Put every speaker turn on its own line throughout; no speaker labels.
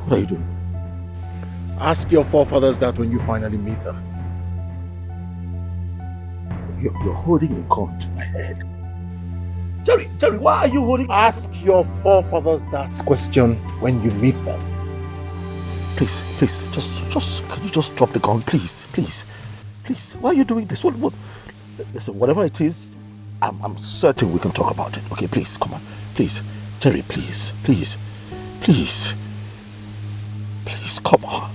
What are you doing?
Ask your forefathers that when you finally meet them.
You're holding a gun to my head. Jerry, why are you holding...
Ask your forefathers that question when you meet them.
Please, can you just drop the gun, please? Why are you doing this? What? Listen, whatever it is, I'm certain we can talk about it. Okay, please, come on. Please, Jerry, please, come on.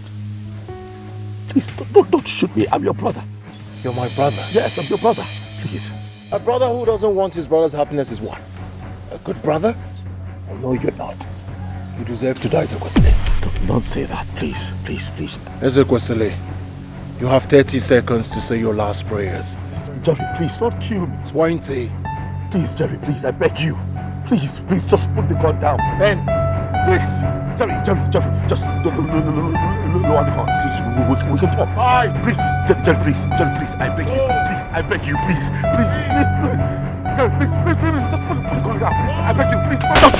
Please, don't shoot me. I'm your brother.
You're my brother?
Yes, I'm your brother. Please.
A brother who doesn't want his brother's happiness is what? A good brother? Oh, no, you're not. You deserve to die, Ezekiel.
Don't say that, please.
Ezekiel, you have 30 seconds to say your last prayers.
Jerry, please, don't kill me.
20.
Please, Jerry, please, I beg you. Please, just put the gun down.
10.
Please. Jerry, just lower the gun, please. We can talk.
5.
Please, Jerry, please, I beg you. Please, I beg you, please. Jerry, please, just put the gun down. Please, I beg you, please. Stop.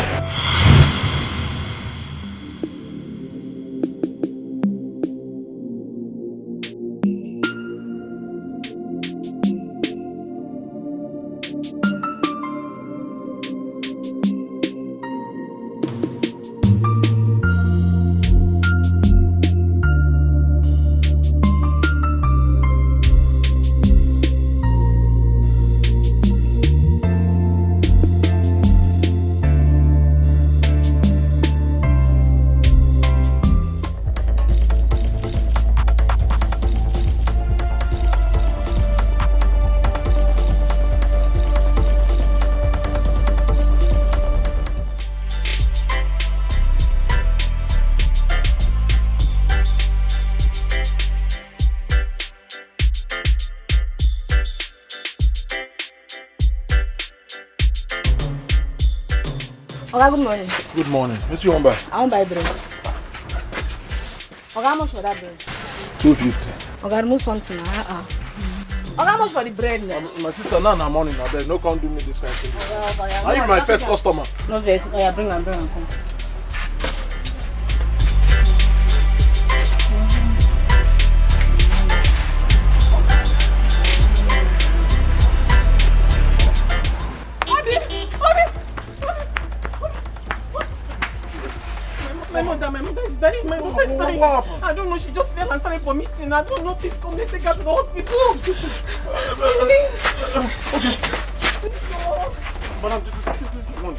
Oga, good morning.
Good morning. What do you want buy?
I want buy bread. Oga, how much for that bread?
250.
Oga, remove something. Oga, how much for the bread now?
My sister, now I'm morning. No come do me this kind of thing.
Oga,
Are you my first customer?
No vex. Oh yeah, bring am, come.
My mother is dying. My mother is dying. I don't know. She just fell and started vomiting. I don't know. Please come. Let's take her to the hospital.
Okay. Madam, one.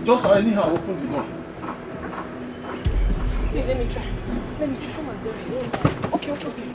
Just anyhow open the door.
Wait, let me try. Come on, Jerry. Okay.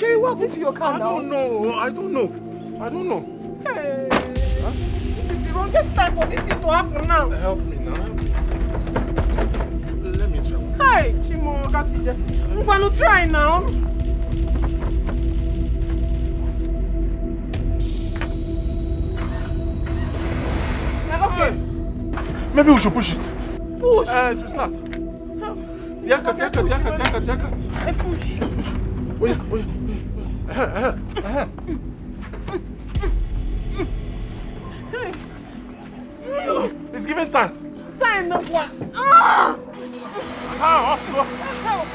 Jerry, what happened to your car now?
I don't know.
Hey, huh? This is the wrongest time for this thing to happen now.
Help me now. Let me try.
Hi, Chimo, Kasije. I'm going to try now. Okay.
Maybe we should push it.
Push?
To start. Tiaka.
I push.
Wait.
Hey.
It's giving sign.
Sign of what?
Oscar.
Help.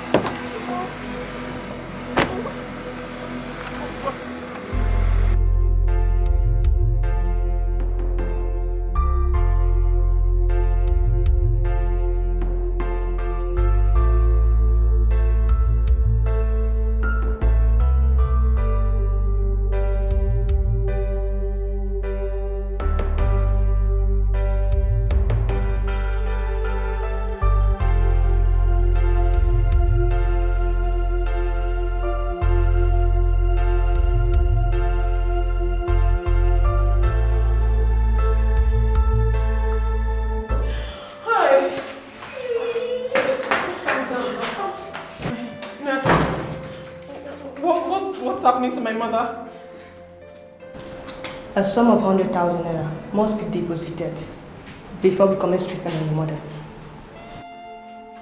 What's happening to my mother?
A sum of 100,000 naira must be deposited before we commence treatment on the mother.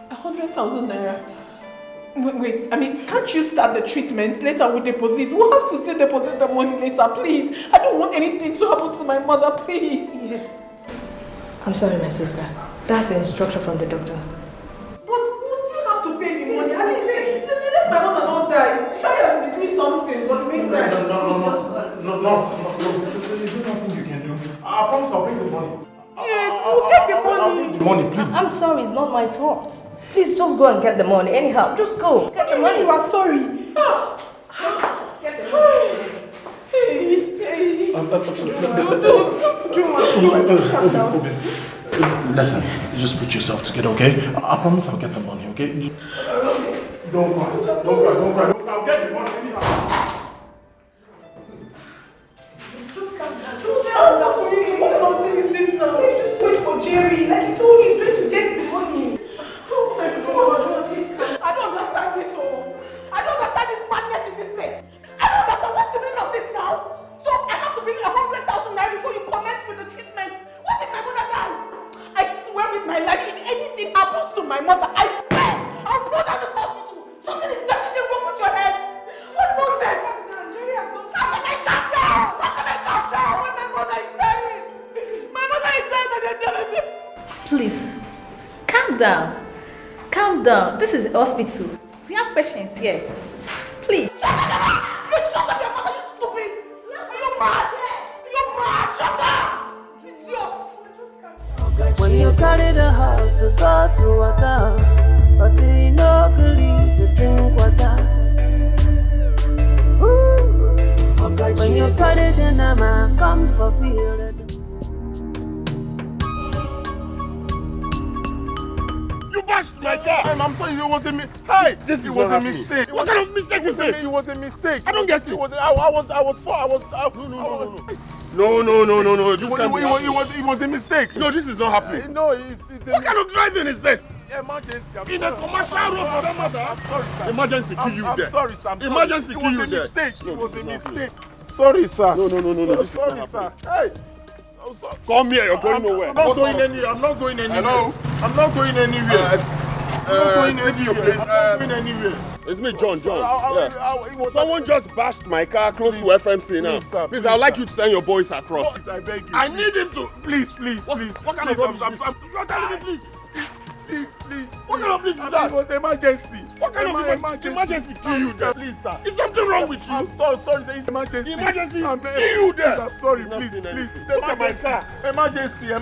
100,000 naira? Wait, I mean, can't you start the treatment? Later we deposit. We'll have to still deposit the money later, please. I don't want anything to happen to my mother, please.
Yes. I'm sorry, my sister. That's the instruction from the doctor.
But we still have to pay the money. I mean, let my mother not die. Try and be doing something, but meantime.
No. Is there nothing you can do? I promise I'll bring the money.
Yes, we'll get the money.
I'll bring the money, please.
I'm sorry, it's not my fault. Please just go and get the money. Anyhow, just go. Get the money.
You are sorry. Get the money. Hey.
Listen, just put yourself together, okay? I promise I'll get the money, okay? Don't cry. I'll get the money anyhow.
Just calm down. Just calm down. What nonsense is this now? Just wait for Jerry. Like he told you, he's going to get the money. Oh my God, please. I don't understand this. I don't understand this madness in this place. I don't understand what's the meaning of this now. So I have to bring 100,000 naira before you commence with the treatment. What if my mother dies? I swear with my life, if anything happens to my mother, I swear I'll blow down this hospital. Something is definitely wrong with your head. What nonsense? Jerry has not. How can I calm down? How can I calm down when my mother is dying? My mother is dying and they're telling me.
Please, calm down. Calm down. This is a hospital. We have patients here. Please.
Shut up! You shut up, your mother, you stupid! You're mad! You're mad! Shut up! Idiot!
When you carry the house, you go to water, but you no good to drink water. Ooh. When you carry the nama, come for field.
You bashed my car. I'm sorry, it was a mistake. Hi, it was a mistake. What kind of mistake is this? It was a mistake. I don't get it. No. It was a mistake. No, this is not happening. No, it's what kind of driving is this? Emergency. In a commercial road for that matter. I'm sorry, sir. Emergency kill you there. I'm sorry, sir. Emergency kill you there. It was a mistake. Sorry, sir. No. Sorry, sir. Hey. Come here, you're going nowhere. I'm not going anywhere. Hello? I'm not going anywhere. It's me, John. Someone just bashed my car close to FMC now. Please, I'd like you to send your boys across. Please, I beg you. I need him to. Please. What kind of rubbish? You're telling me, please. What kind of please is that? It was emergency. What kind of emergency kill you there? Please, sir. Is something wrong with you? I'm sorry, sir. It's emergency. Emergency kill you there. I'm sorry, please. Look at my car. Emergency. I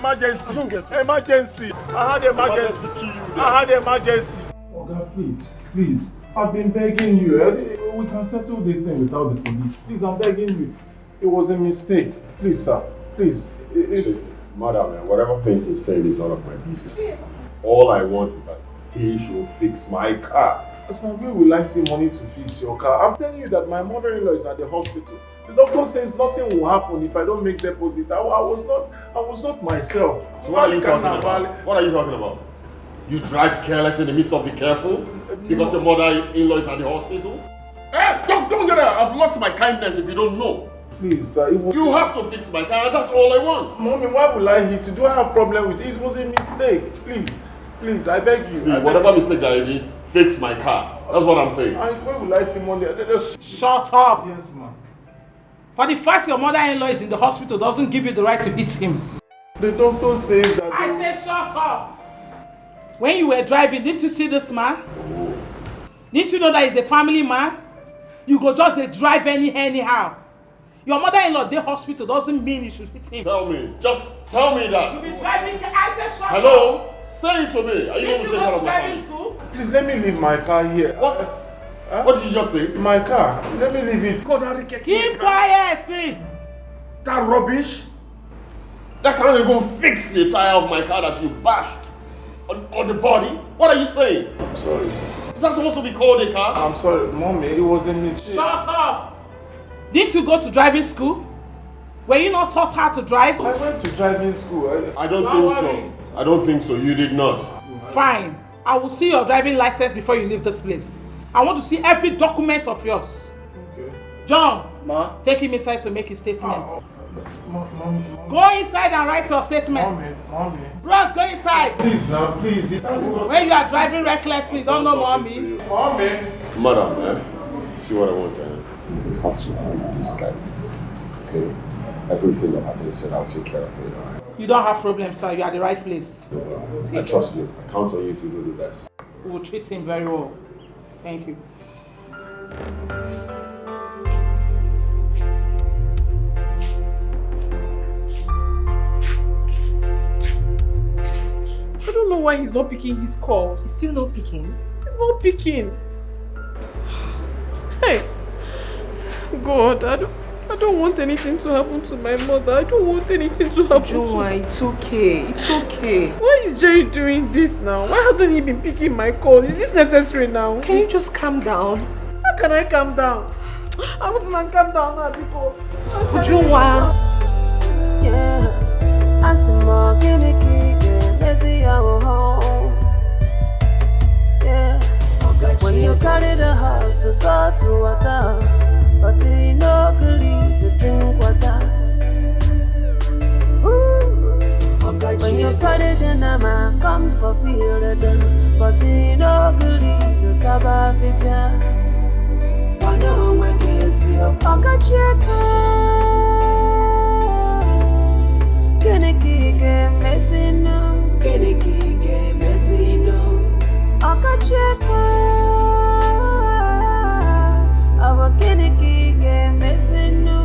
don't get it. Emergency. I had emergency kill you there. I had emergency.
Oh God, please. I've been begging you. We can settle this thing without the police. Please, I'm begging you. It was a mistake. Please, sir. Please.
See, madam, whatever thing he said is none of my business. All I want is that he should fix my car.
Sir, where will I see money to fix your car? I'm telling you that my mother-in-law is at the hospital. The doctor says nothing will happen if I don't make deposit. I was not myself.
So what are you talking about? What are you talking about? You drive careless in the midst of the careful? Because your mother-in-law is at the hospital? Hey, don't get out. I've lost my kindness if you don't know.
Please, sir,
You have to fix my car, and that's all I want.
Mommy, why will I hit you? Do I have a problem with it? It was a mistake. Please, I beg you.
See, whatever mistake that it is, fix my car. That's what I'm saying.
Where will I see money?
Shut up.
Yes, ma'am.
For the fact your mother-in-law is in the hospital doesn't give you the right to beat him.
The doctor says that...
I say shut up. When you were driving, didn't you see this man? Didn't you know that he's a family man? You go just drive anyhow. Your mother-in-law in the hospital doesn't mean you should hit him.
Just tell me that.
You be driving, I say shut up.
Hello? Say it to me. Are you going to take care of my
driving school?
Please let me leave my car here.
What? What did you just say?
My car. Let me leave it.
Keep quiet, see.
That rubbish? That can't even fix the tire of my car that you bashed on the body. What are you saying?
I'm sorry, sir.
Is that supposed to be called a car?
I'm sorry, Mommy. It was a mistake.
Shut up. Didn't you go to driving school? Were you not taught how to drive?
I went to driving school.
I don't think so. I don't think so. You did not.
Fine. I will see your driving license before you leave this place. I want to see every document of yours.
Okay.
John,
Ma?
take him inside to make his statement.
Mommy.
Go inside and write your statement.
Mommy.
Bros, go inside.
Please now, please. It hasn't got...
When you are driving recklessly, don't know mommy.
Mommy.
Madam, see what I want to
You have to hold this guy. Okay? Everything that Anthony said, I'll take care of it. All right?
You don't have problems, sir. You are the right place.
I trust you. I count on you to do the best.
We will treat him very well. Thank you.
I don't know why he's not picking his calls.
He's still not picking.
He's not picking. Hey, God, I don't want anything to happen to my mother. I don't want anything to happen to her.
It's okay. It's okay.
Why is Jerry doing this now? Why hasn't he been picking my calls? Is this necessary now?
Can you just calm down?
How can I calm down? I wasn't gonna calm down now before.
Ujunwa.
Yeah, I see more gimmicky, let's see our home. Yeah, when you carry the house, you go to water, but you know you need to drink water. When you carry the nama, come for feel the done, but you know you need to taba vivia. I know when you see your pocket check. Keniki mesino, keniki mesino. Akacheka, our keniki mesino.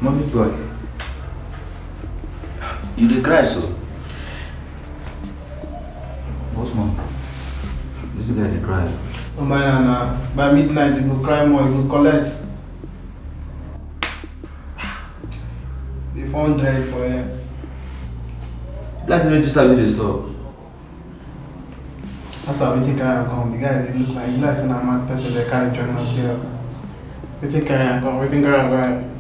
Mommy boy, you dey cry so? What's mom? This guy dey cry.
Oh my Nana, by midnight you go cry more, you go collect. The 400 for him.
Let's register with the sub.
That's how we take carry and come. The guy really look like a mad person that carry join us here. We take carry and come, we think carry and go.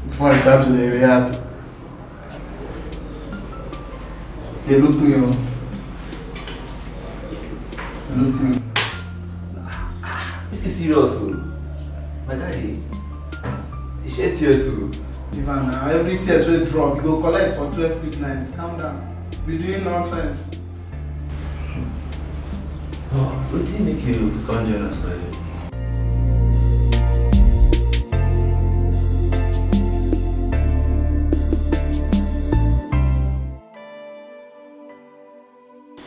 Before I start to react. They look me up. Look me.
This is serious, my guy. He shed tears.
Even now, every tears will drop. You go collect for 12 midnights. Calm down. Be doing nonsense.
Oh, what did make you come join us, buddy?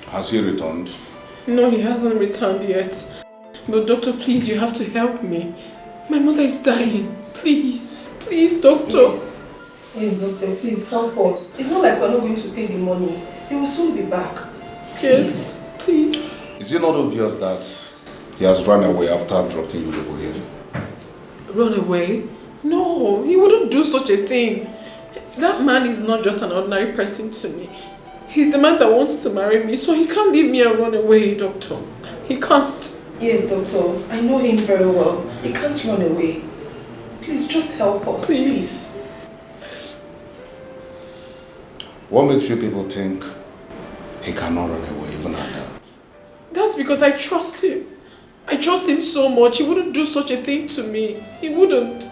Has he returned?
No, he hasn't returned yet. But doctor, please, you have to help me. My mother is dying. Please. Please, doctor.
Yes, doctor, please help us. It's not like we're not going to pay the money. He will soon be back.
Yes, please.
Is it not obvious that he has run away after dropping you people here?
Run away? No, he wouldn't do such a thing. That man is not just an ordinary person to me. He's the man that wants to marry me, so he can't leave me and run away, doctor. He can't.
Yes, doctor. I know him very well. He can't run away. Please, just help us. Please.
What makes you people think he cannot run away even at that?
That's because I trust him. I trust him so much. He wouldn't do such a thing to me. He wouldn't.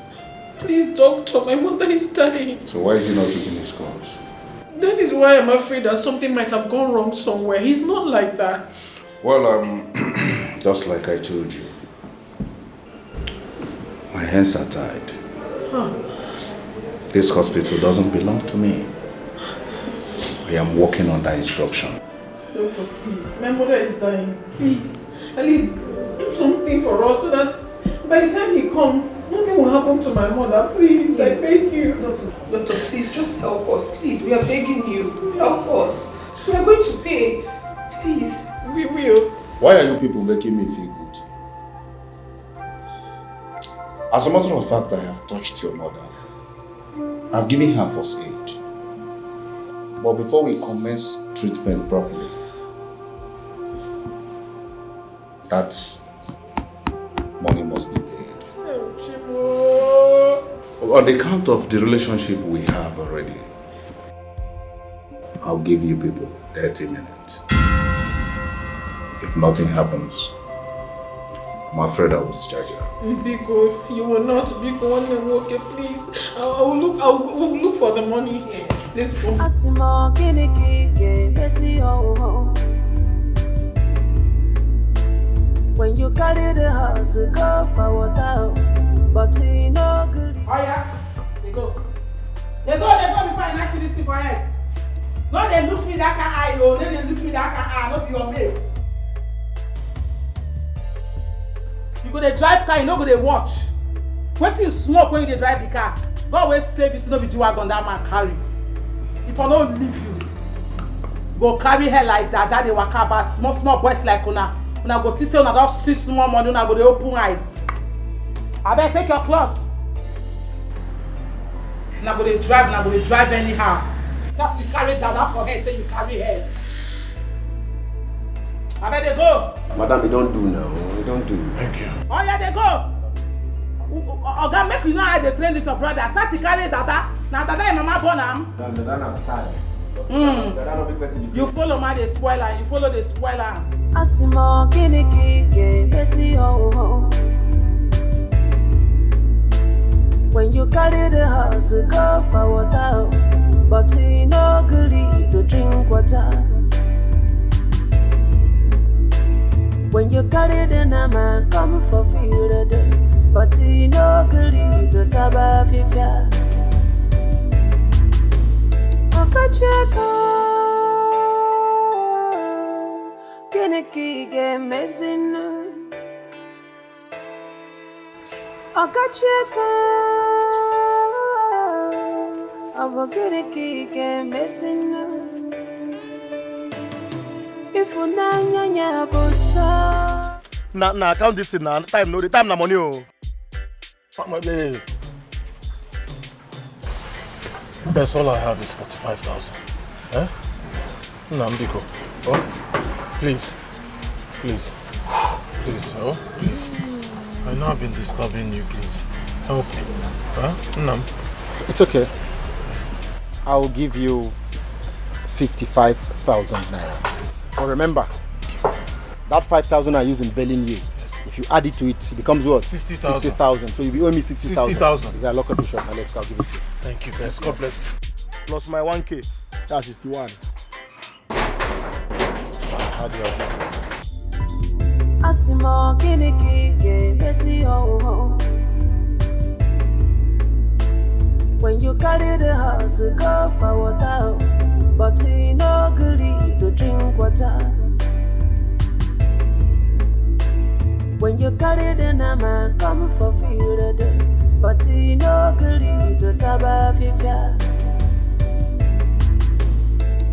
Please, doctor, my mother is dying.
So why is he not picking his calls?
That is why I'm afraid that something might have gone wrong somewhere. He's not like that.
Well, just like I told you, my hands are tied.
Huh.
This hospital doesn't belong to me. I am working under instruction.
Doctor, please. My mother is dying. Please. At least do something for us so that by the time he comes, nothing will happen to my mother. Please, I beg you.
Doctor, please, just help us. Please, we are begging you. Help us. We are going to pay. Please.
We will.
Why are you people making me feel guilty? As a matter of fact, I have touched your mother. I've given her first aid. But before we commence treatment properly, that money must be paid. On the count of the relationship we have already, I'll give you people 30 minutes. If nothing happens, I'm afraid I will discharge you.
Biko, you will not. Biko, one day, okay, please. I will look for the money. Yes, let's go.
When you carry the house, go for water, but you know good.
Oh yeah, they go before I knock you this thing for head. No, they look me that eye, no, they look me that eye, not your mates. You go to drive car, you no go to watch. What you smoke when you drive the car? God will save you, so no be G-Wagon that man carry. If I don't leave you, go carry her like that they walk about small boys like una. Una go to say una don't see small money, una go to open eyes. I better take your cloth. Una go to drive anyhow. Just you carry that for her, say you carry head. I better go.
Madam, we don't do now. We don't do.
Thank you.
Oh yeah, they go. Oga, make you know how they train this your brother. As he carry dada, now dada and mama born am.
Dada style.
You follow my the spoiler. You follow the spoiler.
Asimo kiniki ge besi ho. When you carry the house, go for water, but you no good to drink water. When you carry the nama, come for field, but you no good to taba fifia. Okacheka, kiniki ge mezin. Okacheka, abo kiniki ge mezin.
Nah, count this thing now. Time no, the time na money oh.
Best, all I have is 45,000. Eh? Nambiko. Oh, please. Please. Please, oh, please. I know I've been disturbing you, please. Help me. Huh? Nam.
It's okay. I'll give you 55,000 naira. But remember, that 5,000 I use in bailing you. If you add it to it, it becomes what?
60,000.
60,000. So you'll be owing me 60,000.
60,000.
Is that a lock condition? Now let's go, I'll give it to you.
Thank you, best. God bless you.
Plus my 1K. That's 61.
How do I do?
Asimo kiniki ge besi ho. When you carry the house, go for water, but you no good to drink water. When you carry the nama, come for field, but he no agree to taba fifia.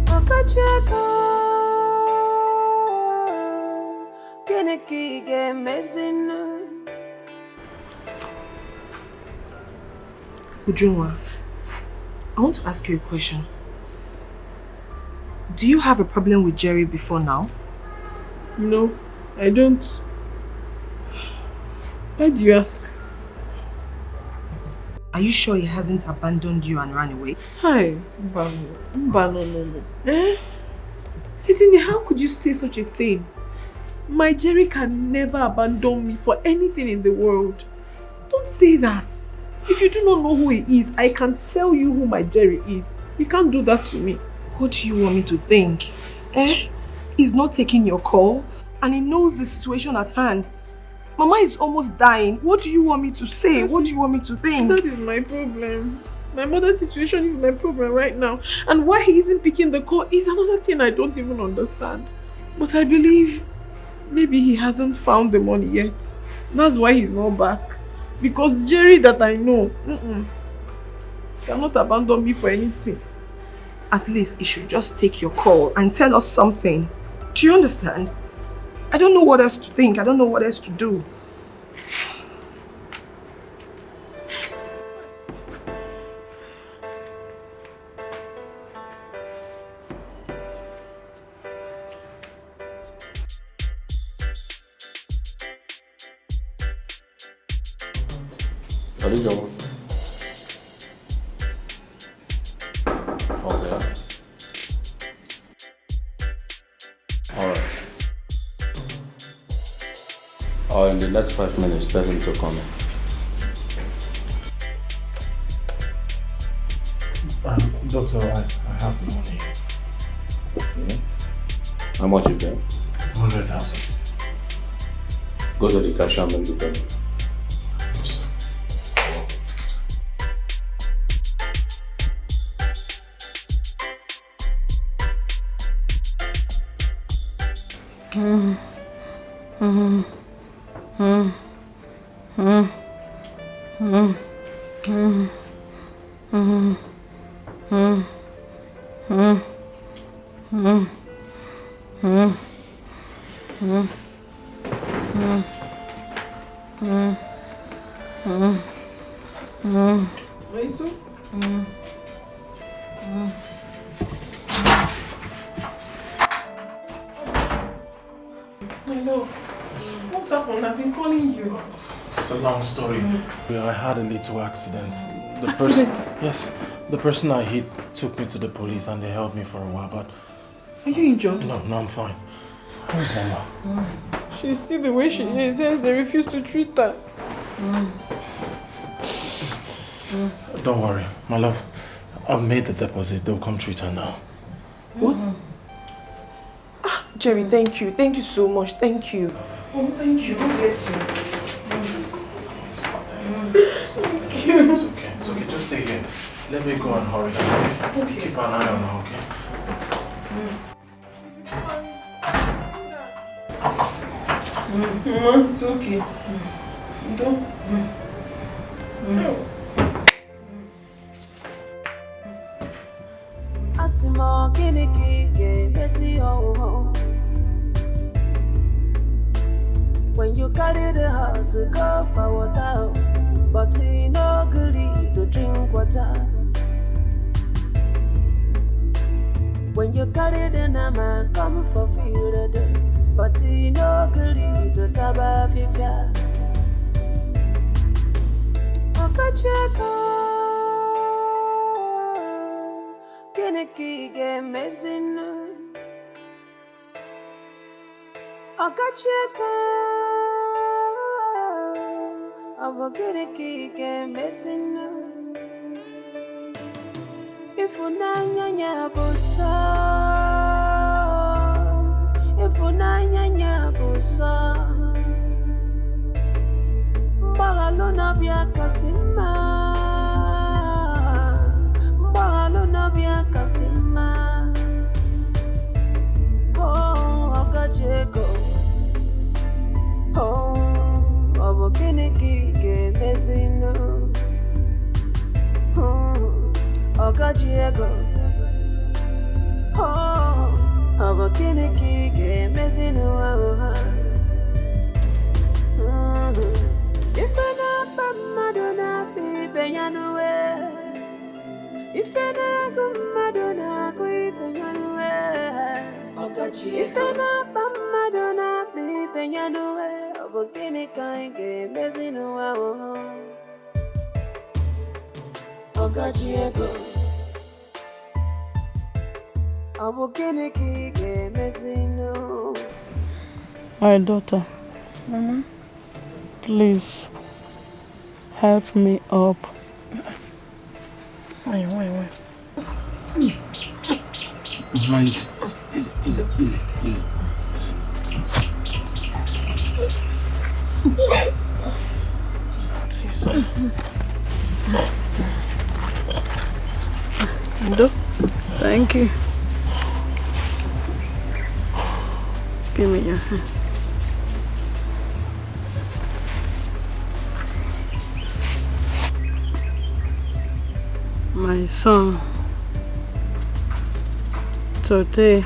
Okacheko, geneki ge mezinu.
Ujunwa, I want to ask you a question. Do you have a problem with Jerry before now?
No, I don't. Why do you ask?
Are you sure he hasn't abandoned you and ran away?
Hi, no. Eh? Isn't it, how could you say such a thing? My Jerry can never abandon me for anything in the world. Don't say that. If you do not know who he is, I can tell you who my Jerry is. He can't do that to me.
What do you want me to think? He's not taking your call and he knows the situation at hand. Mama is almost dying. What do you want me to say? What do you want me to think?
That is my problem. My mother's situation is my problem right now. And why he isn't picking the call is another thing I don't even understand. But I believe maybe he hasn't found the money yet. That's why he's not back. Because Jerry that I know, cannot abandon me for anything.
At least he should just take your call and tell us something. Do you understand? I don't know what else to think. I don't know what else to do.
Wazico. Okay. Alright. In the next 5 minutes, tell him to come in.
Doctor, I have the money.
Okay. How much is there?
100,000.
Go to the cashier and make the payment.
I had a little accident.
Accident?
The person I hit took me to the police and they held me for a while, but...
Are you injured?
No, I'm fine. Where's Mama?
She's still the way she is, since they refuse to treat her.
Don't worry, my love. I've made the deposit. They'll come treat her now.
What?
Jerry, thank you. Thank you so much. Thank you. Oh, thank you. God bless you.
Thank you. It's okay. It's okay. Just stay here. Let me go and hurry. Okay? Keep an eye on her, okay?
It's okay. Don't.
Asimo kiniki ge messy ho ho. When you carry the house, go for water, but he no agree to drink water. When you carry the nama, come for field, but he no agree to taba fifia. Okacheko, geneki ge mezinu. Okacheko, geneki ge mezinu. If unanya busa, if unanya busa, Mbagalona bia kasima, Mbagalona bia kasima. Oh, Okacheko, oh, geneki ge mezino. Diego. Oh, Abakiniki game is in a if I not Madonna, be Beyanaway. If I not Madonna, go Beyanaway. If I not Madonna, be Beyanaway. Abakiniki game is in a Diego.
My daughter,
Mama,
please help me up.
Wait.
Mama, easy.
Thank you. Give me your hand. My son, today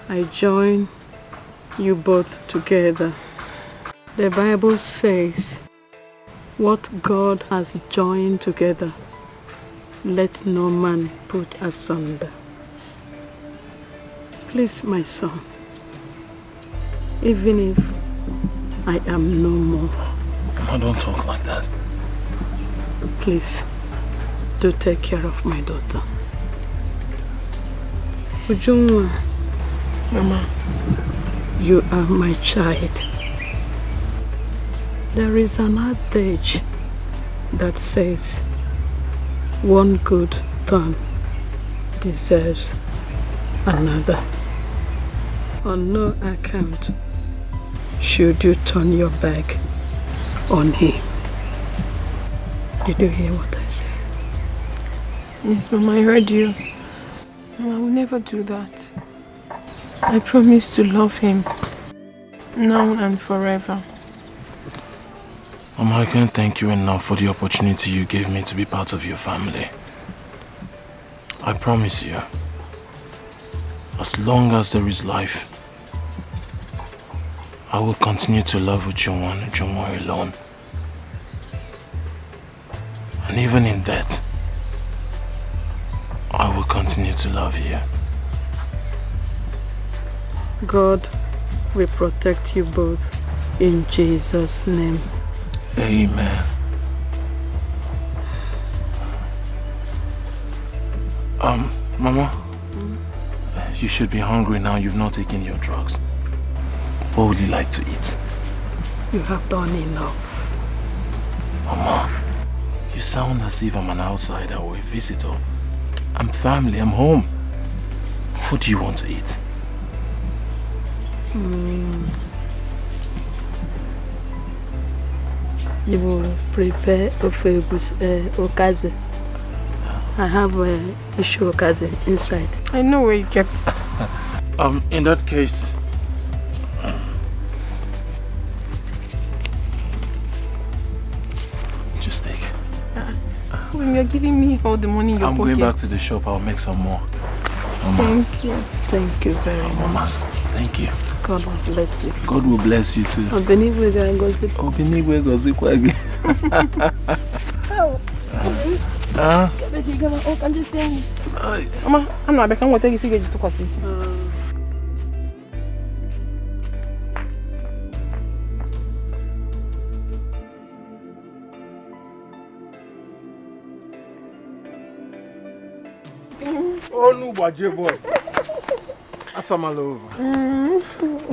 I join you both together. The Bible says, what God has joined together, let no man put asunder. Please, my son, even if I am no more.
Mama, don't talk like that.
Please, do take care of my daughter. Ujunwa,
Mama,
you are my child. There is an adage that says, one good turn deserves another. On no account should you turn your back on him. Did you hear what I said?
Yes, Mama, I heard you. Mama, I will never do that. I promise to love him now and forever.
Mama, I can't thank you enough for the opportunity you gave me to be part of your family. I promise you, as long as there is life, I will continue to love Ujunwa alone. And even in that, I will continue to love you.
God will protect you both in Jesus' name.
Amen. Mama, you should be hungry now. You've not taken your drugs. What would you like to eat?
You have done enough.
Mama, you sound as if I'm an outsider or a visitor. I'm family, I'm home. What do you want to eat?
You will prepare okaze. I have a issue okaze inside.
I know where you kept it.
In that case, just take.
When you're giving me all the money in your
I'm
pocket.
going back to the shop. I'll make some more. Mama.
Thank you.
Thank you very much.
Mama, thank you.
God will bless you.
God will bless you too.
Obenigwe
gozikwa again.
Mama, I'm not back. I'm going to take you figure to Kwasisi.
Oh, no, Baje boys. Asamalo.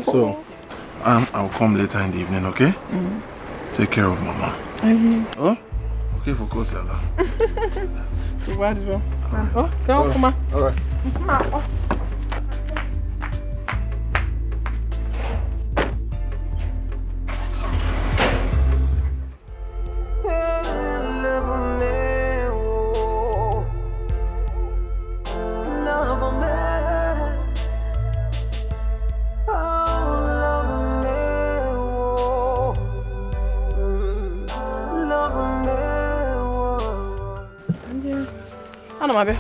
So, I'll come later in the evening, okay? Take care of Mama. Oh? Okay, for course, Allah.
Oh, go, Mama.
All right.
Ano mabe.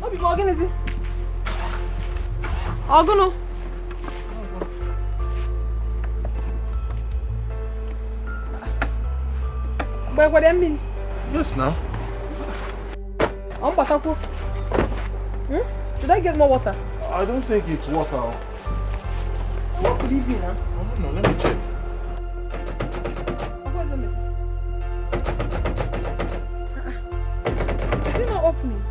Obi mo gini ti. Ogono.
Yes, now.
Did I get more water?
I don't think it's water.
What could it be now?
I don't know, let me check.
Is it not opening?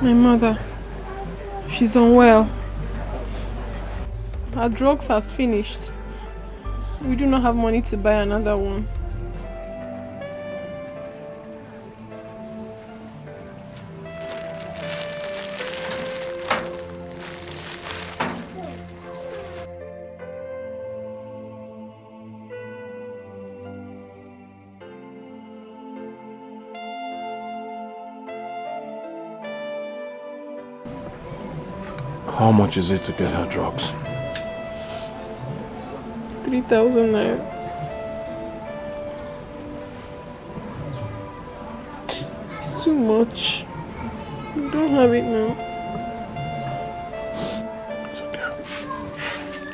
My mother, she's unwell. Her drugs has finished. We do not have money to buy another one.
How much is it to get her drugs?
3,000 naira. It's too much. We don't have it now.
It's okay.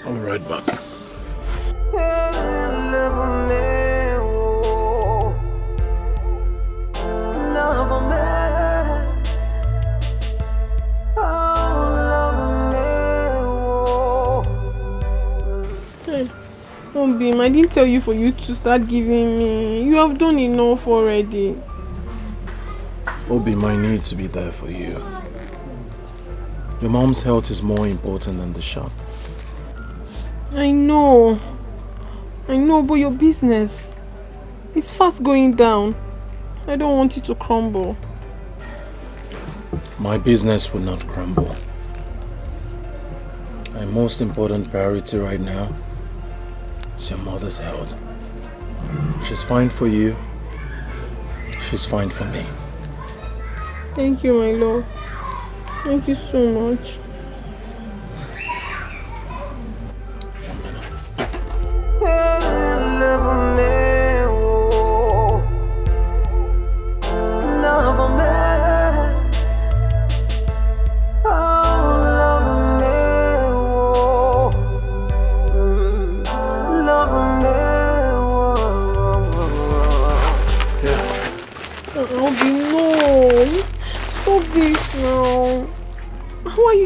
I'll be right back.
Beam, I didn't tell you for you to start giving me. You have done enough already.
Obi might need to be there for you. Your mom's health is more important than the shop.
I know, but your business is fast going down. I don't want it to crumble.
My business will not crumble. My most important priority right now is your mother's health. She's fine for you. She's fine for me.
Thank you, my love. Thank you so much.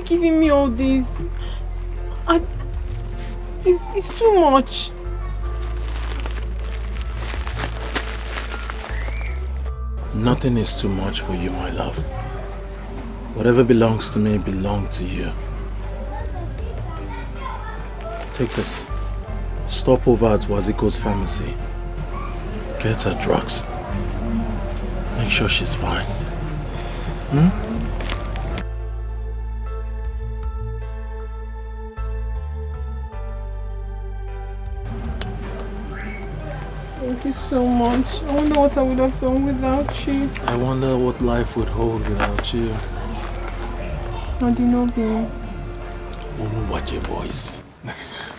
Giving me all this, it's too much.
Nothing is too much for you, my love. Whatever belongs to me belongs to you. Take this. Stop over at Wazico's pharmacy. Get her drugs. Make sure she's fine.
Thank you so much. I wonder what I would have done without you.
I wonder what life would hold without you.
I do not be.
Watch your voice.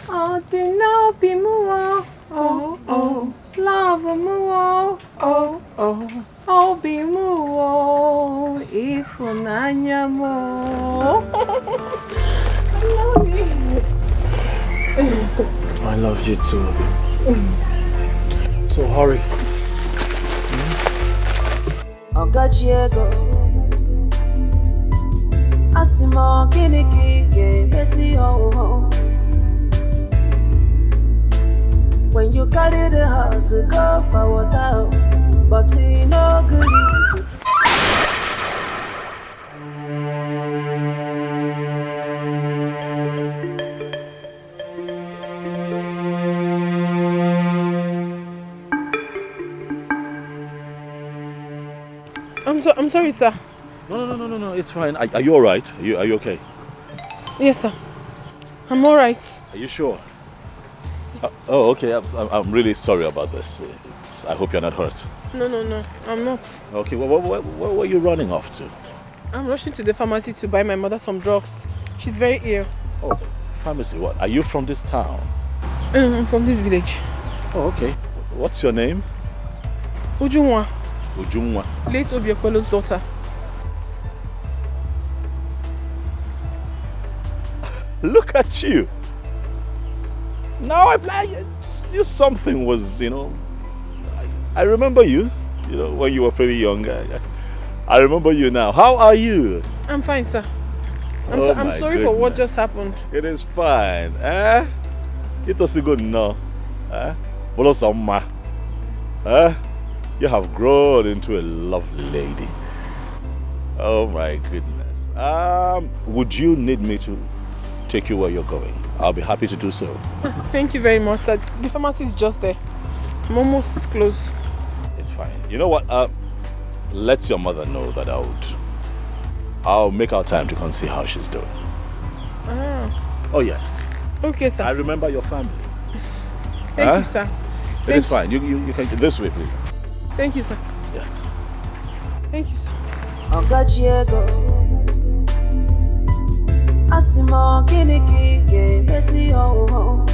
I do not be more. Oh, love more. Oh, be more. If I more. I love you.
I love you too. So hurry.
Ogachiego Asimo kiniki messy ho. When you carry the house, go for water, but he no good.
I'm sorry, sir.
No, it's fine. Are you alright? Are you okay?
Yes, sir. I'm alright.
Are you sure? Oh, okay. I'm really sorry about this. I hope you're not hurt.
No, I'm not.
Okay, where were you running off to?
I'm rushing to the pharmacy to buy my mother some drugs. She's very ill.
Oh, pharmacy, what? Are you from this town?
I'm from this village.
Oh, okay. What's your name?
Ujunwa.
Ujunwa.
Late Obiekwelo's daughter.
Look at you. Now you something was, I remember you, when you were pretty young. I remember you now. How are you?
I'm fine, sir.
I'm
sorry for what just happened.
It is fine. It was good now. You have grown into a lovely lady. Oh my goodness. Would you need me to take you where you're going? I'll be happy to do so.
Thank you very much, sir. The pharmacy is just there. I'm almost close.
It's fine. You know what? Let your mother know that I'll make our time to come see how she's doing. Oh yes.
Okay, sir.
I remember your family.
Thank you, sir.
It is fine. You can this way, please.
Thank you, sir.
Yeah.
Thank you, sir.
Asimo kiniki ge messy ho.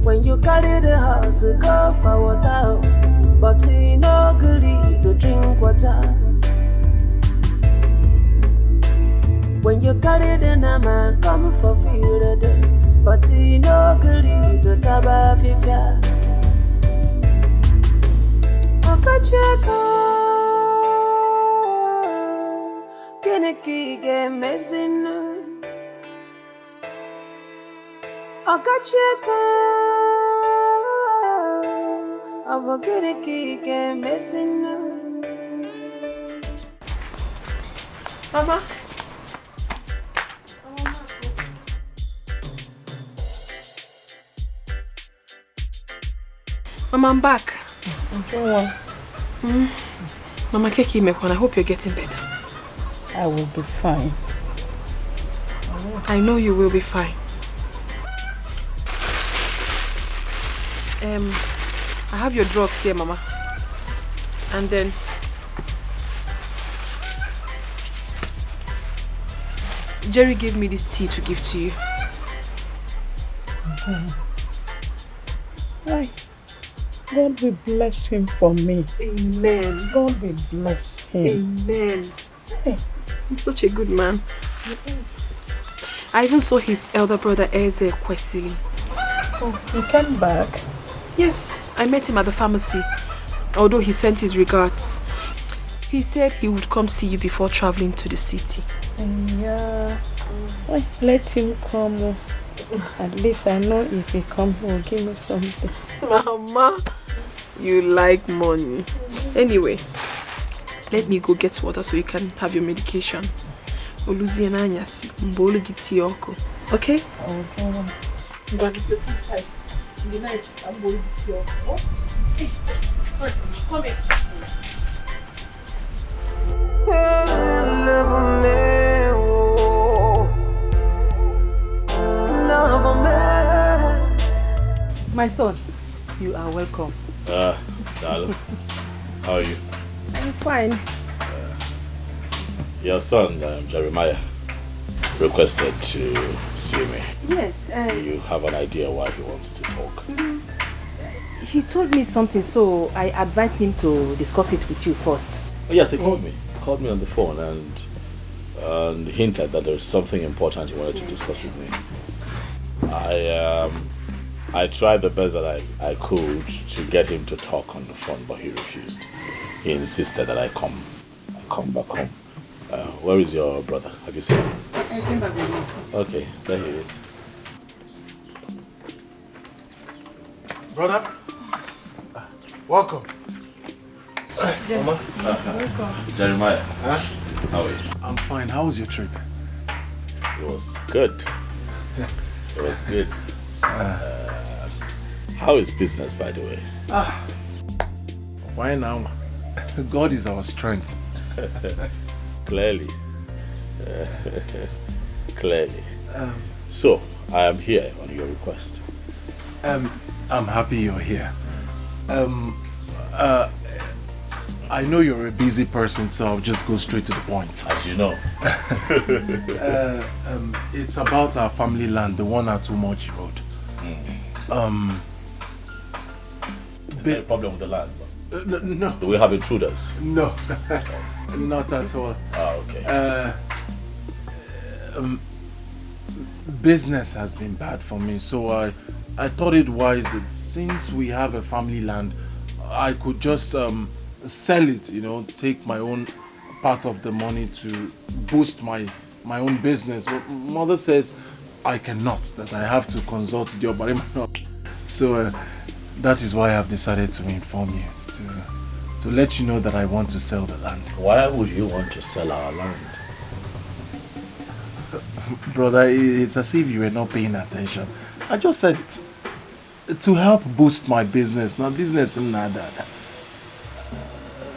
When you carry the house, go for water, but he no goodly to drink water. When you carry the nama, come for field, but he no goodly to taba fifia. Okacheko. Kiniki ge messing. Okacheko. I'm kiniki ge messing.
Mama. Mama, I'm back.
Okay,
Mama Keki Mekwan, I hope you're getting better.
I will be fine.
I know you will be fine. I have your drugs here, Mama. And then Jerry gave me this tea to give to you.
Okay. Hi. God will bless him for me.
Amen.
God will bless him.
Amen. Hey, he's such a good man. I even saw his elder brother Eze Kwesi.
Oh, he came back?
Yes, I met him at the pharmacy. Although he sent his regards. He said he would come see you before traveling to the city.
Yeah. Well, let him come. At least I know if he comes, he will give me something.
Mama, you like money. Anyway, let me go get water so you can have your medication. Okay? Okay?
I'm going to put inside. In the night, I'm going to your okay. Come here.
My son, you are welcome.
Darling, how are you?
I'm fine.
Your son, Jeremiah, requested to see me.
Yes.
Do you have an idea why he wants to talk?
He told me something, so I advised him to discuss it with you first.
Oh, yes, he called me. He called me on the phone and hinted that there was something important he wanted to discuss with me. I tried the best that I could to get him to talk on the phone, but he refused. He insisted that I come back home. Where is your brother? Have you seen him?
I came back with him.
Okay, there he is.
Brother, welcome.
Mama?
Welcome.
Jeremiah, how are you?
I'm fine. How was your trip?
It was good. It was good. How is business, by the way?
Why now? God is our strength.
Clearly. Clearly. So, I am here on your request.
I'm happy you're here. I know you're a busy person, so I'll just go straight to the point.
As you know.
It's about our family land, the one at Too Much Road.
Is there a problem with the land?
No.
Do we have intruders?
No, not at all.
Okay.
Business has been bad for me, so I thought it wise that since we have a family land, I could just sell it, take my own part of the money to boost my own business. But mother says I cannot, that I have to consult the Obarima. So that is why I've decided to inform you, to let you know that I want to sell the land.
Why would you want to sell our land?
Brother, it's as if you were not paying attention. I just said it. To help boost my business. Now business is not that.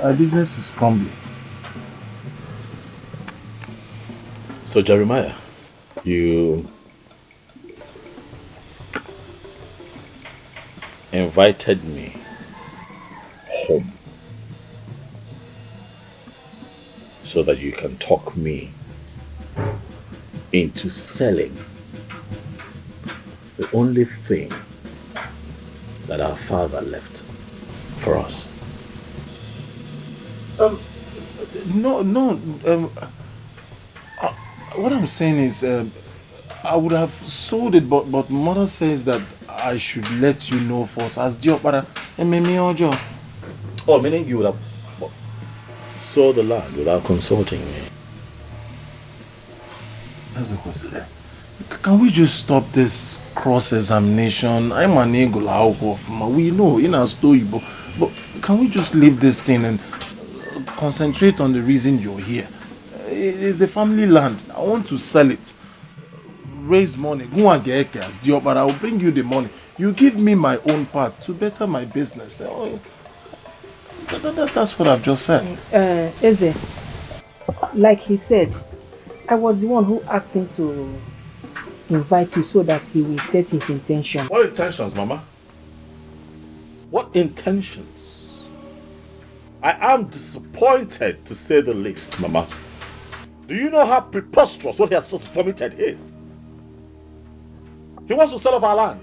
Our business is crumbling.
So Jeremiah, you invited me home so that you can talk me into selling the only thing that our father left for us.
What I'm saying is, I would have sold it, but mother says that I should let you know first. As Diopara,
Oh, meaning you would have sold the land without consulting me?
That's a question. Can we just stop this cross-examination? I'm an eagle out of we know in our story, but can we just leave this thing and concentrate on the reason you're here? It is a family land. I want to sell it, raise money, go and get cash, but I will bring you the money. You give me my own part to better my business. That's what I've just said.
Eze, like he said, I was the one who asked him to invite you so that he will state his intention.
What intentions, Mama? What intentions? I am disappointed, to say the least, Mama. Do you know how preposterous what he has just vomited is? He wants to sell off our land.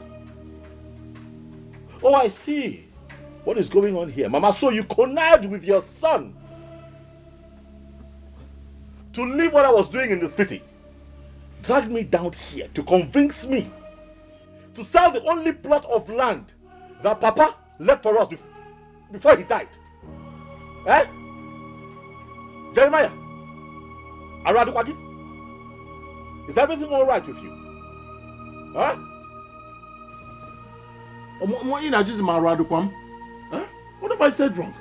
Oh, I see what is going on here, Mama. So you connived with your son to leave what I was doing in the city, drag me down here to convince me to sell the only plot of land that Papa left for us before he died. Eh? Jeremiah, Aradukwagi, is everything all right with you? Huh?
What have I said wrong?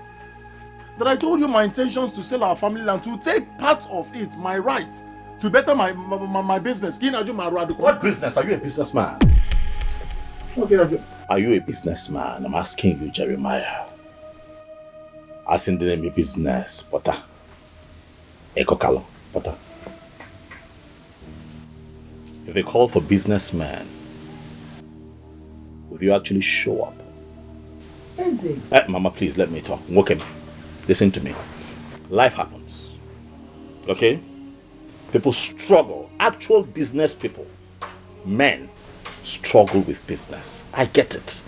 That I told you my intentions to sell our family land, to take part of it, my right, to better my business.
What business? Are you a businessman?
Okay.
Are you a businessman? I'm asking you, Jeremiah. As in the name of business, Potter. Ekokalo, Potter. If they call for businessman, will you actually show up? Mama, please let me talk. Okay, listen to me. Life happens. Okay? People struggle. Actual business people, men, struggle with business. I get it.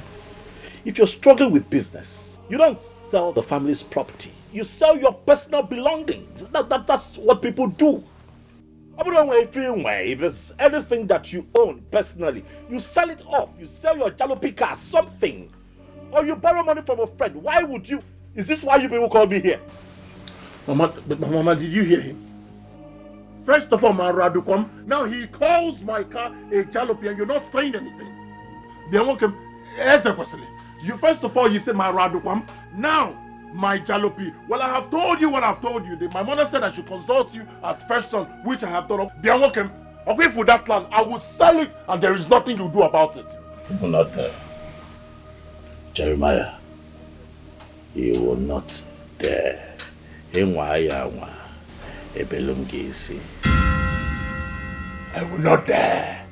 If you're struggling with business, you don't sell the family's property. You sell your personal belongings. That's what people do. If there's anything that you own personally, you sell it off. You sell your jalopy car, something. Or you borrow money from a friend. Why would you? Is this why you people call me here?
Mama, did you hear him? First of all, Maradukwam, now he calls my car a jalopy and you're not saying anything. Then welcome, you first of all, you said Maradukwam, now my jalopy. Well, I have told you what I've told you. My mother said I should consult you as first son, which I have done. Then welcome, okay, for that land, I will sell it and there is nothing you do about it.
You will not dare. Jeremiah, you will not dare.
I will not dare.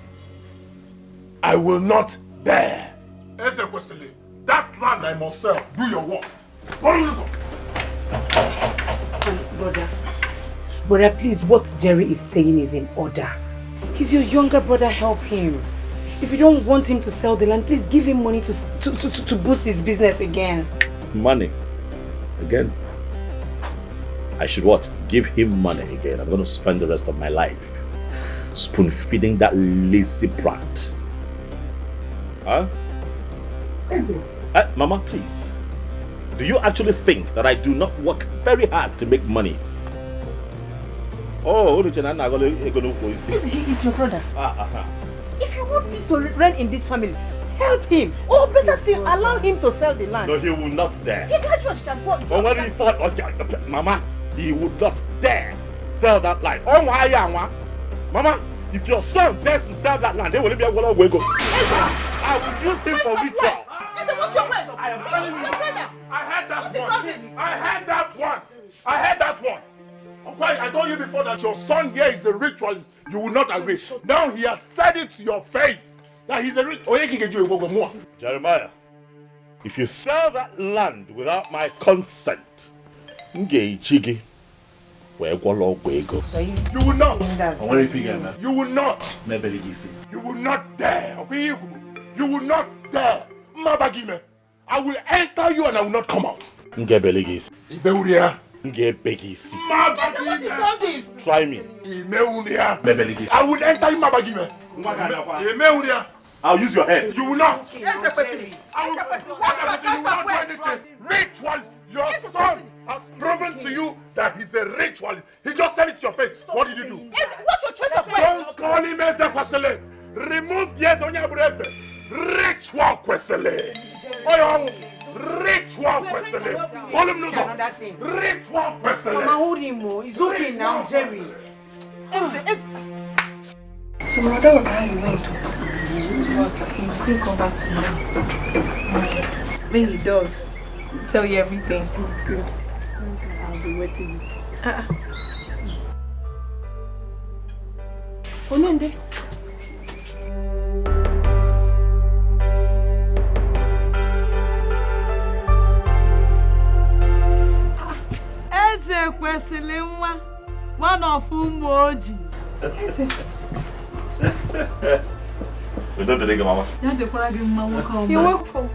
I will not dare. Ezekiel, that land I must sell. Do your worst.
Brother, please, what Jerry is saying is in order. He's your younger brother, help him. If you don't want him to sell the land, please give him money to boost his business again.
Money? Again? I should what? Give him money again. I'm going to spend the rest of my life spoon feeding that lazy brat. Huh? Mama, please. Do you actually think that I do not work very hard to make money? Oh,
he is your brother. If you want peace to reign in this family, help him. Or better still, allow him to sell the land.
No, he will not dare. Mama, he would not dare sell that land. Oh, Mama, if your son dares to sell that land, they will be able to go. I will use him for ritual.
I am telling you. I had that one. Okay, I told you before that your son here is a ritualist. You will not agree. Now he has said it to your face that he's a ritualist.
Jeremiah, if you sell that land without my consent, you will not.
You will not. You will not dare. Okay? You will not dare. Mabagime. I will enter you and I will not come out. Ibeuria.
Try me.
I will enter you, Mabagime.
I'll use your head.
You will not. I will not do anything. Rituals. Your son has proven to you that he's a ritualist. He just said it to your face. What did you do?
What's your choice of words?
Don't call him Ezekiel. Remove the yes on your breast. Ritual Kwesele. Ritual Kwesele. Call him Nuzo. Ritual Kwesele.
Mama, hold him. It's okay now, Jerry.
So that was how we went. But he will still come back to me. When he does, he'll tell you everything. Good. I'll be waiting. Onende.
Ezekiel, one of whom Oji.
We don't take Mama.
You're welcome.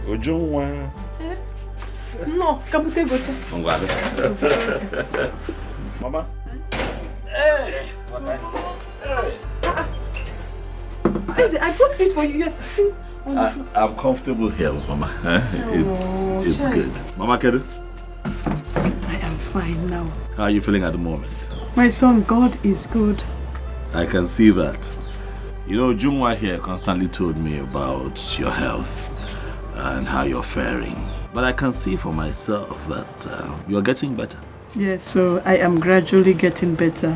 No, Kapute Gocha.
Mama.
Hey. I brought seat for you. You're sitting on the floor.
I'm comfortable here, Mama. It's good. Mama Kedu?
I am fine now.
How are you feeling at the moment?
My son, God is good.
I can see that. You know, Jumwa here constantly told me about your health and how you're faring. But I can see for myself that you're getting better.
Yes, so I am gradually getting better.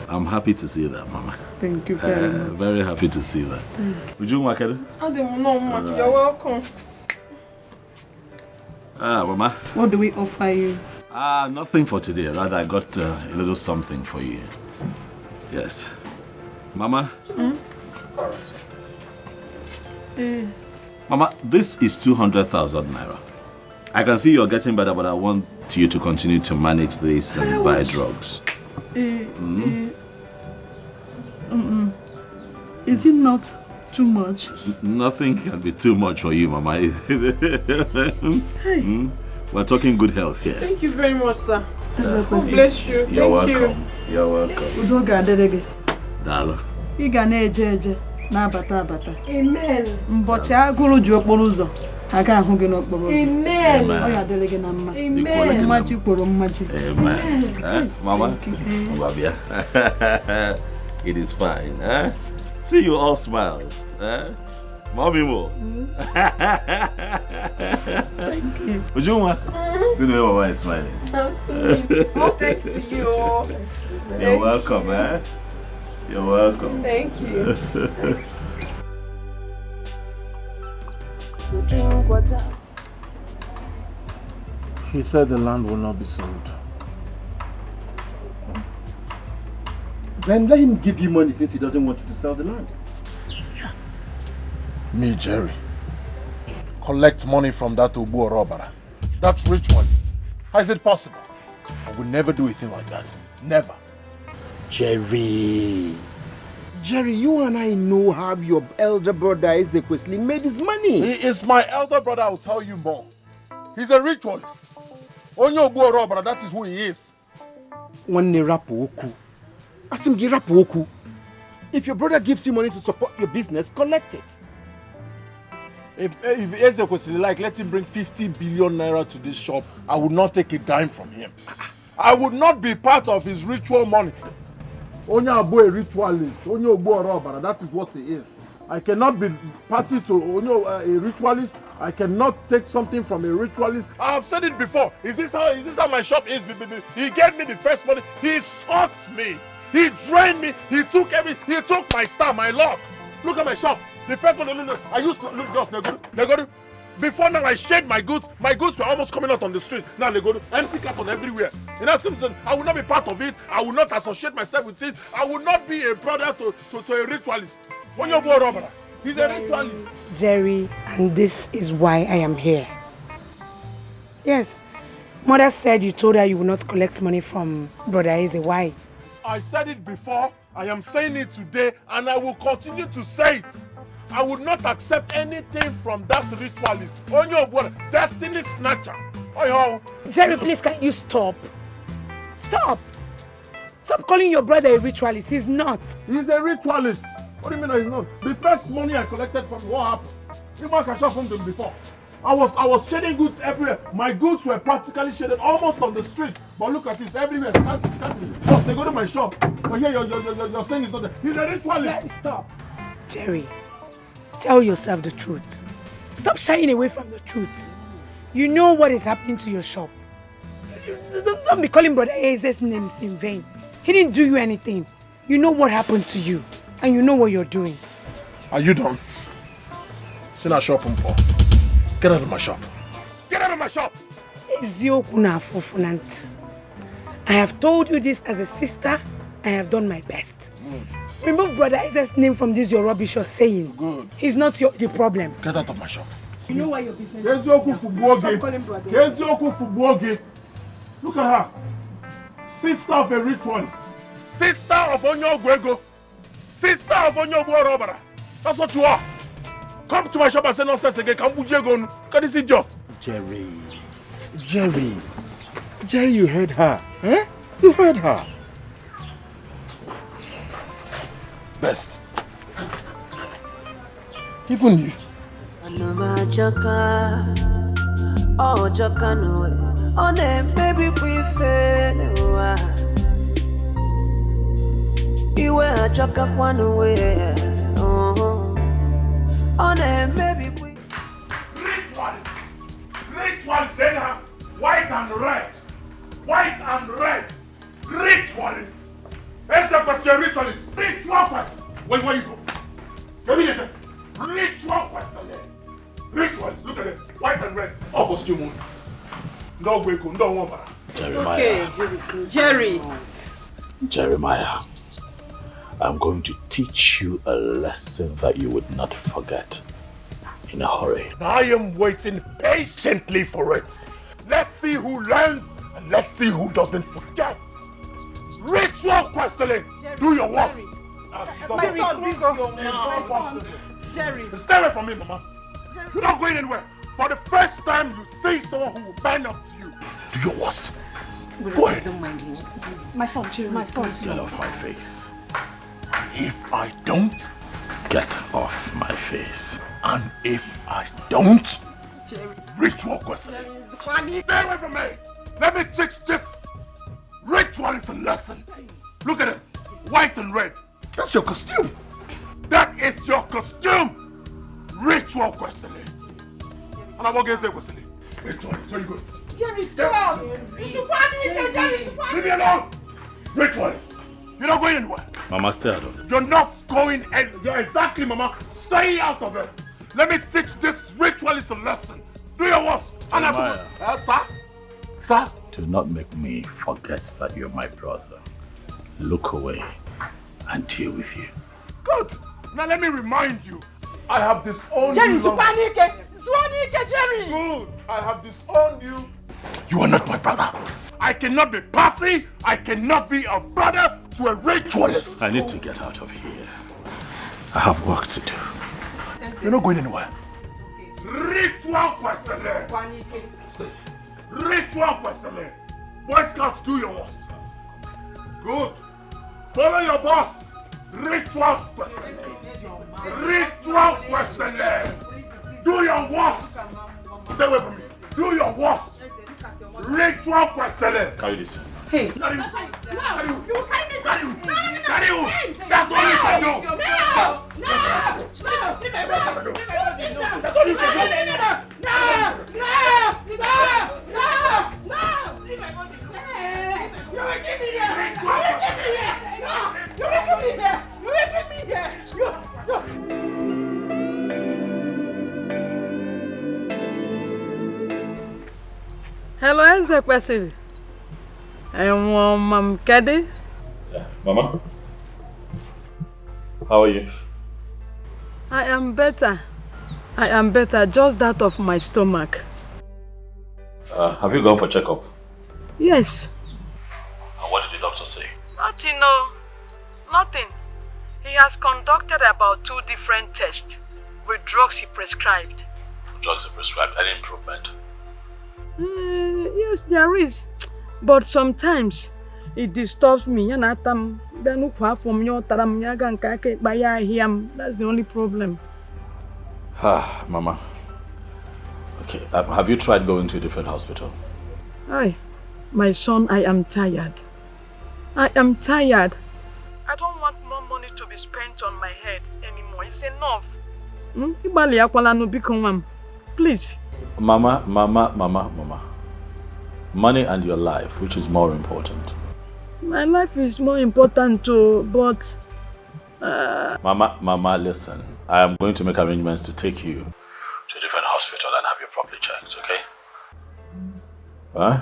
I'm happy to see that, Mama.
Thank you very much.
Very happy to see that. Jumwa Kedu?
You're welcome.
Mama.
What do we offer you?
Nothing for today. Rather, I got a little something for you. Yes. Mama? Mama, this is 200,000 naira. I can see you're getting better, but I want you to continue to manage this and buy drugs.
Is it not too much?
Nothing can be too much for you, Mama. We're talking good health here.
Thank you very much, sir. God bless you.
You're welcome. You're welcome. Dalo.
Amen.
Mbochi agụrụ ji okporo ụzọ aga ahụ gị n'okporo ụzọ.
Amen.
Ọ ya dịrị gị na mma.
Amen.
Mmaji kwuru mmaji.
Amen. Mama? It is fine. See you all smiles. Mommy more.
Thank you.
Ujuma? See the way Mama is smiling.
I'm sweet. All thanks to you.
You're welcome, You're welcome.
Thank you.
He said the land will not be sold.
Then let him give you money since he doesn't want you to sell the land.
Me, Jerry, collect money from that Ubu robber, that ritualist. How is it possible? I would never do a thing like that. Never.
Jerry, you and I know how your elder brother Ezekiel made his money.
He is my elder brother, I'll tell you more. He's a ritualist. Onyo Ubu robber, that is who he is.
If your brother gives you money to support your business, collect it.
If Ezekiel like, let him bring 50 billion naira to this shop, I would not take a dime from him. I would not be part of his ritual money. Onyo Ubu a ritualist, Onyo Ubu a robber, that is what he is. I cannot be party to Onyo a ritualist. I cannot take something from a ritualist. I have said it before. Is this how my shop is? He gave me the first money. He sucked me. He drained me. He took my star, my luck. Look at my shop. The first one I used to look just Negodu. Before now I shared my goods. My goods were almost coming out on the street. Now they go to empty carton everywhere. In that sense, I will not be part of it. I will not associate myself with it. I will not be a brother to a ritualist. When you go robber, he's a ritualist.
Jerry, and this is why I am here. Yes, Mother said you told her you will not collect money from Brother Eze. Why?
I said it before, I am saying it today, and I will continue to say it. I would not accept anything from that ritualist. On your word, destiny snatcher. Oh,
Jerry, please, can you stop? Stop! Stop calling your brother a ritualist. He's not.
He's a ritualist. What do you mean he's not? The first money I collected from what happened? You might have shot from them before. I was shading goods everywhere. My goods were practically shaded almost on the street. But look at this, everywhere. Just they go to my shop. But here you're saying it's not there. He's a ritualist.
Jerry, stop. Jerry, tell yourself the truth. Stop shying away from the truth. You know what is happening to your shop. Don't be calling Brother Eze's names in vain. He didn't do you anything. You know what happened to you. And you know what you're doing.
Are you done? See that shop, Paul. Get out of my shop. Get out of my shop!
I have told you this as a sister. I have done my best. Good. Remove Brother Eze's name from this your rubbish you're saying. Good. He's not the problem.
Get out of my shop.
You know why your business
is. Stop calling Brother. Look at her. Sister of a ritualist. Sister of Onyo Gwego. Sister of Onyo Robber. That's what you are. Come to my shop and say nonsense again. Look at this idiot.
Jerry, you heard her. Eh? You heard her.
Best. Even you.
Oh, Jaka no. Oh, then baby, we fail. You were Jaka one way. Oh, then baby, we.
Ritualist, then white and red. White and red. Ritualist. That's the question, ritualist. Spiritual person. Where you go? Come here. Ritual person. Ritualist. Look at it. White and red. Oh, costume. No wake, no one.
Okay, Jerry.
Jeremiah, I'm going to teach you a lesson that you would not forget in a hurry.
I am waiting patiently for it. Let's see who learns and let's see who doesn't forget. Ritual questioning. Do your work.
Jerry.
Stay away from me, Mama. You're not going anywhere. For the first time, you see someone who will bend up to you. Do your worst. Go ahead.
Don't mind him. My son, Jerry. My son.
Get off my face.
If I don't,
get off my face.
And if I don't,
Jerry.
Ritual questioning. Stay away from me. Let me teach this. Ritual is a lesson. Look at it. White and red. That's your costume. That is your costume. Ritual questioning. And I'm against the questioning. Ritual is very good.
Jerry, stop.
Leave me alone. Ritualist. You're not going anywhere.
Mama, stay out of it.
You're not going anywhere. Exactly, Mama. Stay out of it. Let me teach this ritualist a lesson. Do your worst. Sir? Sir?
Do not make me forget that you're my brother. Look away. and deal with you.
Good. Now let me remind you, I have disowned
Jerry,
you.
Jerry!
Good. I have disowned you. You are not my brother. I cannot be party. I cannot be a brother to a ritualist.
I need to get out of here. I have work to do.
You're not going anywhere. Ritual questionnaire. Ritual questionnaire. Boy Scouts, do your worst. Good. Follow your boss. Ritual questionnaire. Ritual questionnaire. Do your worst. Stay away from me. Do your worst. Ritual questionnaire.
Carry this.
Hey.
Carry you.
No. You carry me.
Carry you. Carry you. That's all you can do. That's all you can do.
Hello, Ezekiel. Mom Kedi.
Yeah. Mama? How are you?
I am better. Just that of my stomach.
Have you gone for checkup?
Yes.
And what did the doctor say?
Nothing, no. Nothing. He has conducted about 2 different tests with drugs he prescribed.
Drugs are prescribed. Any improvement?
Yes, there is. But sometimes it disturbs me. That's the only problem.
Mama. Okay, have you tried going to a different hospital?
Hi, my son, I am tired. I am tired. I don't want more money to be spent on my head anymore. It's enough. Please.
Mama. Money and your life, which is more important?
My life is more important too, but...
Mama, listen. I am going to make arrangements to take you to a different hospital and have you properly checked, okay? Huh?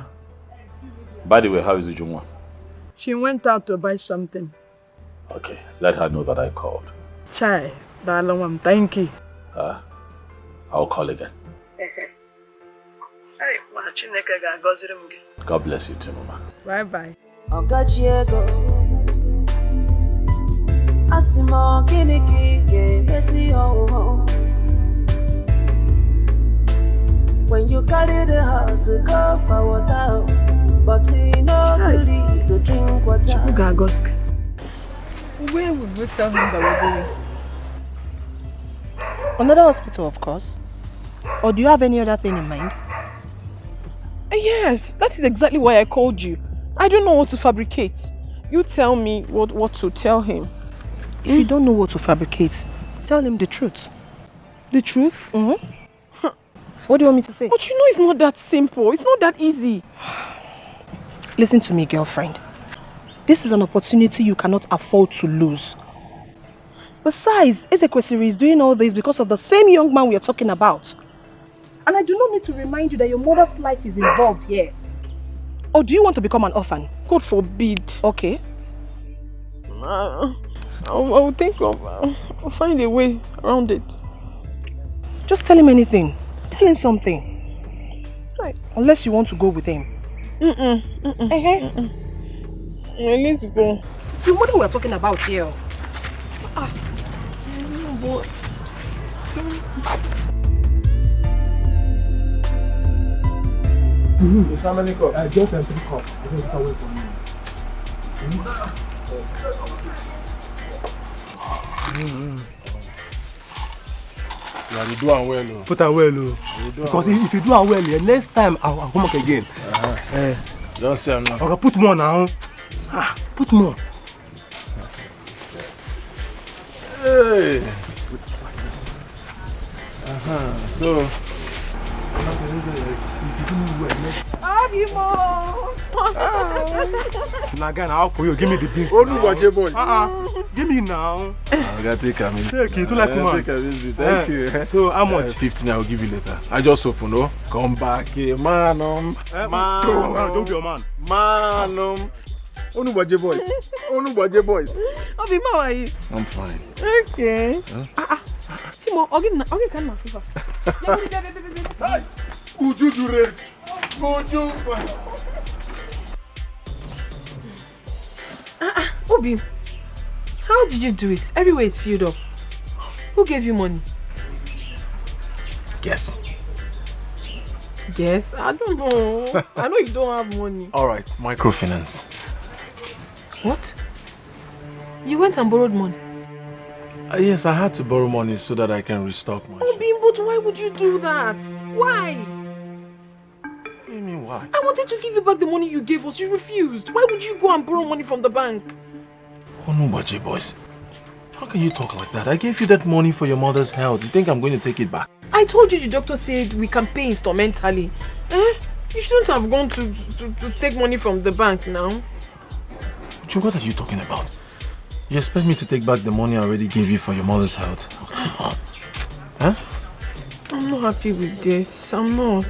By the way, how is Ujumwa?
She went out to buy something.
Okay, let her know that I called.
Chai, thank you.
I'll call again. God bless you too, Mama.
Bye-bye.
When you carry the house, go for water, but you know good to drink water.
Where would we tell him that we're going?
Another hospital, of course. Or do you have any other thing in mind?
Yes, that is exactly why I called you. I don't know what to fabricate. You tell me what to tell him.
If you don't know what to fabricate, tell him the truth.
The truth?
Mm-hmm. What do you want me to say?
But you know it's not that simple. It's not that easy.
Listen to me, girlfriend. This is an opportunity you cannot afford to lose. Besides, Ezekiel is doing all this because of the same young man we are talking about. And I do not need to remind you that your mother's life is involved here. Or do you want to become an orphan?
God forbid.
Okay.
I'll think of... I'll find a way around it.
Just tell him anything. Tell him something.
Right.
Unless you want to go with him.
Let's go.
So what are we talking about here?
How many cups? Just 3 cups. I think it's away from me. See, I do am well.
Put am well. Because if you do am well, next time I'll come back again.
Just say now.
Okay, put more now. Put more.
Hey. So.
Nagan, how for you? Give me the beans.
Oh, no, boy.
Give me now.
I gotta take a minute.
Take it, like man.
Thank you.
So, how much?
15 I will give you later. I just open, no? Come back here, man.
Don't be a man.
Man. Onubaje boys. Onubaje boys.
Obi, how are you?
I'm fine.
Okay. Timo, okay, can my fever.
Uju dure. Uju.
Obi, how did you do it? Everywhere is filled up. Who gave you money?
Guess.
Yes, I don't know. I know you don't have money.
Alright, microfinance.
What? You went and borrowed money?
Yes, I had to borrow money so that I can restock my
Obi, but why would you do that? Why?
What do you mean why?
I wanted to give you back the money you gave us. You refused. Why would you go and borrow money from the bank?
Onubaje boys. How can you talk like that? I gave you that money for your mother's health. You think I'm going to take it back?
I told you the doctor said we can pay instrumentally. You shouldn't have gone to take money from the bank now.
What are you talking about? You expect me to take back the money I already gave you for your mother's health? Huh?
I'm not happy with this. I'm not.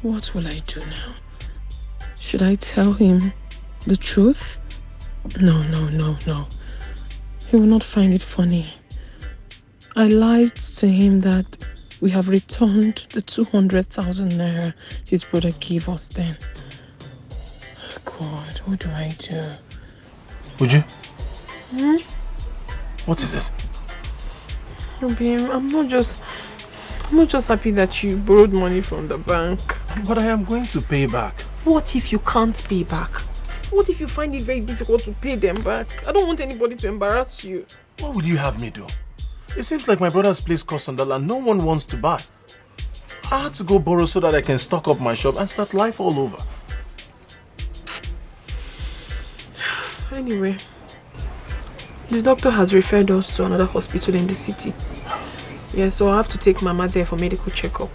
What will I do now? Should I tell him the truth? No. He will not find it funny. I lied to him that we have returned the 200,000 naira his brother gave us then. God, what do I do?
Would you? What is it?
Obi, I'm not just happy that you borrowed money from the bank.
But I am going to pay back.
What if you can't pay back? What if you find it very difficult to pay them back? I don't want anybody to embarrass you.
What would you have me do? It seems like my brother's place costs on that land. No one wants to buy. I had to go borrow so that I can stock up my shop and start life all over.
Anyway, the doctor has referred us to another hospital in the city. Yeah, so I have to take Mama there for medical checkup.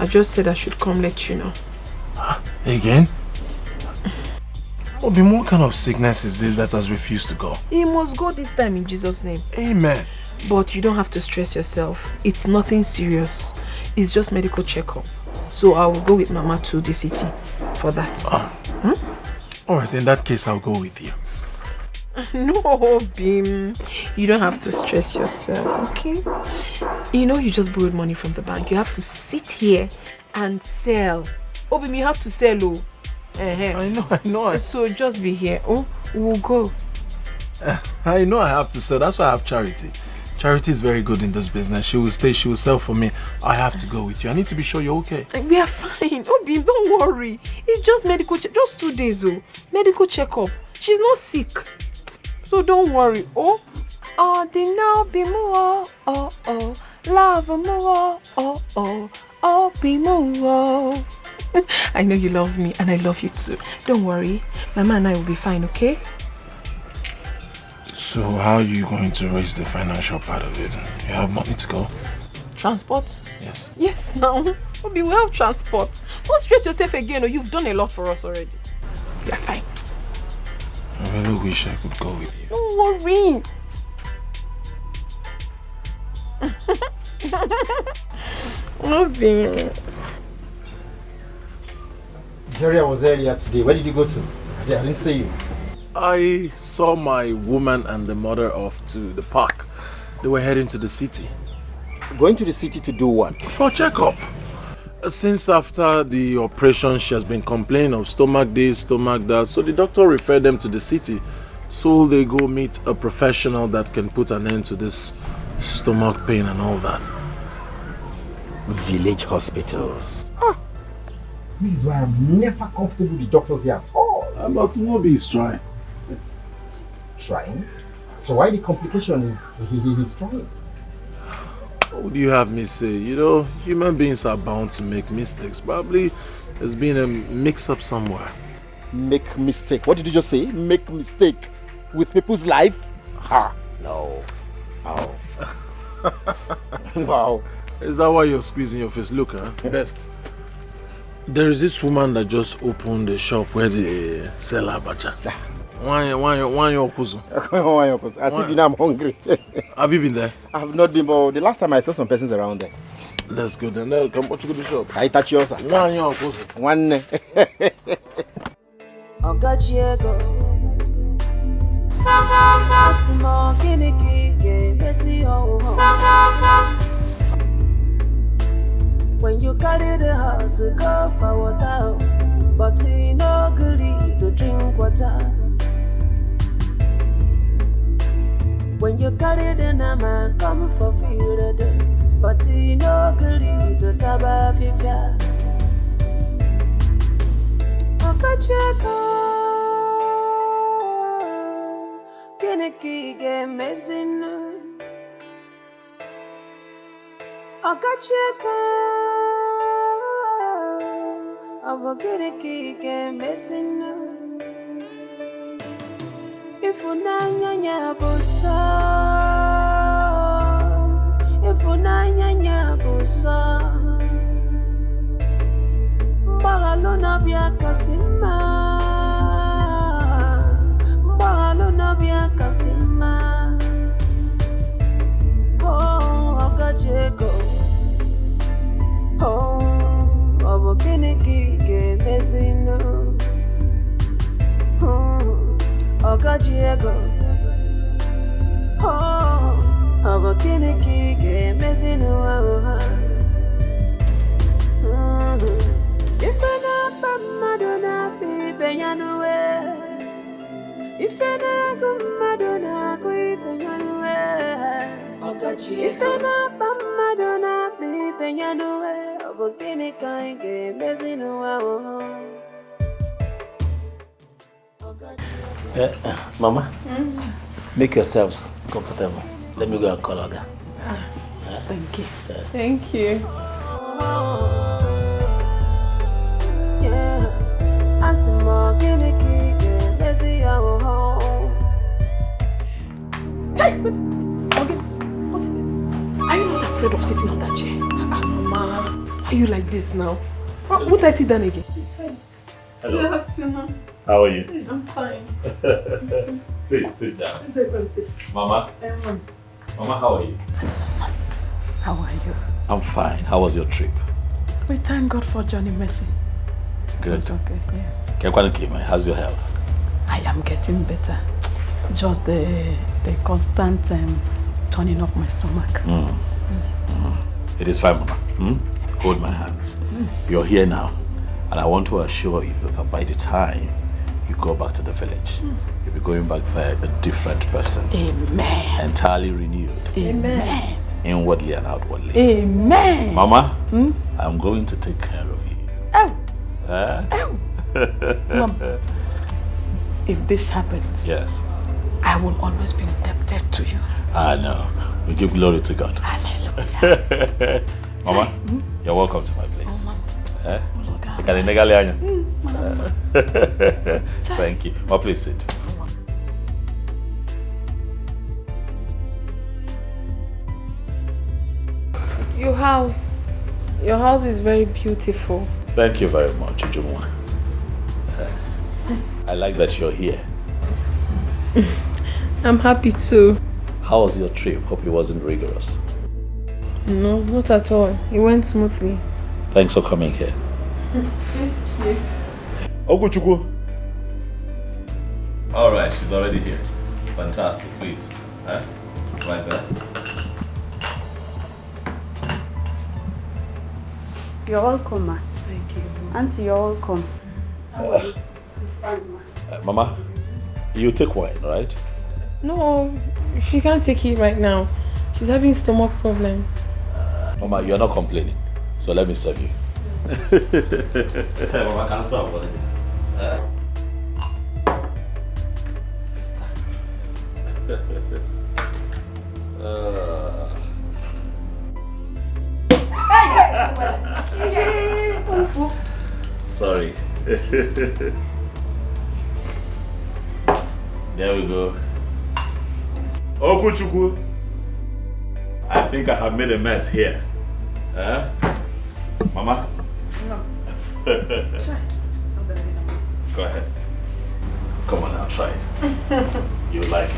I just said I should come let you know.
Again? Obi, what kind of sickness is this that has refused to go?
He must go this time in Jesus' name.
Amen.
But you don't have to stress yourself. It's nothing serious. It's just medical checkup. So I will go with Mama to the city for that.
Alright, in that case, I'll go with you.
No, Bim. You don't have to stress yourself, okay? You know you just borrowed money from the bank. You have to sit here and sell. Oh, Bim, you have to sell, oh.
I know.
So just be here. Oh, we'll go.
I know I have to sell. That's why I have Charity. Charity is very good in this business. She will stay, she will sell for me. I have to go with you. I need to be sure you're okay.
We are fine. Oh, Bim, don't worry. It's just medical just 2 days, oh. Medical checkup. She's not sick. So don't worry. Oh, be more. Oh, love more. Oh, be more. I know you love me and I love you too. Don't worry. Mama and I will be fine, okay?
So how are you going to raise the financial part of it? You have money to go?
Transport?
Yes.
Yes, now. Obi, we have transport. Don't stress yourself again. Or you've done a lot for us already. We are fine.
I really wish I could go with you.
Don't worry. Obi.
Jerry, I was earlier today. Where did you go to? I didn't see you.
I saw my woman and the mother off to the park. They were heading to the city.
Going to the city to do what?
For checkup. Since after the operation, she has been complaining of stomach this, stomach that. So the doctor referred them to the city. So they go meet a professional that can put an end to this stomach pain and all that.
Village hospitals. This is why I'm never comfortable with doctors here at all.
But Moby is trying.
Trying? So why the complication if he's trying?
What would you have me say? You know, human beings are bound to make mistakes. Probably there's been a mix-up somewhere.
Make mistake? What did you just say? Make mistake with people's life? Ha! No. Wow. Wow.
Is that why you're squeezing your face? Look, best. There is this woman that just opened a shop where they sell abacha. Why your kuzu?
As if you know I'm hungry.
Have you been there?
I have not been, but the last time I saw some persons around there.
Let's go then. Come, what you go to the shop?
I touch yours.
Why your kuzu?
One.
Ogachiego Asimo Kiniki Messi ho. When you carry the house, go for water, but he no good to drink water. When you carry the nama, come for field, but he no good to taba fifia. Okacheko, Kiniki game messing. Okacheko, Kiniki game messing. If unanya busa, if unanya busa, Bagalona bia kasima, Bagalona bia kasima. Oh, Okacheko, oh, Kiniki game messing. Ogachiego, oh, Kiniki game messing. If I not Madonna be Beyanue, if I not Madonna go Beyanue, if I not Madonna be Beyanue, Kiniki game messing.
Mama, make yourselves comfortable. Let me go and call Oga.
Thank you. Thank you.
Yeah, Asimo Kiniki Messi home.
Hey, okay. What is it? Are you not afraid of sitting on that chair? Mama, are you like this now? What I sit down again?
Hello.
Good afternoon.
How are you?
I'm fine.
Please sit down.
Sit.
Mama. Mama, how are you?
How are you?
I'm fine. How was your trip?
We thank God for Johnny Mercy.
Good.
It's okay, yes.
How's your health?
I am getting better. Just the constant turning of my stomach.
It is fine, Mama. Hold my hands. You're here now. And I want to assure you that by the time you go back to the village, you'll be going back for a different person.
Amen.
Entirely renewed.
Amen.
Inwardly and outwardly.
Amen.
Mama, I'm going to take care of you.
Mom, if this happens,
yes,
I will always be indebted to you.
I know. We give glory to God.
Hallelujah.
Mama, you're welcome to my place. Thank you. Oh, please sit.
Your house is very beautiful.
Thank you very much, Ujumwa. I like that you're here.
I'm happy too.
How was your trip? Hope it wasn't rigorous.
No, not at all. It went smoothly.
Thanks for coming here.
Thank you.
Oguchukwu. All right, she's already here. Fantastic, please. Right there.
You're welcome, ma.
Thank you.
Auntie, you're welcome.
How are you? I'm fine, ma.
Mama, you take wine, right?
No, she can't take it right now. She's having stomach problems.
Mama, you're not complaining, so let me serve you. Mama, can't serve what Sorry. There we go. Okuchukwu. I think I have made a mess here. Huh? Mama?
No.
Go ahead. Come on now, try it. You like it.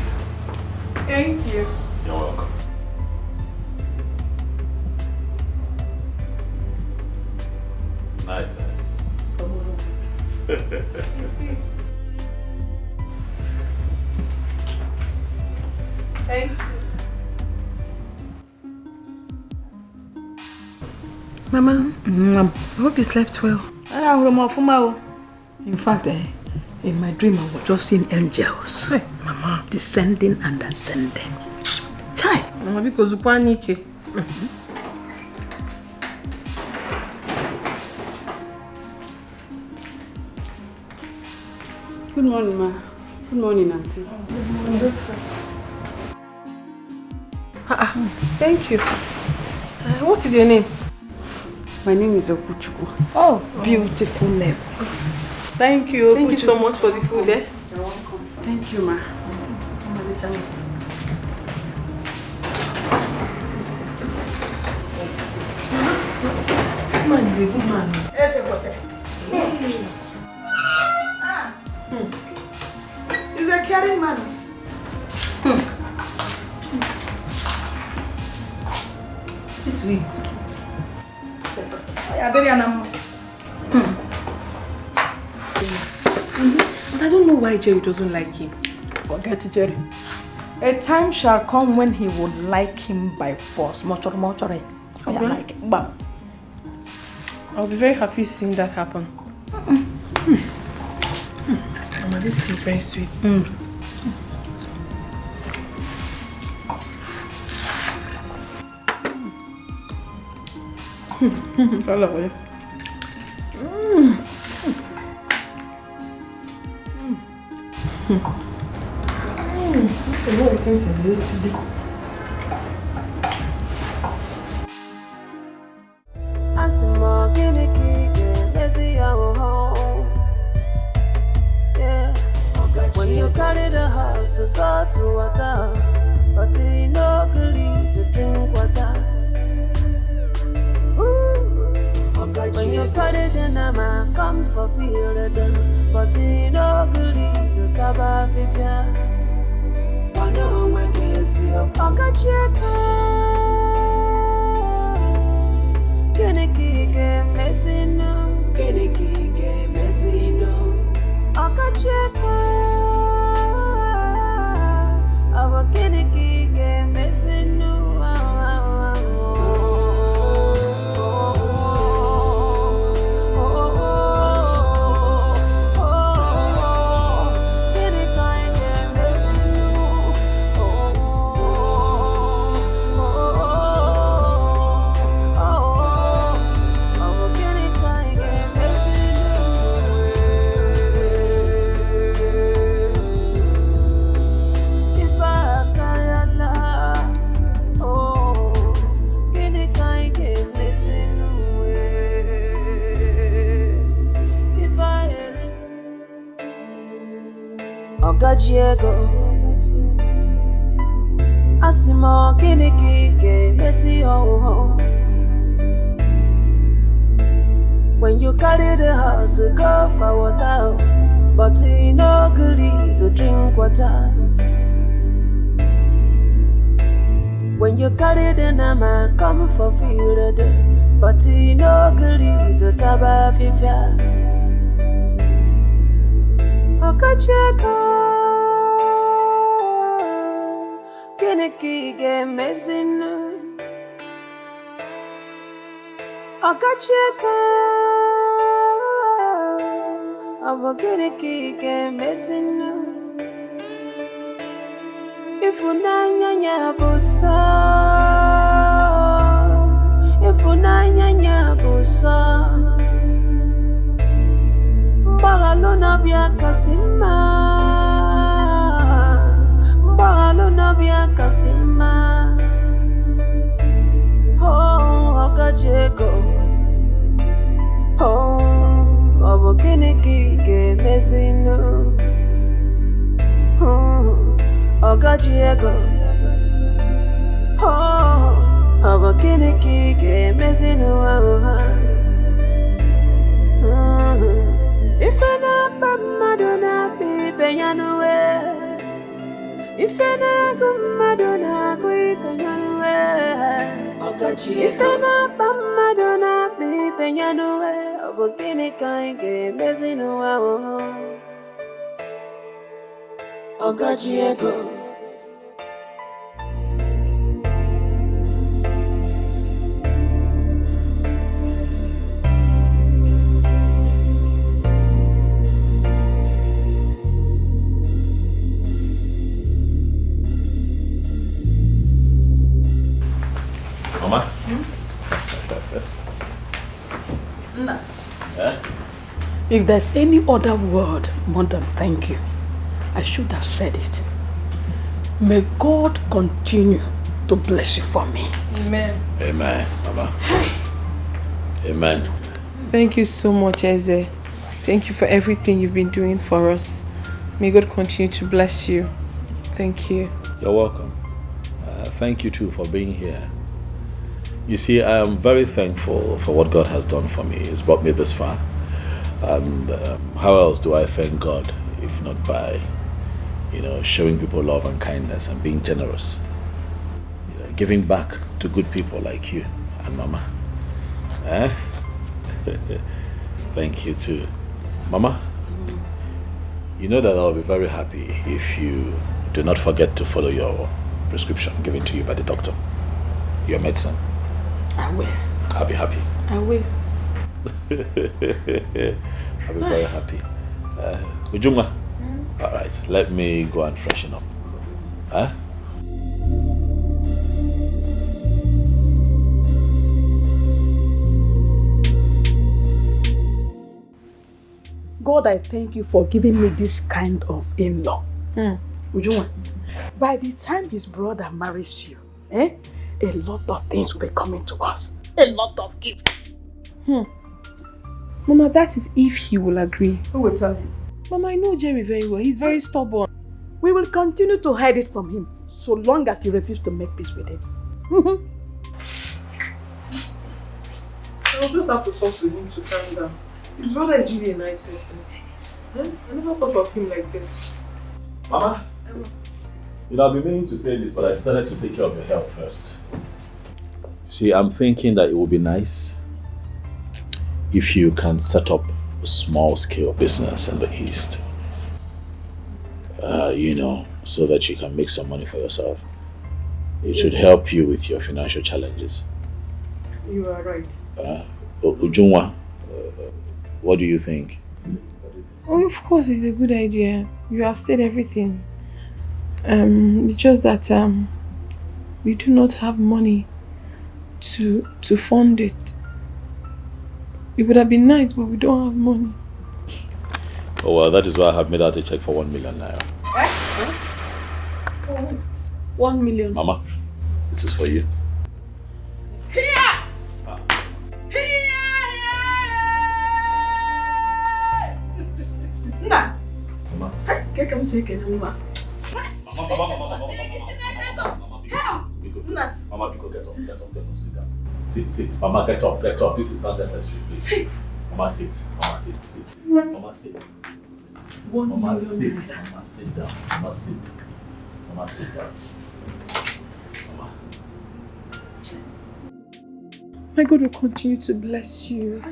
Thank you.
You're welcome. Nice, eh?
Thank you.
Mama, I hope you slept well. In fact, in my dream, I was just seeing angels. Hey, Mama. Descending and ascending. Chai.
Mama, because you panic.
Good morning, ma. Good morning, auntie.
Good morning. Thank you. What is your name?
My name is Okuchukwu.
Oh,
beautiful name.
Thank you. Thank you so much for the food, eh?
You're welcome. Thank you, ma.
This man is a good man.
Yes, of course.
He's a caring man. This sweet. But I don't know why Jerry doesn't like him.
Forget it, Jerry. A time shall come when he would like him by force. Mochore. I
Okay.
like it. Bam.
I'll be very happy seeing that happen. Mama, this tea is very sweet. I love it. I know it since yesterday.
When you carry the house to go to water, but you no good to drink water. When you carry the nama, come for feel the but you no good to taba vivia. I know when kiss you, Uncle Checker. Can I kick a messing no? Can I kick a messing no? Uncle Checker. Our Kennedy game missing new. Diego Asimo Kiniki Messi ho. When you carry the house go for water, but you no good to drink water. When you carry the nama come for field, but you no good to taba fifia. Okacheko Kiniki game messing. Okacheko Ava Kiniki game messing. If unanya busa, if unanya busa. Bagalona bia kasima, bagalona bia kasima. Oh, Okacheko. Oh, Obokiniki ke mesino. Oh, Okacheko. Oh, Obokiniki ke mesino. If I not Madonna be Benyanue, if I not Madonna be Benyanue, if I not Madonna be Benyanue, Obokini Kaige, Mesinua, Okachiego,
If there's any other word more than thank you, I should have said it. May God continue to bless you for me.
Amen.
Amen, Mama. Amen.
Thank you so much, Eze. Thank you for everything you've been doing for us. May God continue to bless you. Thank you.
You're welcome. Thank you too for being here. You see, I am very thankful for what God has done for me. He's brought me this far. And how else do I thank God if not by, showing people love and kindness and being generous, giving back to good people like you and Mama. Thank you too, Mama. You know that I'll be very happy if you do not forget to follow your prescription given to you by the doctor, your medicine.
I will.
I'll be happy.
I will.
I'll be very happy. Ujunga. All right, let me go and freshen up. Huh?
God, I thank you for giving me this kind of in-law. Ujunwa, by the time his brother marries you, a lot of things will be coming to us. A lot of gifts.
Mama, that is if he will agree.
Who will tell him?
Mama, I know Jerry very well. He's very stubborn.
We will continue to hide it from him so long as he refuses to make peace with it.
I'll just have to talk to him to calm down. His brother is really a nice person. I never thought of him like this.
Mama, I've been meaning to say this, but I decided to take care of your health first. See, I'm thinking that it would be nice if you can set up a small-scale business in the East. So that you can make some money for yourself. It should help you with your financial challenges.
You are right.
Ujunwa, what do you think?
Oh, of course, it's a good idea. You have said everything. It's just that we do not have money to fund it. It would have been nice, but we don't have money.
Oh well, that is why I have made out a check for 1 million naira.
1 million.
Mama, this is for you.
Nah.
Mama.
Get come say Mama,
Mama, get up, sit down. Sit. Mama, get up. This is not necessary, please. Mama, sit. Mama, sit. Mama, sit. Mama, sit. Mama, sit down. Mama, sit. Mama, sit down. Mama.
My God will continue to bless you.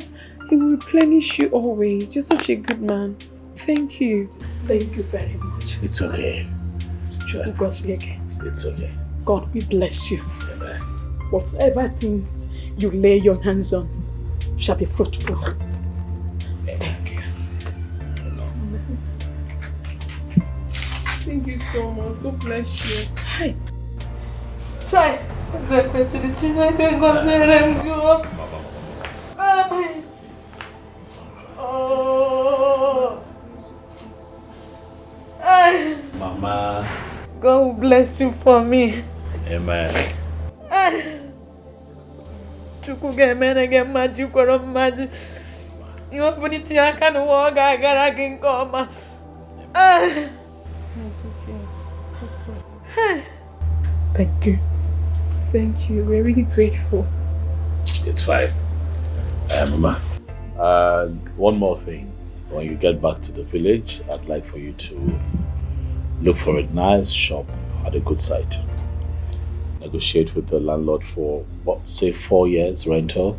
He will replenish you always. You're such a good man. Thank you.
Thank you very much.
It's okay. Sure. It's okay.
God, we bless you.
Amen.
Whatever things you lay your hands on shall be fruitful. Thank you.
Thank you so much. God bless you.
Hi.
Try.
Mama.
God will bless you for me.
Amen.
Chukwu ga-emere gị mma jikwara mmadụ. Ihe ọbụla aka n'ụwa ọ ga-agara gị nke ọma.
Thank you. Thank you. We're really grateful.
It's fine. Mama. One more thing. When you get back to the village, I'd like for you to look for a nice shop at a good site. Negotiate with the landlord for, say 4 years rental.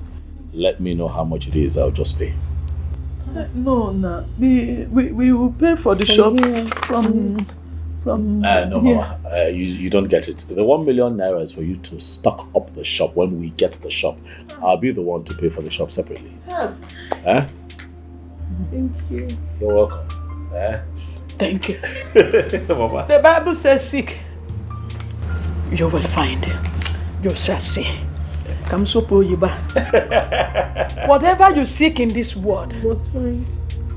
Let me know how much it is, I'll just pay.
No. We will pay for the shop from
No, Mama, you don't get it. The 1 million naira is for you to stock up the shop when we get the shop. I'll be the one to pay for the shop separately.
Thank you.
You're welcome.
Thank you.
Mama.
The Bible says seek. You will find. You shall see. Whatever you seek in this world,
must find.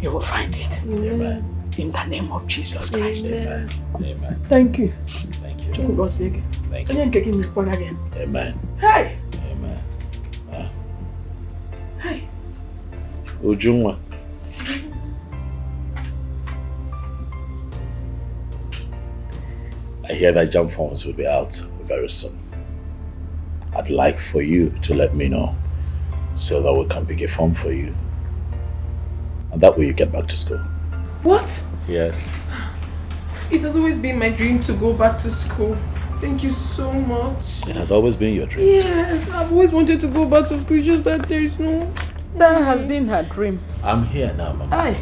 You will find it.
Amen.
In the name of Jesus Christ.
Amen.
Amen.
Thank you.
Thank you.
Thank you.
Amen.
Hey!
Amen.
Hey!
Ujungwa. I hear that jump forms will be out very soon. I'd like for you to let me know so that we can pick a form for you. And that way you get back to school.
What?
Yes.
It has always been my dream to go back to school. Thank you so much.
It has always been your dream.
Yes, I've always wanted to go back to school, it's just that there is no...
That has been her dream.
I'm here now, Mama.
Aye.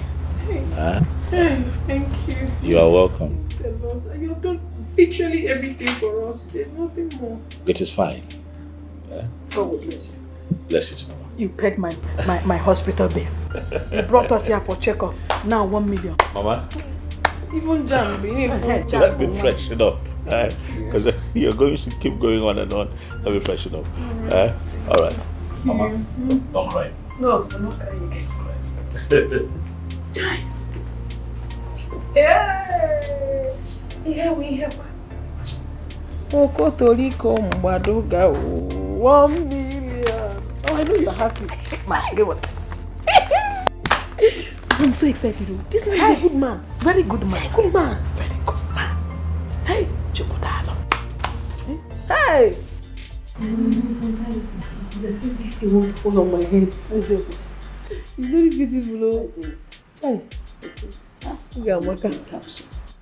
Hey, thank you.
You are welcome.
Thanks a lot. You've done literally everything for us. There's nothing more.
It is fine. Yeah?
God will bless you.
Bless you too, Mama.
You paid my hospital bill. You brought us here for checkup. Now 1 million.
Mama?
Even jam.
Let me freshen up. Because you're going to keep going on and on. Let me freshen up. All right. Mama, don't cry.
No, I'm not crying again.
Here we have Okotoriko Mbadoga 1 million. Oh, I know you're happy. Man, get what? I'm so excited. This man is a good man. Very good man. Good man. Very good man. Hey, Chokodalo. Hey!
Sometimes there's still this thing won't fall on my head. It's very beautiful, oh. It is. Chai. It is. You got Maka.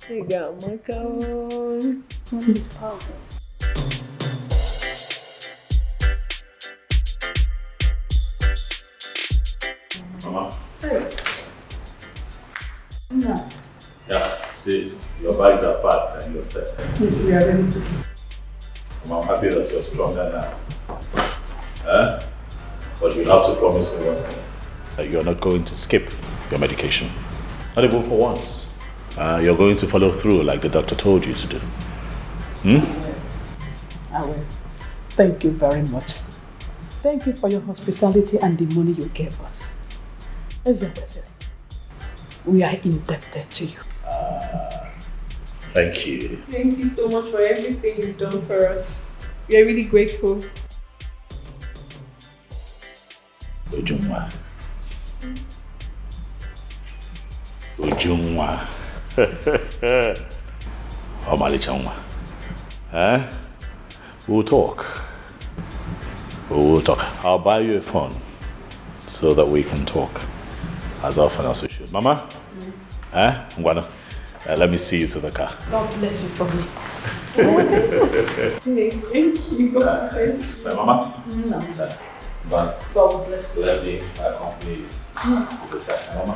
You got Maka.
It's powerful.
Mama?
Hey.
No.
Yeah, see, your bags are packed and you're set.
Yes, we are ready to go.
I'm happy that you're stronger now. But you have to promise me one thing. That you're not going to skip your medication. Not even for once. You're going to follow through like the doctor told you to do.
I will. Thank you very much. Thank you for your hospitality and the money you gave us. Ezekiel, we are indebted to you.
Thank you.
Thank you so much for everything you've done for us. We are really grateful.
Ujungwa. Ujungwa. Omalichangwa. We'll talk. We'll talk. I'll buy you a phone so that we can talk as often as we should. Mama? Ngwana? Let me see you to the car.
God bless you for me.
Hey, thank you. God bless you.
Mama?
No.
But
God bless you.
let me accompany you to the car. Mama?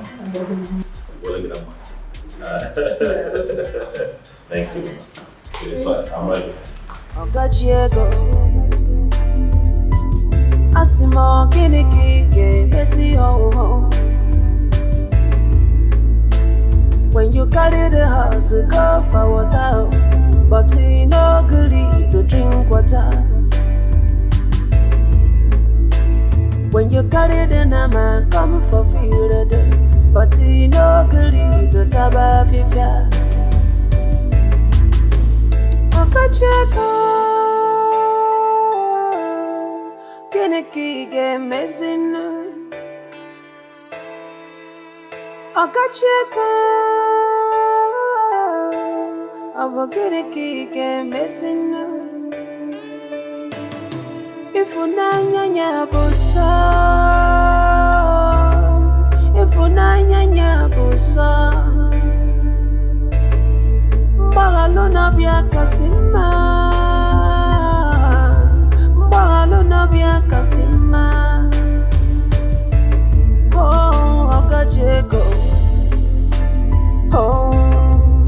Thank you. It is fine. I'm ready.
Ogachiego Asimo Kinikige Messi ho. When you carry the house, go for water, but he no good to drink water. When you carry the nama, come for field, but he no good to taba fifia. Ogachiego Kinikige Messi Ogachiego Abogiriki missing. If unanya busa, if unanya busa, Bagalona bia kasima, Bagalona bia kasima. Oh, Ogachiego. Oh,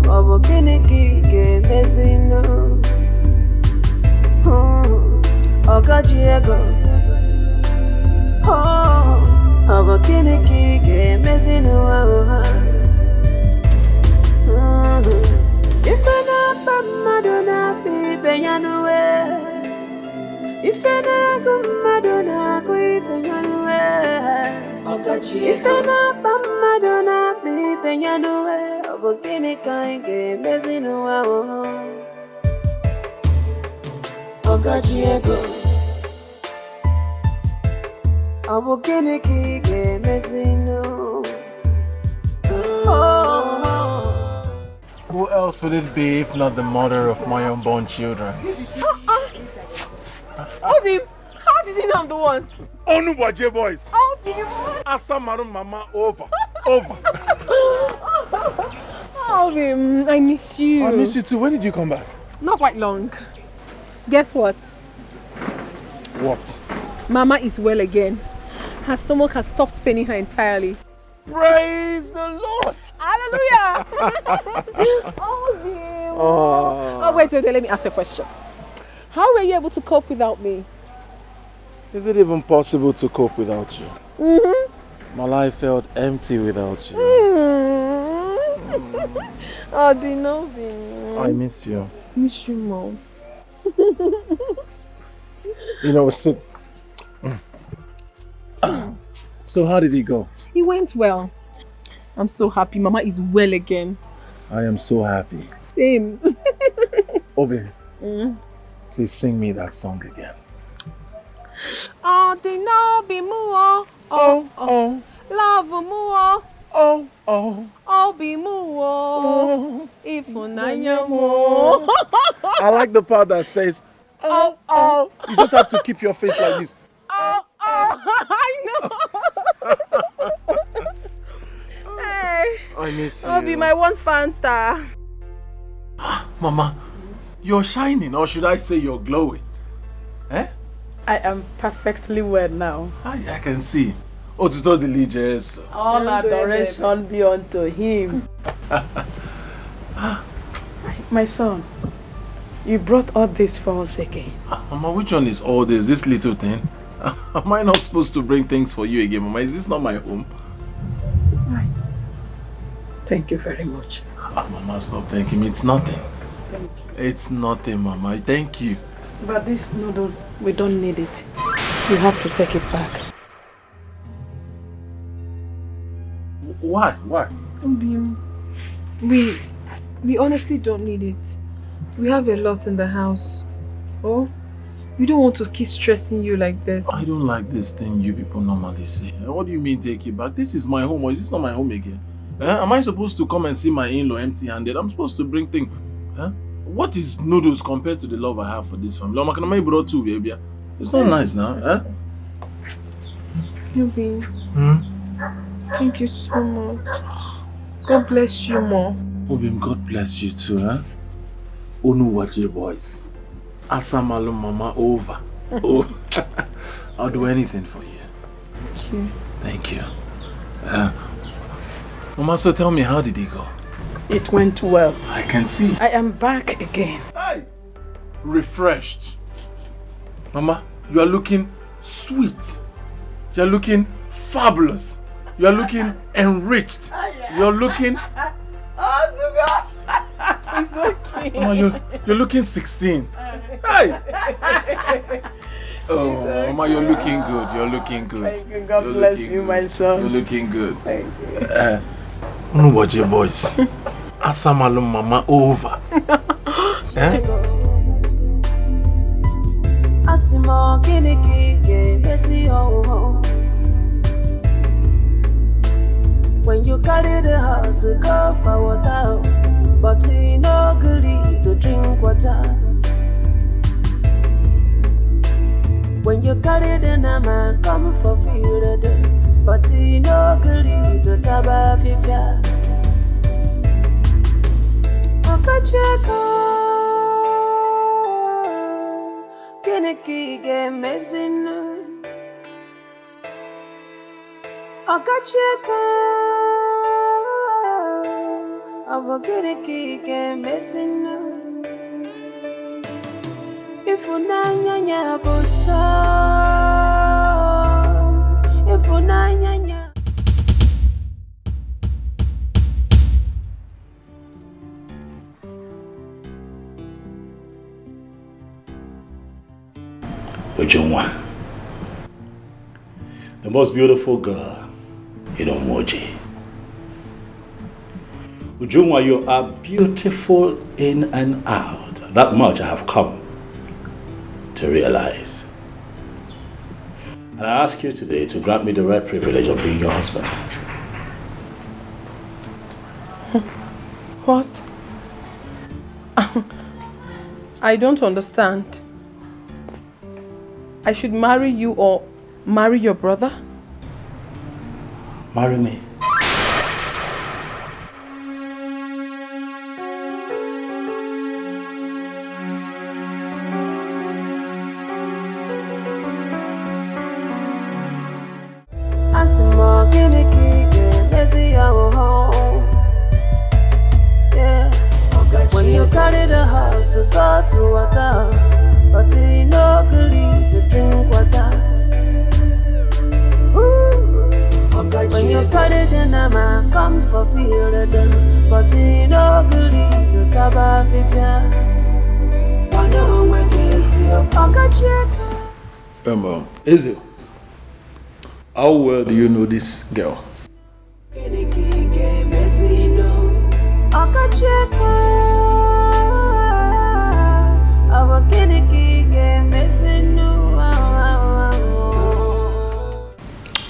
Obokiniki mezino. Ogachiego. Oh, Obokiniki mezino. If I not Madonna be Benyanue. If I not Madonna be Benyanue. If I'm not from Madonna, me peñanue, abogini kainge, mezino Ogachiego, abogini kige, mezino.
Who else would it be if not the mother of my unborn children?
Obim, how did you know I'm the one?
Onubaje boys.
Obim.
Asamaru mama over. Over.
Obim, I miss you.
I miss you too. When did you come back?
Not quite long. Guess what?
What?
Mama is well again. Her stomach has stopped paining her entirely.
Praise the Lord.
Hallelujah. Oh, wait, let me ask you a question. How were you able to cope without me?
Is it even possible to cope without you?
Mm-hmm.
My life felt empty without you.
Oh, Dinobi.
I miss you.
Miss you, Mom.
You know, so how did it go?
It went well. I'm so happy. Mama is well again.
I am so happy.
Same.
Obi, please sing me that song again.
Oh, Dinobi Muo. Oh. Love Muo.
Oh.
Obi Muo. Ifunanya Muo.
I like the part that says, oh. You just have to keep your face like this.
Oh. I know. Hey.
I miss you.
Obi, my one Fanta.
Mama, you're shining, or should I say you're glowing? Eh?
I am perfectly well now.
I can see. Oh, to the religious.
All adoration be unto him. My son, you brought all this for us again.
Mama, which one is all this? This little thing? Am I not supposed to bring things for you again, Mama? Is this not my home?
Thank you very much.
Mama, stop thanking me. It's nothing.
Thank you.
It's nothing, Mama. Thank you.
But this noodle, we don't need it. You have to take it back.
Why?
We honestly don't need it. We have a lot in the house. Oh, we don't want to keep stressing you like this.
I don't like this thing you people normally say. What do you mean take it back? This is my home, or is this not my home again? Am I supposed to come and see my in-law empty-handed? I'm supposed to bring things. What is noodles compared to the love I have for this family? It's not nice now.
Yubi, thank you so much. God bless you more.
Obim, God bless you too. Onuwaje boys. Asamalu mama over. Oh, I'll do anything for you.
Thank you.
Thank you. Mama, so tell me, how did it go?
It went well.
I can see.
I am back again.
Hey! Refreshed. Mama, you are looking sweet. You are looking fabulous. You are looking enriched. You are looking...
It's okay.
Mama, you're looking 16. Hey! Oh, Mama, you're looking good. You're looking good.
Thank you. God bless you, my son.
You're looking good.
Thank you.
Watch your boys. Asamalu mama over.
Asimo kiniki messy ho. When you carry the house, go for water, but he no good to drink water. When you carry the nama, come for field, but he no good to taba fifia. Okacheko, kiniki game messing. Okacheko, abokiniki game messing. If unanya bosa, if unanya.
Ojongwa, the most beautiful girl Moji. Ujungwa, you are beautiful in and out. That much I have come to realize. And I ask you today to grant me the rare privilege of being your husband.
What? I don't understand. I should marry you or marry your brother?
Marry me.
When you carry the house to go to water, but you no good to drink water. When you carry the nama, come for feel the but you no good to taba fifia. I know when you see your pocket check.
Ezekiel, how well do you know this girl?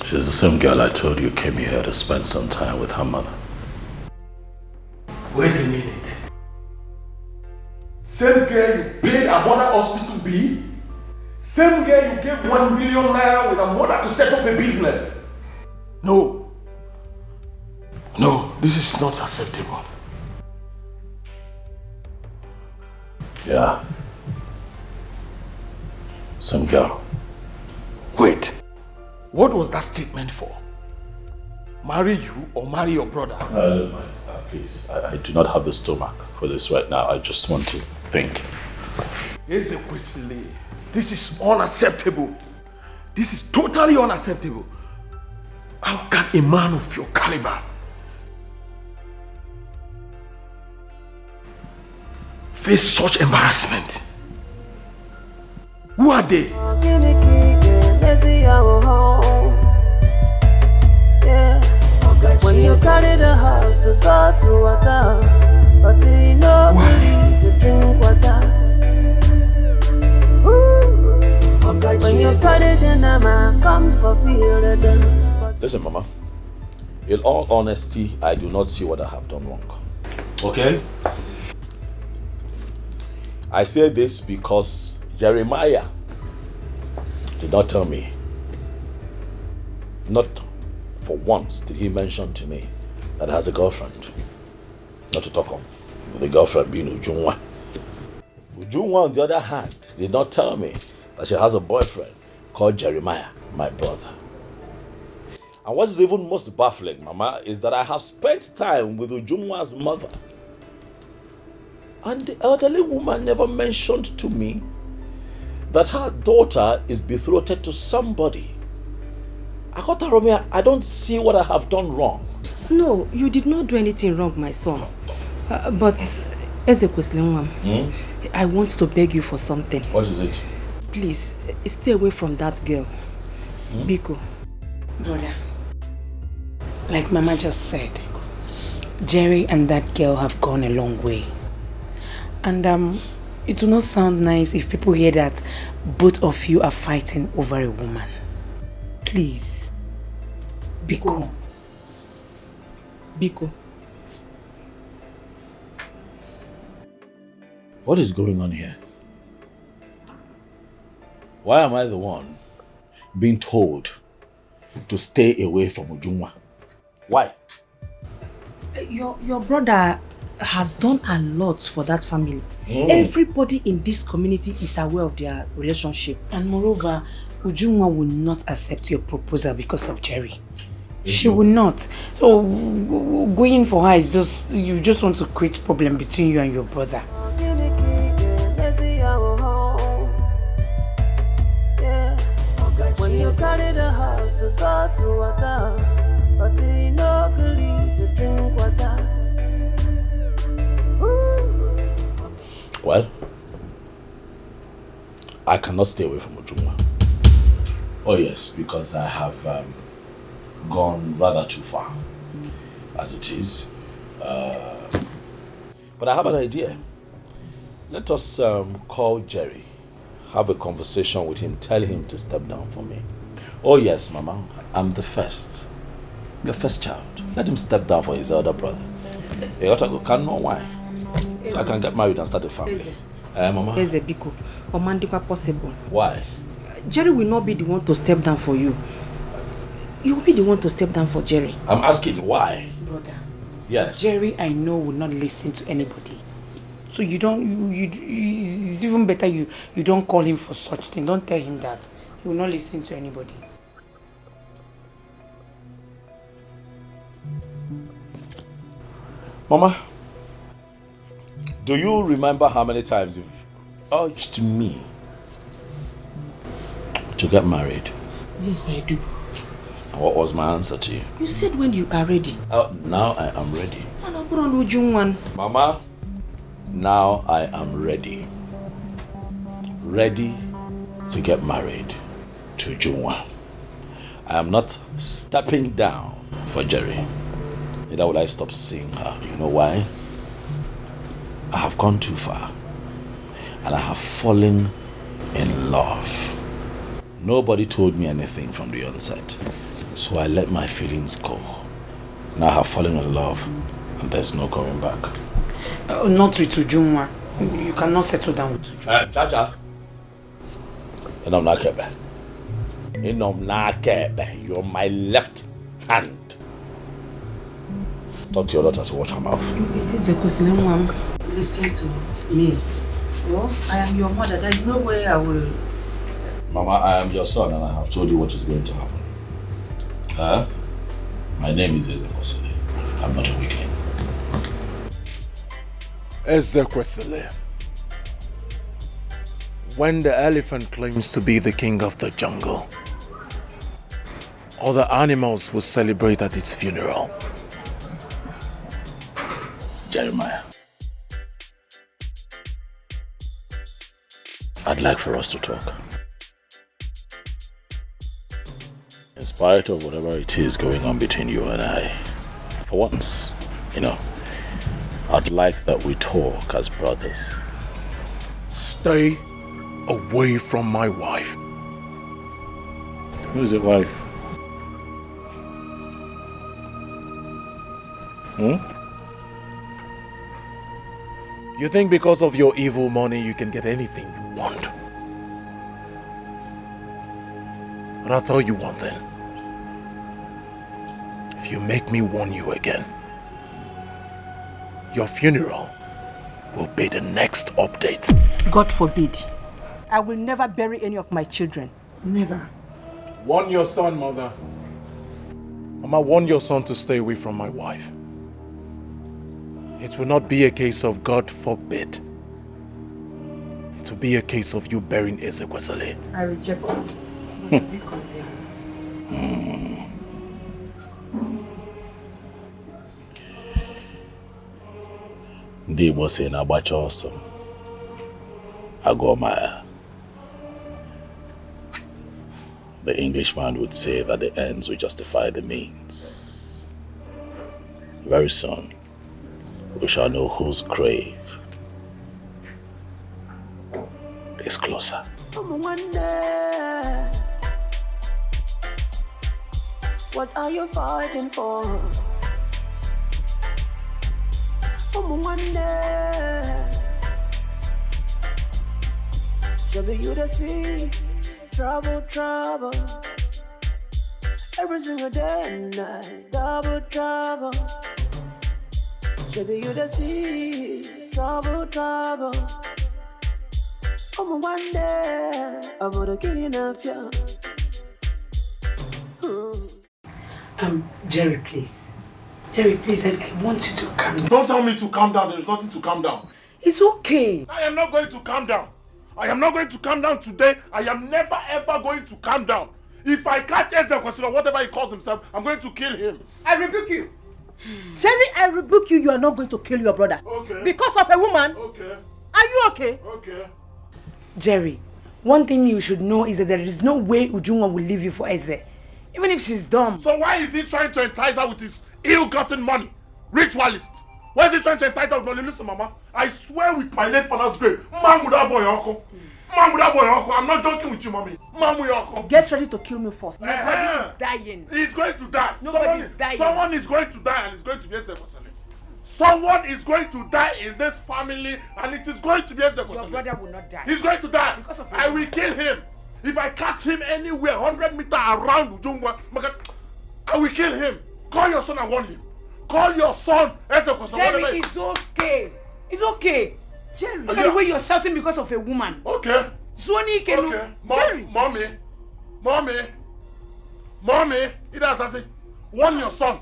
She's the same girl I told you came here to spend some time with her mother.
Wait a minute. Same girl you paid her mother hospital bill? Same girl you gave 1 million naira with her mother to set up a business? No. No, this is not acceptable.
Yeah. Some girl.
Wait. What was that statement for? Marry you or marry your brother?
Please, I do not have the stomach for this right now. I just want to think.
Ezekiel, this is unacceptable. This is totally unacceptable. How can a man of your caliber face such embarrassment? Who are they?
When you carry the house to go to water, but you no need to drink water. When you carry the nama, come for feel the.
Listen, Mama. In all honesty, I do not see what I have done wrong. Okay? I say this because Jeremiah did not tell me. Not for once did he mention to me that has a girlfriend. Not to talk of the girlfriend being Ujungwa. Ujungwa, on the other hand, did not tell me that she has a boyfriend called Jeremiah, my brother. And what is even most baffling, Mama, is that I have spent time with Ujungwa's mother. And the elderly woman never mentioned to me that her daughter is betrothed to somebody. I don't see what I have done wrong.
No, you did not do anything wrong, my son. But, Ezekiel, I want to beg you for something.
What is it?
Please, stay away from that girl. Biko.
Brother, like Mama just said, Jerry and that girl have gone a long way. And it will not sound nice if people hear that both of you are fighting over a woman. Please. Biko. Biko.
What is going on here? Why am I the one being told to stay away from Ujungwa? Why?
Your brother has done a lot for that family. Everybody in this community is aware of their relationship.
And moreover, Ujungwa will not accept your proposal because of Jerry. She will not. So going for her is just, you just want to create problem between you and your brother.
When you carry the house to go to water, but you no good to drink water.
Well, I cannot stay away from Ujungwa. Oh yes, because I have gone rather too far, as it is. But I have an idea. Let us call Jerry, have a conversation with him, tell him to step down for me. Oh yes, Mama, I'm the first. Your first child. Let him step down for his elder brother. You got to go, can't know why. So I can get married and start a family. Mama?
Eze Biko, Omandikwa possible.
Why?
Jerry will not be the one to step down for you. You will be the one to step down for Jerry.
I'm asking why?
Brother.
Yes.
Jerry, I know, will not listen to anybody. So you don't, it's even better you don't call him for such thing. Don't tell him that. He will not listen to anybody.
Mama, do you remember how many times you've urged me to get married?
Yes, I do.
And what was my answer to you?
You said when you are ready.
Now I am ready.
Mama,
now I am ready. Ready to get married to Junwa. I am not stepping down for Jerry. Neither will I stop seeing her. You know why? I have gone too far. And I have fallen in love. Nobody told me anything from the onset. So I let my feelings go. Now I have fallen in love. And there's no going back.
Not with Ujunwa. You cannot settle down with Ujunwa.
Chacha. You're my left hand. Talk to your daughter to watch her mouth.
It's a question. Listen to me. Well, I am your mother. There is no way I will.
Mama, I am your son and I have told you what is going to happen. My name is Ezekiel. I'm not a weakling.
Ezekiel. When the elephant claims to be the king of the jungle, other animals will celebrate at its funeral.
Jeremiah, I'd like for us to talk. In spite of whatever it is going on between you and I, for once, I'd like that we talk as brothers.
Stay away from my wife.
Who is your wife?
You think because of your evil money you can get anything you want? But I'll tell you one thing. If you make me warn you again, your funeral will be the next update.
God forbid. I will never bury any of my children. Never.
Warn your son, Mother. Mama, warn your son to stay away from my wife. It will not be a case of God forbid. It will be a case of you burying Ezekiel.
I reject it. Because
They was in Abacha also. Agomaya. The Englishman would say that the ends will justify the means. Very soon, we shall know whose grave is closer.
What are you fighting for? Should be you to see trouble. Every single day and night, double trouble. Should be you to see trouble. One day, I'm gonna kill you now.
Jerry, please. Jerry, please, I want you to calm down.
Don't tell me to calm down. There's nothing to calm down.
It's okay.
I am not going to calm down. I am not going to calm down today. I am never ever going to calm down. If I catch Ezekiel or whatever he calls himself, I'm going to kill him.
I rebuke you. Jerry, I rebuke you. You are not going to kill your brother.
Okay.
Because of a woman.
Okay.
Are you okay?
Okay.
Jerry, one thing you should know is that there is no way Ujunwa will leave you for Eze. Even if she's dumb.
So why is he trying to entice her with his ill-gotten money? Ritualist. Why is he trying to entice her with money? Listen, Mama, I swear with my late father's grave, man with that boy, uncle. Man with that boy, uncle. I'm not joking with you, Mommy. Man with your uncle.
Get ready to kill me first. Nobody is dying.
He's going to die.
Nobody is dying.
Someone is going to die and it's going to be Ezekiel. Someone is going to die in this family and it is going to be Ezekiel.
Your brother will not die.
He's going to die.
Because of
I will kill him. If I catch him anywhere 100 meters around Ujungwa, I will kill him. Call your son and warn him. Call your son.
Jerry, it's okay. It's okay. Jerry, look at the way you're shouting because of a woman.
Okay.
Zoni Kenu.
Okay.
Jerry.
Mommy. It has I say, warn your son.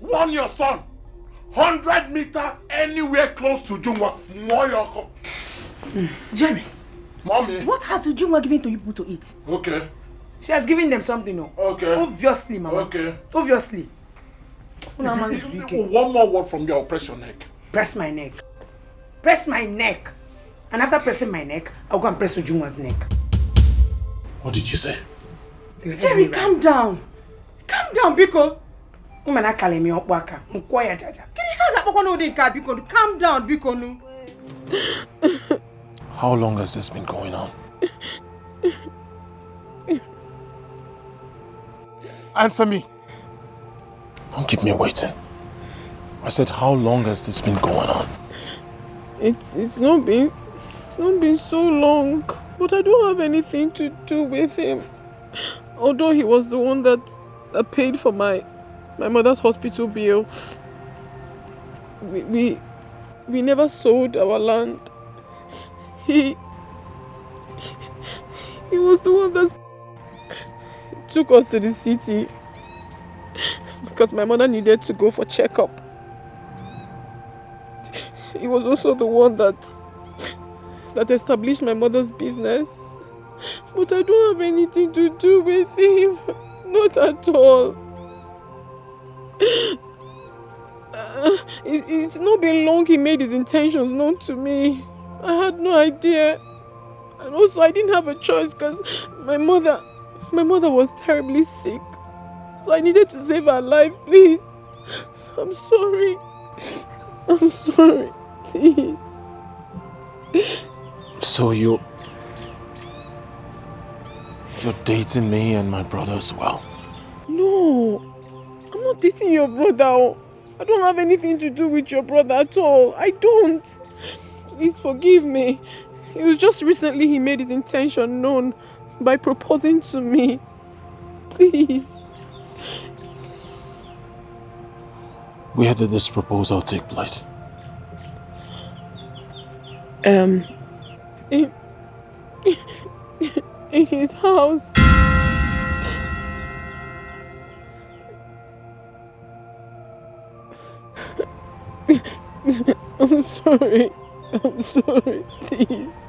Warn your son. 100 meters anywhere close to Jungwa.
Jerry.
Mommy.
What has Ujungwa given to you people to eat?
Okay.
She has given them something, no?
Okay.
Obviously, Mama.
Okay.
Obviously.
One more word from you, I'll press your neck.
Press my neck. Press my neck. And after pressing my neck, I'll go and press Ujungwa's neck.
What did you say?
Jerry, calm down. Calm down, Biko. Calm down, Biko.
How long has this been going on?
Answer me.
Don't keep me waiting. I said, how long has this been going on?
It's not been so long, but I don't have anything to do with him. Although he was the one that paid for my mother's hospital bill. We never sold our land. He was the one that took us to the city because my mother needed to go for checkup. He was also the one that established my mother's business. But I don't have anything to do with him. Not at all. It's not been long he made his intentions known to me. I had no idea. And also I didn't have a choice because my mother was terribly sick. So I needed to save her life, please. I'm sorry. I'm sorry. Please.
So you're dating me and my brother as well?
No. I'm not dating your brother. I don't have anything to do with your brother at all. I don't. Please forgive me. It was just recently he made his intention known by proposing to me. Please.
Where did this proposal take place?
In his house. I'm sorry. I'm sorry, please.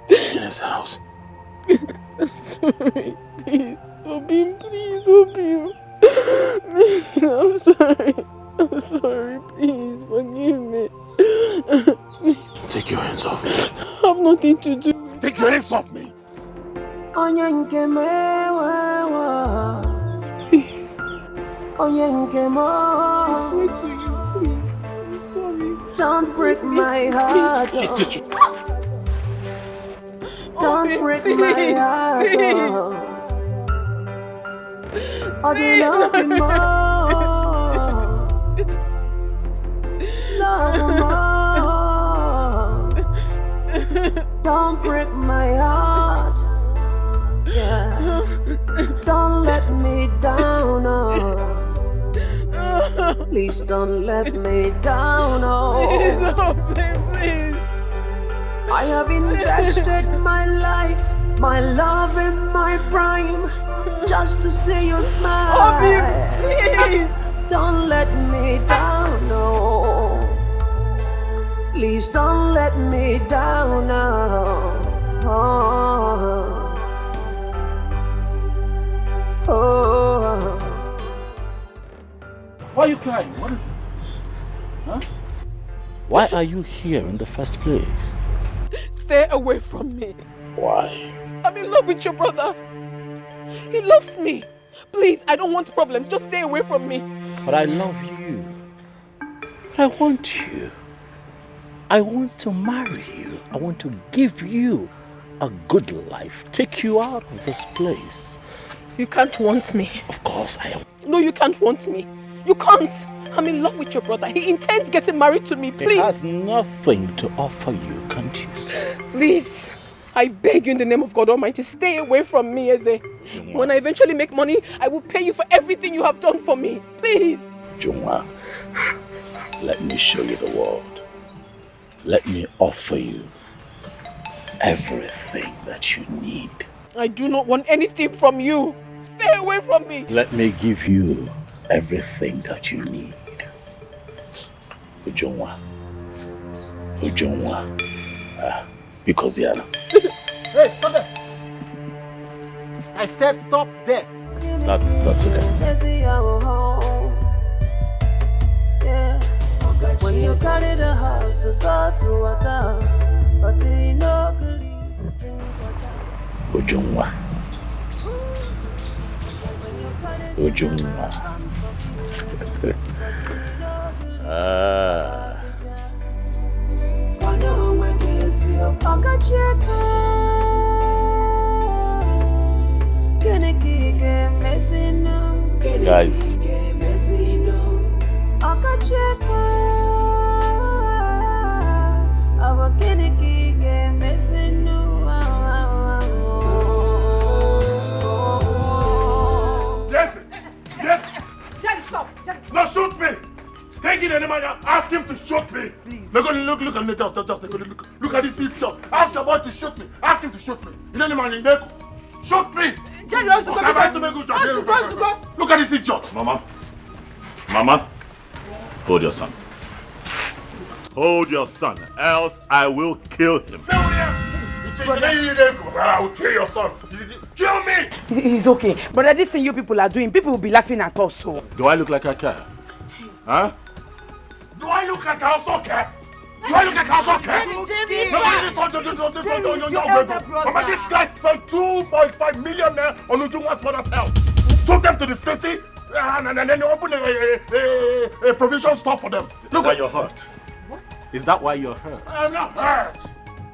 In his house?
I'm sorry, please. Obim, please, Obim. I'm sorry. I'm sorry, please. Forgive me.
Take your hands off me.
I have nothing to do with it.
Take your hands off me.
Please.
I
swear to you, please. I'm sorry.
Don't break my heart. Don't break my heart. I do love you more. Love more. Don't break my heart. Yeah. Don't let me down. Oh. Please don't let me down. Oh.
Please.
I have invested my life, my love and my prime, just to see you smile.
Please.
Don't let me down, no. Please don't let me down, no. Oh. Oh.
Why are you crying? What is it? Huh? Why are you here in the first place?
Stay away from me.
Why?
I'm in love with your brother. He loves me. Please, I don't want problems. Just stay away from me.
But I love you. But I want you. I want to marry you. I want to give you a good life. Take you out of this place.
You can't want me.
Of course I am.
No, you can't want me. You can't. I'm in love with your brother. He intends getting married to me. Please.
He has nothing to offer you, can't you?
Please. I beg you in the name of God Almighty, stay away from me, Eze. When I eventually make money, I will pay you for everything you have done for me. Please.
Jungwa, let me show you the world. Let me offer you everything that you need.
I do not want anything from you. Stay away from me.
Let me give you everything that you need. Ujungwa. Because Yana.
Hey, stop there! I said stop there.
That's okay.
Yeah. When you carry the house to go to water, but you know to drink water.
Ujungwa. Guys.
Yes.
Jerry, stop. Jerry, stop.
No, shoot me. Take it, man. Ask him to shoot me. Please. Look at me. Just look at this seat. Ask the boy to shoot me. Ask him to shoot me. Shoot me.
Jerry, also go.
Look at this idiot.
Mama, hold your son. Hold your son, else I will kill him.
I will kill your son. Kill me.
He's okay. But this thing you people are doing, people will be laughing at us. So.
Do I look like I care? Huh?
Do I look like I also care? Do I look like I also care? Mama, this guy spent 2.5 million on Ujungwa's mother's health. Took them to the city and then they opened a provision store for them.
Is that why you're hurt? What? Is that why you're hurt?
I'm not hurt.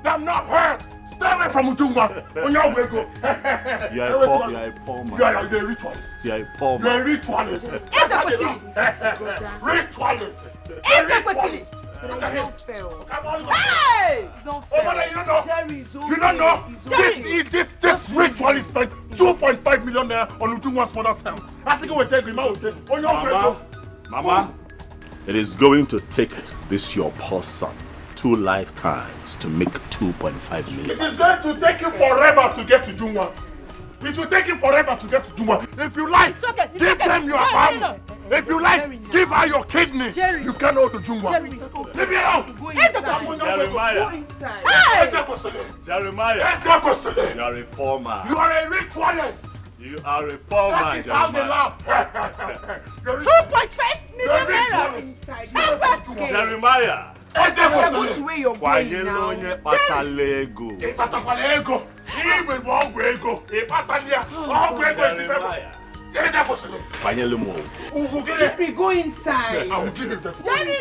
I'm not hurt. Stay away from Ujungwa. On your way, go.
You're a poor man.
You're a ritualist.
You're a poor man.
You're a ritualist. Ritualist. Look at him. Come on.
Hey!
Oh, mother, you don't know. You don't know. This ritualist spent 2.5 million on Ujungwa's mother's health. I think we'll take him out. On your way, go.
Mama, it is going to take this your poor son 2 lifetimes to make 2.5 million.
It is going to take you forever to get to Ujungwa. It will take you forever to get to Ujungwa. If you like, give them your arm. If you like, give her your kidney. You can't go to Ujungwa. Leave me alone.
Jeremiah. You are a poor man.
You are a ritualist.
You are a poor man.
That is how they laugh.
2.5 million.
Jeremiah.
Which way you're going now?
Jerry, go inside.
I will give him that.
Jerry,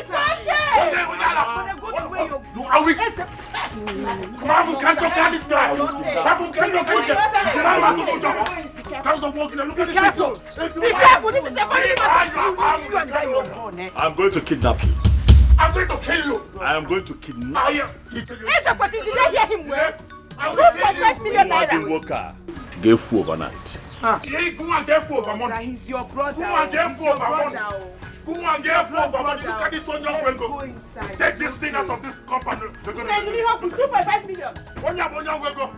I'm going to kidnap you.
I'm going to kill you.
I am going to kidnap you.
Did I hear him well? 2.5 million naira.
Gave food overnight.
Go and get food overnight.
He's your brother.
Go and get food overnight. Go and get food overnight. Look at this on your way. Go. Take this thing out of this company. They're going to
give him 2.5 million.
On your way, go.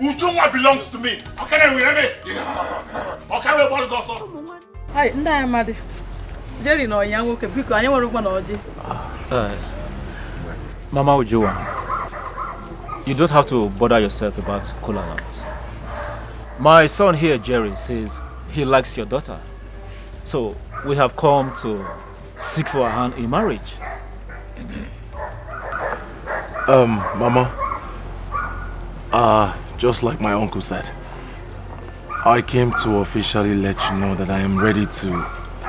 Ujungwa belongs to me. Okay, we
Hi, Nda Amadi. Jerry no young woke because I want to oji.
Mama Ujua, you don't have to bother yourself about Kola Land. My son here, Jerry, says he likes your daughter. So we have come to seek for her hand in marriage.
Mama, Just like my uncle said, I came to officially let you know that I am ready to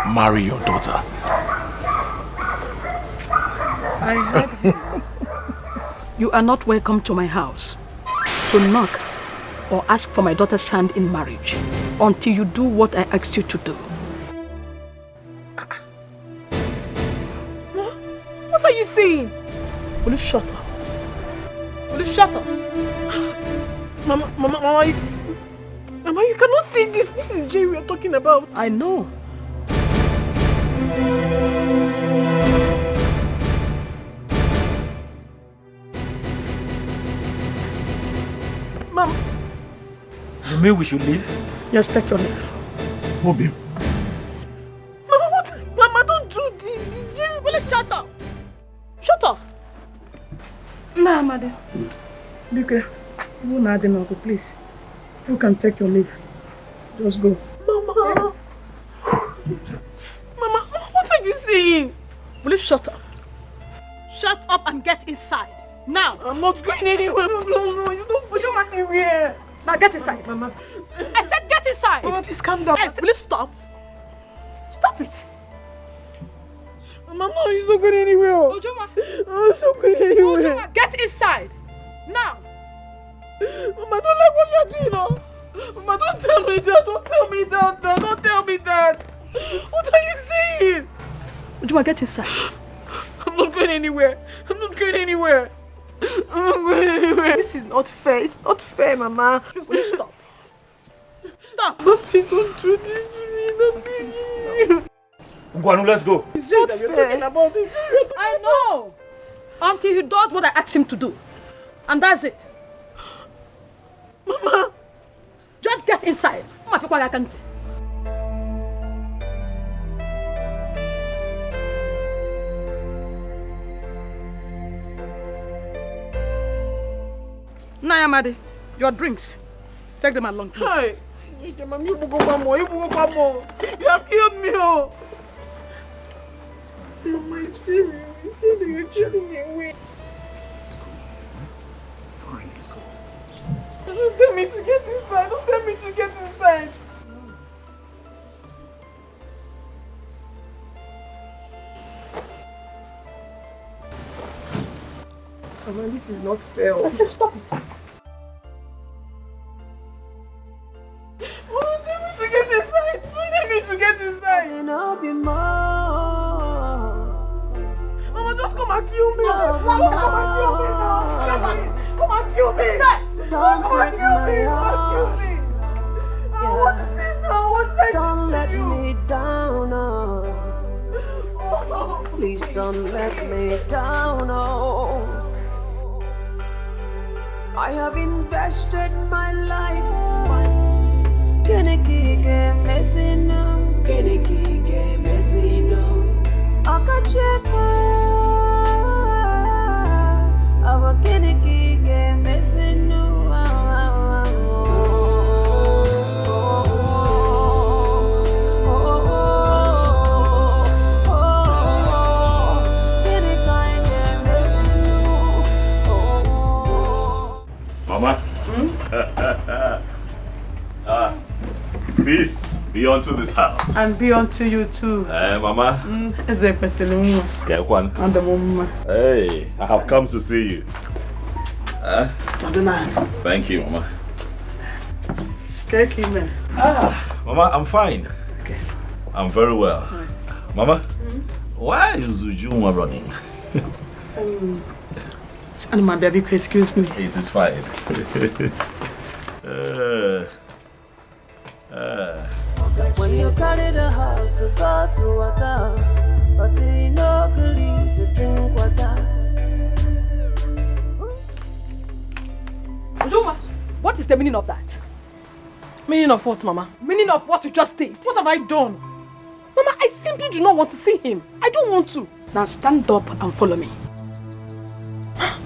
marry your daughter.
I heard him. You are not welcome to my house to knock or ask for my daughter's hand in marriage until you do what I asked you to do.
What are you saying?
Will you shut up? Will you shut up?
Mama, you cannot say this. This is Jerry we are talking about.
I know.
Mom.
You mean we should leave?
Yes, take your leave.
Bobby.
Mama, what? Mama, don't do this. It's Jerry.
Will you shut up? Shut up. Nah, Mother. Look, you won't add an uncle, please. You can take your leave. Just go.
Mama. Mama, what are you saying?
Will you shut up? Shut up and get inside. Now.
I'm not going anywhere. No, you don't put your anywhere.
Now get inside.
Mama.
I said get inside.
Mama, please calm down.
Hey, will you stop? Stop it.
Mama, no, he's not going anywhere.
Ojoma.
Oh, he's not going anywhere.
Ojoma, get inside. Now.
Mama, I don't like what you're doing now. Mama, don't tell me that. Don't tell me that. No, don't tell me that. What are you saying?
Ojoma, get inside.
I'm not going anywhere. I'm not going anywhere. I'm not going anywhere. This is not fair. It's not fair, Mama.
Will you stop? Stop.
Please don't do this to me. No, please.
Ngwanu, let's go.
It's not fair. About this.
I know. Until he does what I asked him to do. And that's it.
Mama.
Just get inside. Mama, people I can't. Nayamade, your drinks. Take them along, please.
Hi. You have killed me, oh. My dear, you're chasing me away.
Fine, let's go.
Don't tell me to get inside. Don't tell me to get inside. Mama, this is not fair.
I said stop it.
Don't tell me to get inside. Don't tell me to get inside. Mama, just come and kill me. Come and kill me now. Come and kill me. Come and kill me. What's it now? What's that?
Don't let me down, please don't let me down, I have invested my life.
Mama. Peace be unto this house.
And be unto you too.
Mama. Hey, I have come to see you. Thank you, Mama. Mama, I'm fine.
Okay.
I'm very well. Mama, why is Ujuma running?
And my baby, excuse me.
It is fine.
When you carry the house, you go to water, but you no good to drink water.
Ujuma, what is the meaning of that?
Meaning of what, Mama?
Meaning of what you just did.
What have I done? Mama, I simply do not want to see him. I don't want to.
Now stand up and follow me.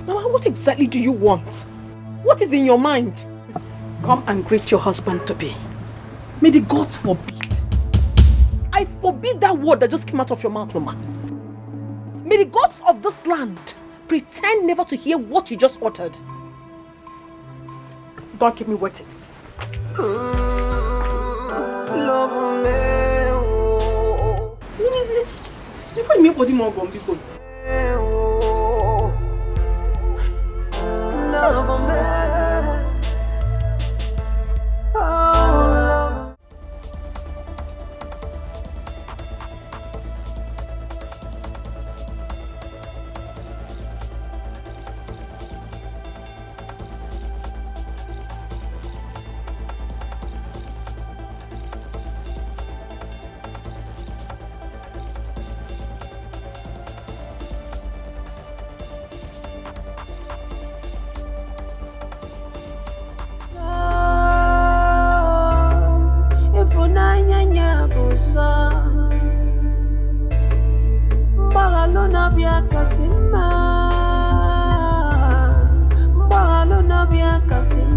Mama, what exactly do you want? What is in your mind?
Come and greet your husband-to-be.
May the gods forbid. I forbid that word that just came out of your mouth, Mama. May the gods of this land pretend never to hear what you just uttered.
Don't keep me waiting.
Love me.
You put me body more bomb because.
Love me. Oh, love.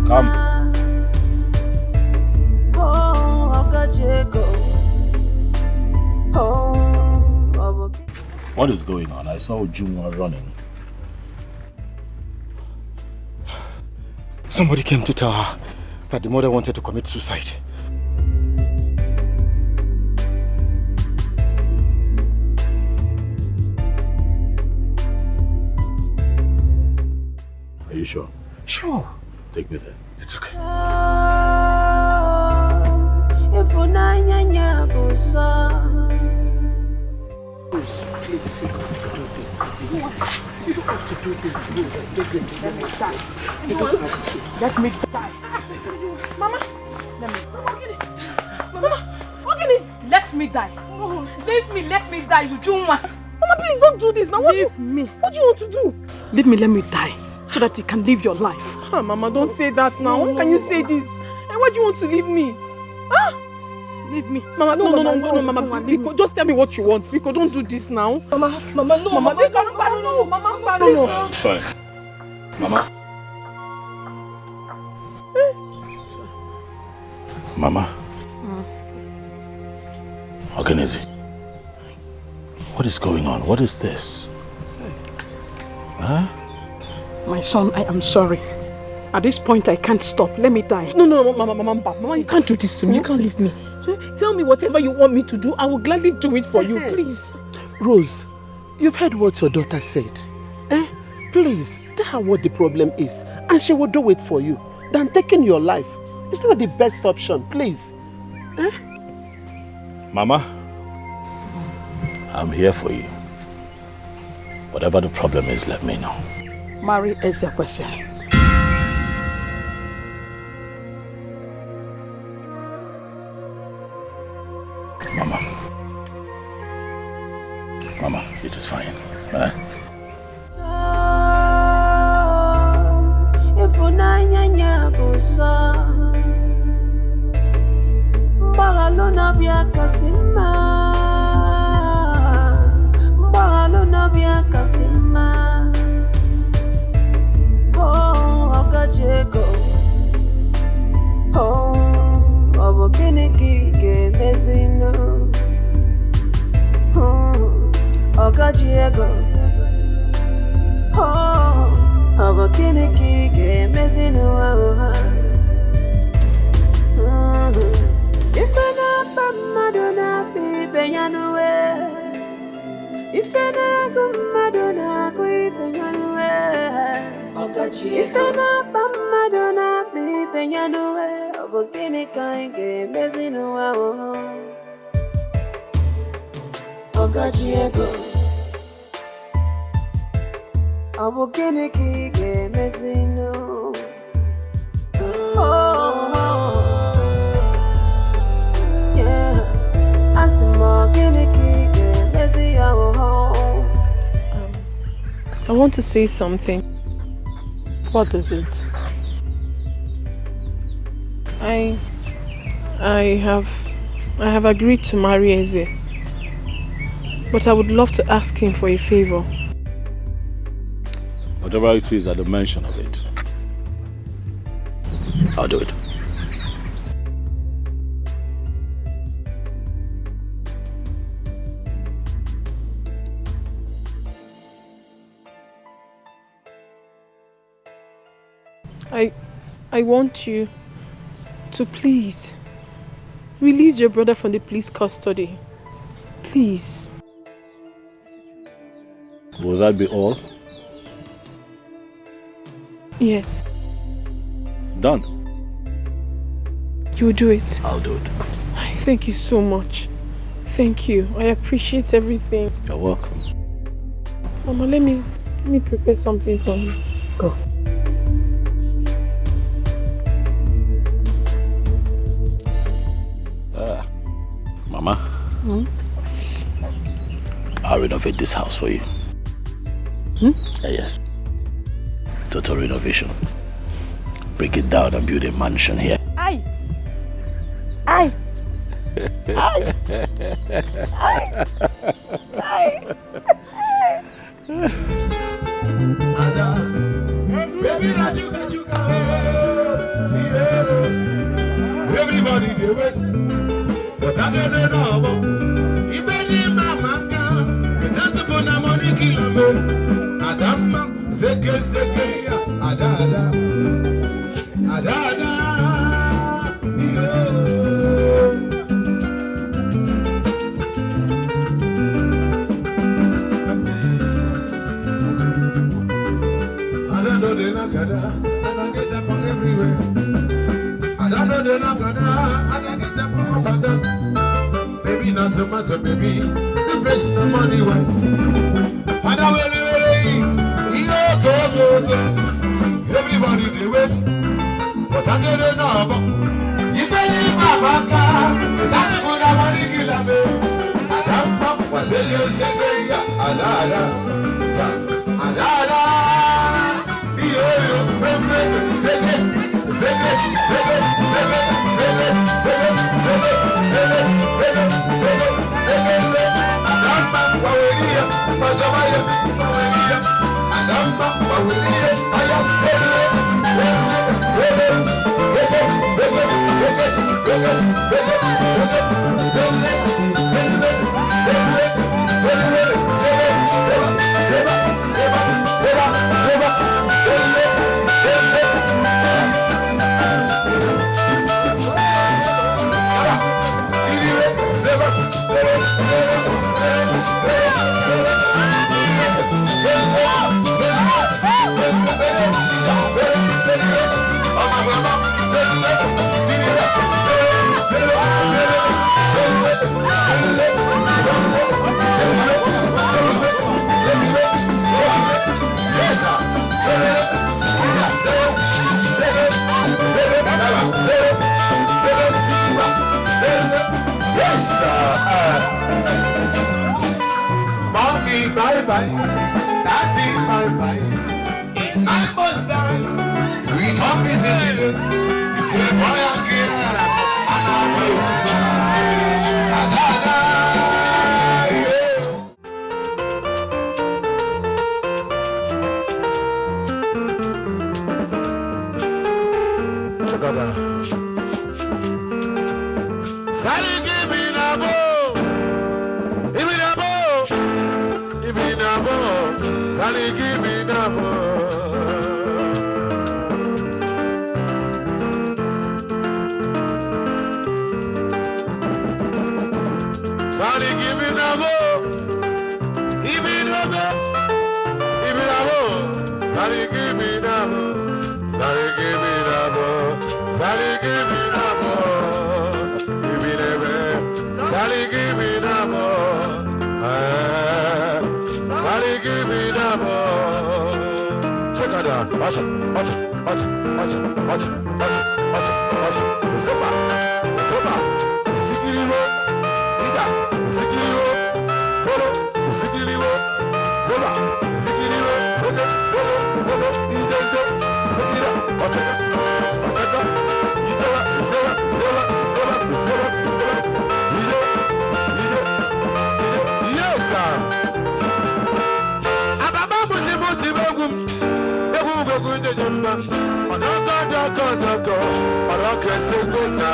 Come. What is going on? I saw Juma running.
Somebody came to tell her that the mother wanted to commit suicide.
Are you sure?
Sure.
Take me there.
It's okay.
Please, you don't have to do this. You don't have to do this. Let me die.
Mama, let me die. Leave me, let me die, you Juma.
Mama, please don't do this now.
Leave me.
What do you want to do?
Leave me, let me die. So that you can live your life.
Oh, Mama, don't say that now. How can you say this? And why do you want to leave me? Huh?
Leave me.
Mama, no, Mama. Biko, just tell me what you want. Biko, don't do this now.
Mama, no. Mama,
please.
It's fine. Mama. Mama. Organize. What is going on? What is this? Huh?
My son, I am sorry. At this point, I can't stop. Let me die.
No, Mama, you can't do this to me. You can't leave me. Tell me whatever you want me to do. I will gladly do it for you, please.
Rose, you've heard what your daughter said. Please, tell her what the problem is, and she will do it for you. Than taking your life. It's not the best option, please.
Mama, I'm here for you. Whatever the problem is, let me know.
Marry Ezekiel.
Mama, it is fine.
I want to say something.
What is it?
I have agreed to marry Eze, but I would love to ask him for a favor.
Whatever it is at the mention of it, I'll do it.
I want you to please release your brother from the police custody. Please.
Will that be all?
Yes.
Done.
You'll do it.
I'll do it.
Thank you so much. Thank you. I appreciate everything.
You're welcome.
Mama, let me prepare something for you. Go.
Mama, I'll renovate this house for you. Yes. Total renovation. Break it down and build a mansion here.
Aye. Aye. Aye. Aye.
Everybody do it, but I don't know. Even if my man can, just upon the money kill me. Adama, Zeke, Adada, Adada, I don't know the Nakada, and I get up on everywhere. I don't know the Nakada, and I get up on Nakada. Baby, not so much, baby. The best the money way. And I will, everybody do it. But I get it now. You better my banker. It's not good I want to kill me. I don't know what's in your secret. Adada. Adada. Mommy, bye-bye. Daddy, bye-bye. In my bus time, we come visit you. It's a boy and girl, and I'm waiting. Adada, yeah. Together. Sally, give me a bow. Give me a bow. Give me a bow. Sally, give me a bow. Sally, give me a bow. Give me a bow. Give me a bow. Sally, give me a bow. Sally, give me a bow. Sally, give me a bow. Sally, give me the more. Sally, give me the more. Check it out. Watch it. Watch it. Watch it. Watch it. Watch it. Watch it. Watch it. Watch it. Zeba. Zeba. Zikiriwo. Ida. Zikiriwo. Zolo. Zikiriwo. Zeba. Zikiriwo. Zolo. Zolo. Zolo. Ida. Zikira. Watch it. Watch it. Ida. Zeba. Zeba. Zeba. Zeba. Zeba. Yes, sir. Ababa musimuti begum. Begum begum jejumba. Odoko. Odoko esegona.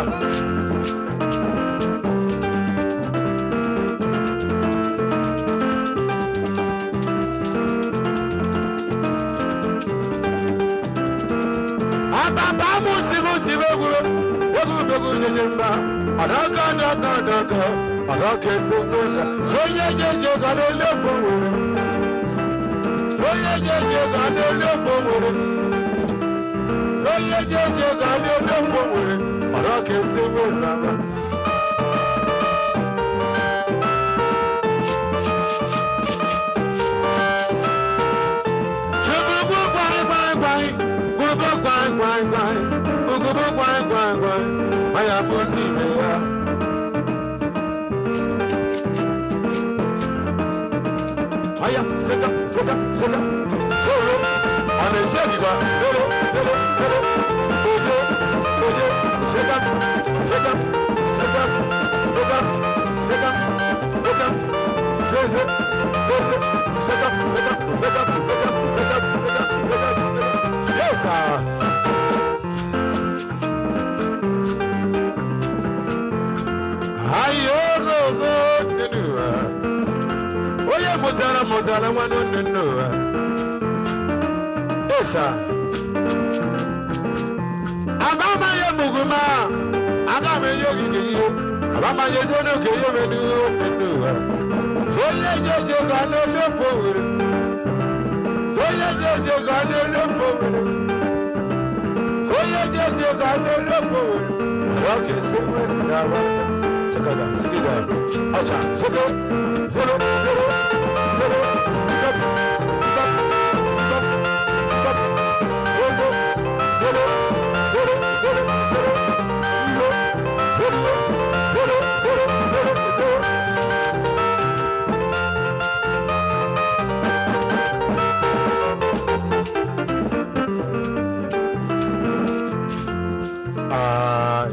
Ababa dogo jemba. Adaka daka daka. Adaka semela. Soye jeje gane lefo wore. Soye jeje gane lefo wore. Soye jeje gane lefo wore. Adaka semela. Seka, solo, on est jeudi quoi, solo, oje, seka, yes sir. Oye mozara wano no. Esa. Abama ye muguma. Aga me yogi giyo. Abama ye zono ke yo me no. So ye jeje gano no forward. So ye jeje gano no forward. So ye jeje gano no forward. Okay, so when I want to check it out, see it out. Asha, zero.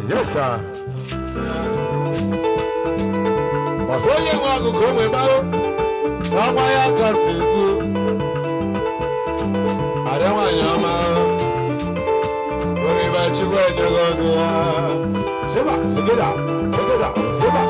Yes, sir. Onye nwe akụkụ onwe gbao ọgba ya gafe egwu arịa nwanyị ọma oriba chukwu enyego ọgụ ya seba sigida seba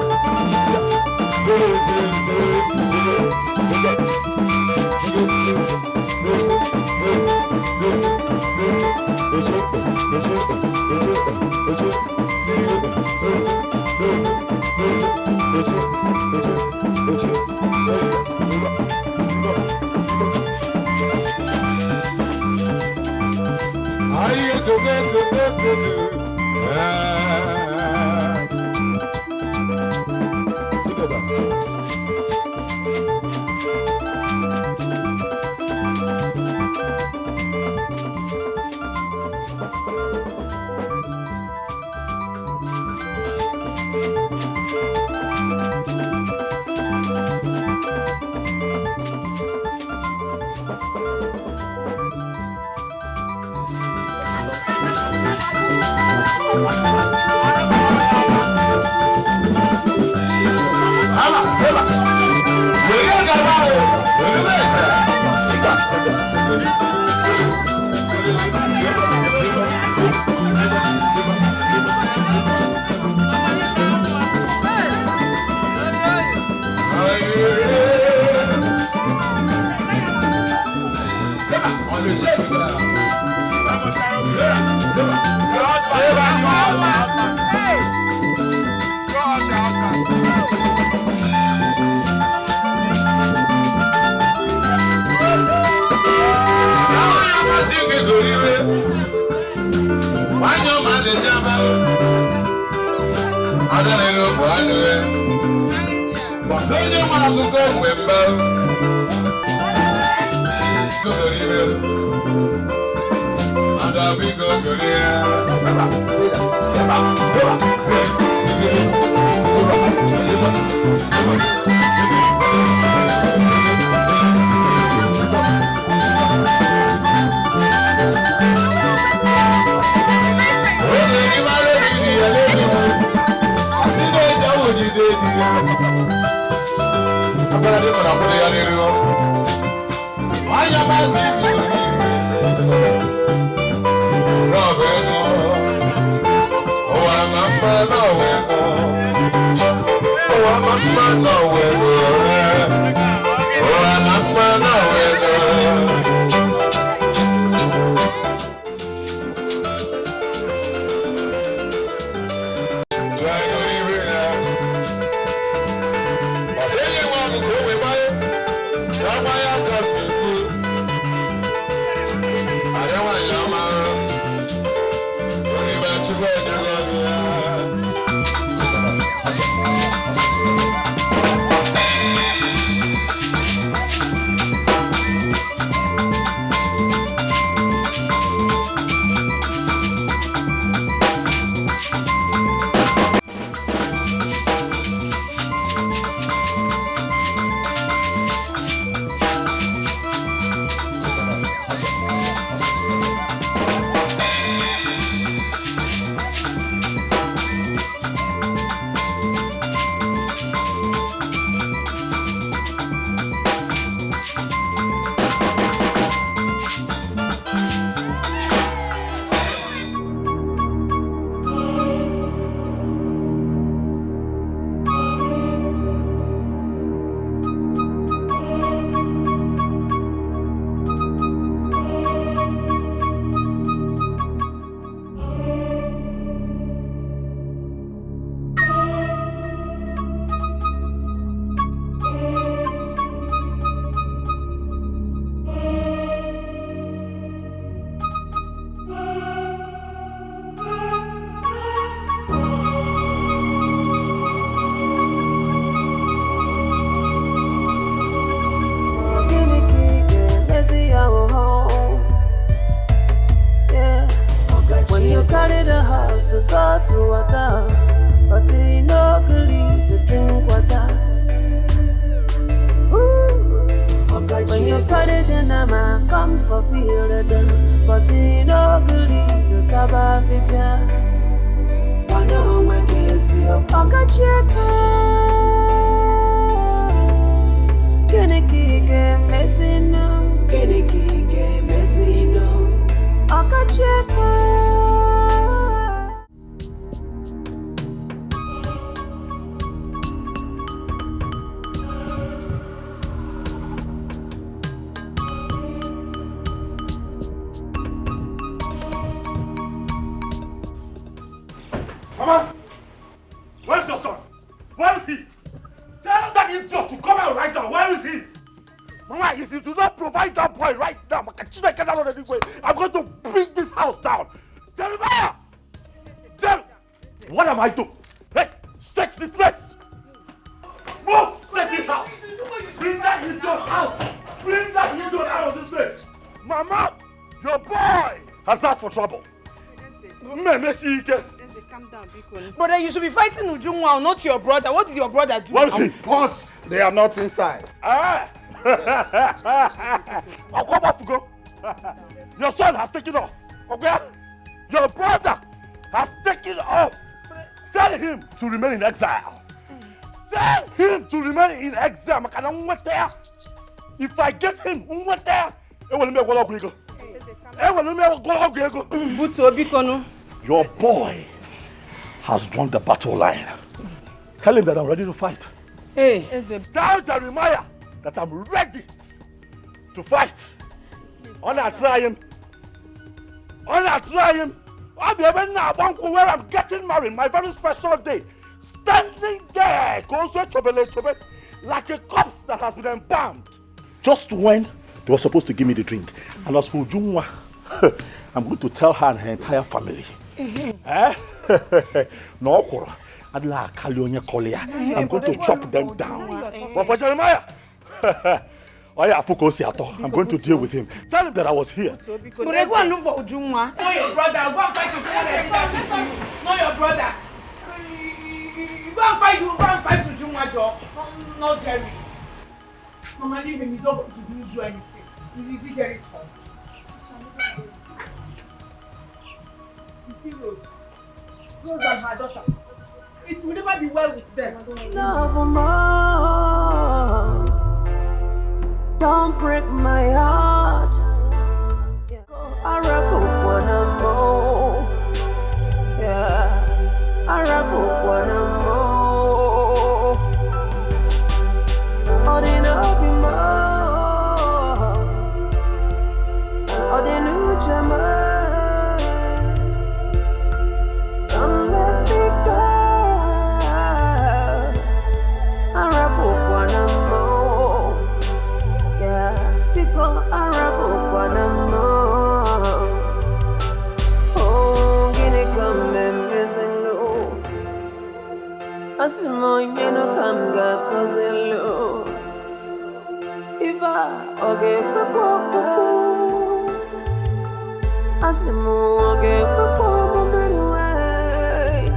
bottle water, but he no agree to drink water. When you cut it in a man, come for feel it, but he no agree to taba fifia. I know when you see your pocket check. Can it get messy no? Can it get messy no? Pocket check.
Mama, where's your son? Where is he? Tell that idiot to come out right now. Where is he? Mama, if you do not provide that boy right now, I'm going to bring this house down. Jeremiah! What am I doing? Hey, search this place! Move! Search this house! Bring that idiot out! Bring that idiot out of this place! Mama, your boy has asked for trouble.
Calm down, Biko. Brother, you should be fighting Ujungwa, not your brother. What did your brother do?
Where is he?
Boss, they are not inside.
Ah! I'll come up to go. Your son has taken off. Okay? Your brother has taken off. Tell him to remain in exile. Tell him to remain in exile. If I get him, your boy has drawn the battle line. Tell him that I'm ready to fight.
Hey,
tell Jeremiah that I'm ready to fight. I'll try him. I'll be even now where I'm getting married, my very special day. Standing there, like a corpse that has been embalmed. Just when they were supposed to give me the drink. And as for Ujungwa, I'm going to tell her and her entire family. No, I'm going to chop them down. But for Jeremiah, I'm going to deal with him. Tell him that I was here.
Go and look for Ujungwa. Not your brother. Go and fight Ujungwa. Not your brother. Go and fight Ujungwa, Joe. Not Jerry. Mama, leave him. He's not going to do anything. He's Jerry's fault. You see, Rose and her daughter. It will never be well with them.
Love more. Don't break my heart. I wrap up one more. Yeah, I wrap up one more. All the love more. All the new Jama. Don't let me go. I wrap up one more. Yeah, because I wrap up one more. Oh, gini come and missing low. Asimo yeno come ga cause low. If I okay popo. Asimo okay popo anyway.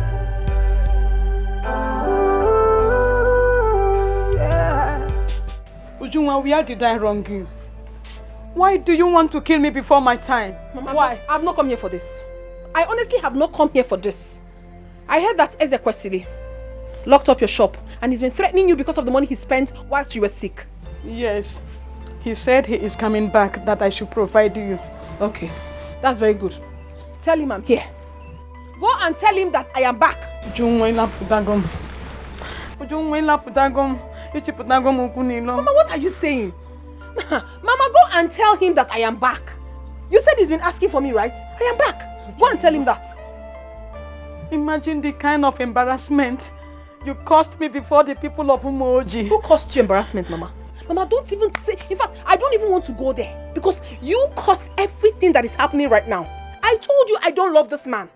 Yeah.
Ujungwa, where did I wrong you? Why do you want to kill me before my time?
Mama,
why?
I've not come here for this. I honestly have not come here for this. I heard that Ezekiel locked up your shop and he's been threatening you because of the money he spent whilst you were sick.
Yes. He said he is coming back, that I should provide you.
Okay. That's very good. Tell him I'm here. Go and tell him that I am back. Mama, what are you saying? Mama, go and tell him that I am back. You said he's been asking for me, right? I am back. Go and tell him that.
Imagine the kind of embarrassment you caused me before the people of Umoji.
Who caused you embarrassment, Mama? Mama, don't even say... In fact, I don't even want to go there. Because you caused everything that is happening right now. I told you I don't love this man.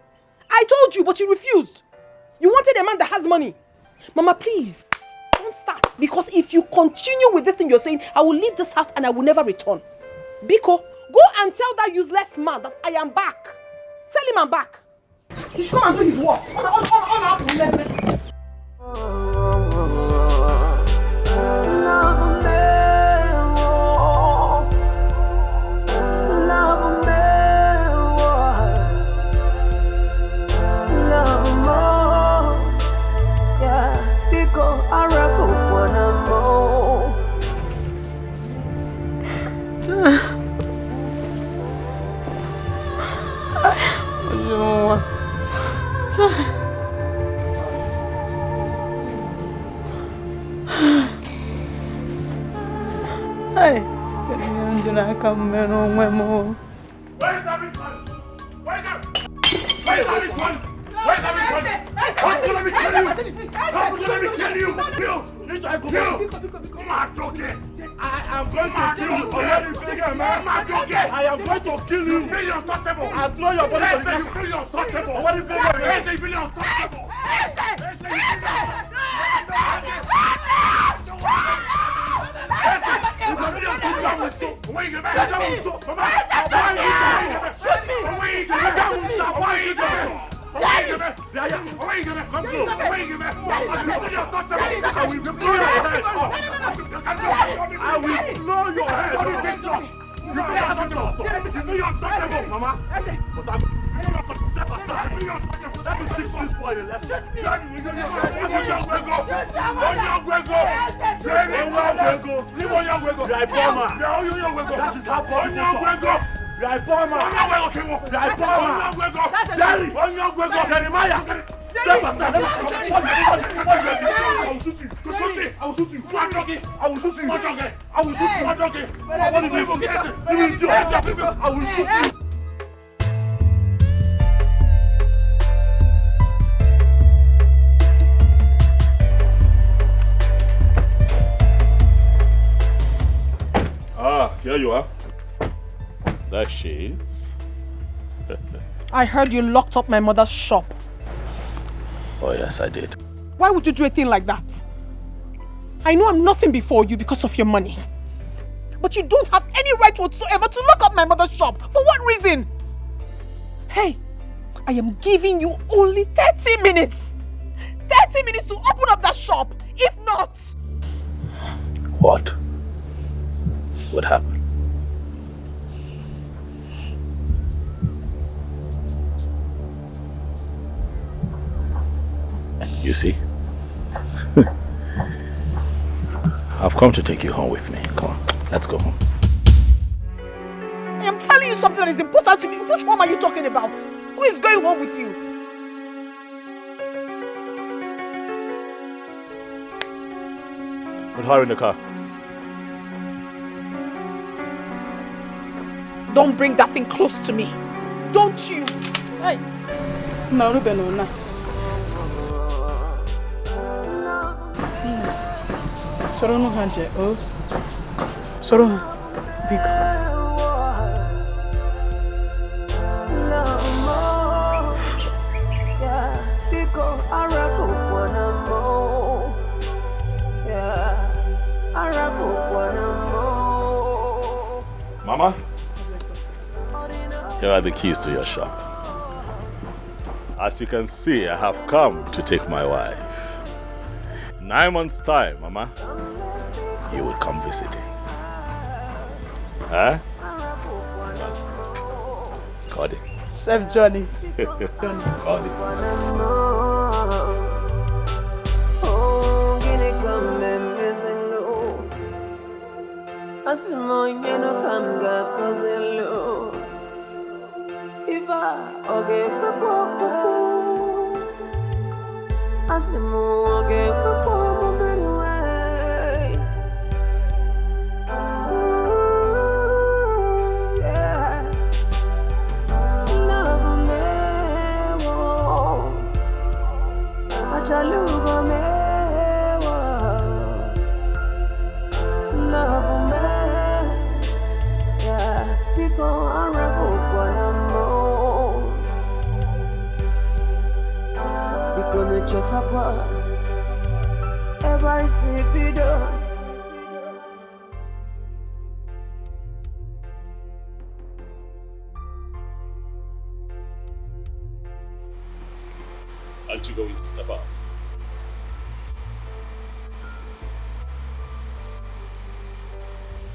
I told you, but you refused. You wanted a man that has money. Mama, please, don't start. Because if you continue with this thing you're saying, I will leave this house and I will never return. Biko, go and tell that useless man that I am back. Tell him I'm back.
He should come and do his work.
Hey, I come on,
Where's everyone? Where's everyone? Where's everyone? How can I kill you? How can I kill you? I am going to kill you. Already figure, man. I am going to kill you. Really untouchable. I'll throw your body to the ground. Really untouchable. Already figure, man. Really untouchable. I will blow your head. Mama. Here you are. There she is.
I heard you locked up my mother's shop.
Oh yes, I did.
Why would you do a thing like that? I know I'm nothing before you because of your money. But you don't have any right whatsoever to lock up my mother's shop. For what reason? Hey, I am giving you only 30 minutes. 30 minutes to open up that shop. If not...
What would happen? You see? I've come to take you home with me. Come on, let's go home.
I am telling you something that is important to me. Which one are you talking about? Who is going home with you?
Put her in the car.
Don't bring that thing close to me. Don't you?
Hey. No, Ruben, no. Soro no hanje, oh. Soro, big.
Mama, here are the keys to your shop. As you can see, I have come to take my wife. 9 months' time, Mama, you will come visiting. Huh? Got it.
Safe journey.
Got it.
Aren't you going to step up?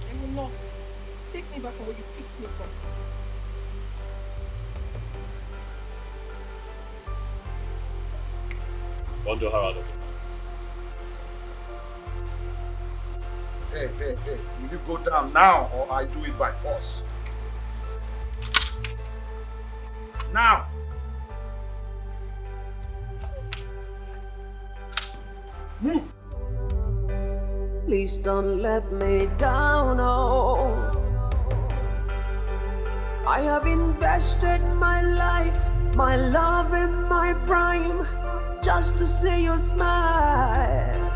I will not. Take me back from where you picked me from.
Don't do her out of it.
Hey, will you go down now or I do it by force? Now! Move!
Please don't let me down, oh. I have invested my life, my love and my prime, just to see you smile.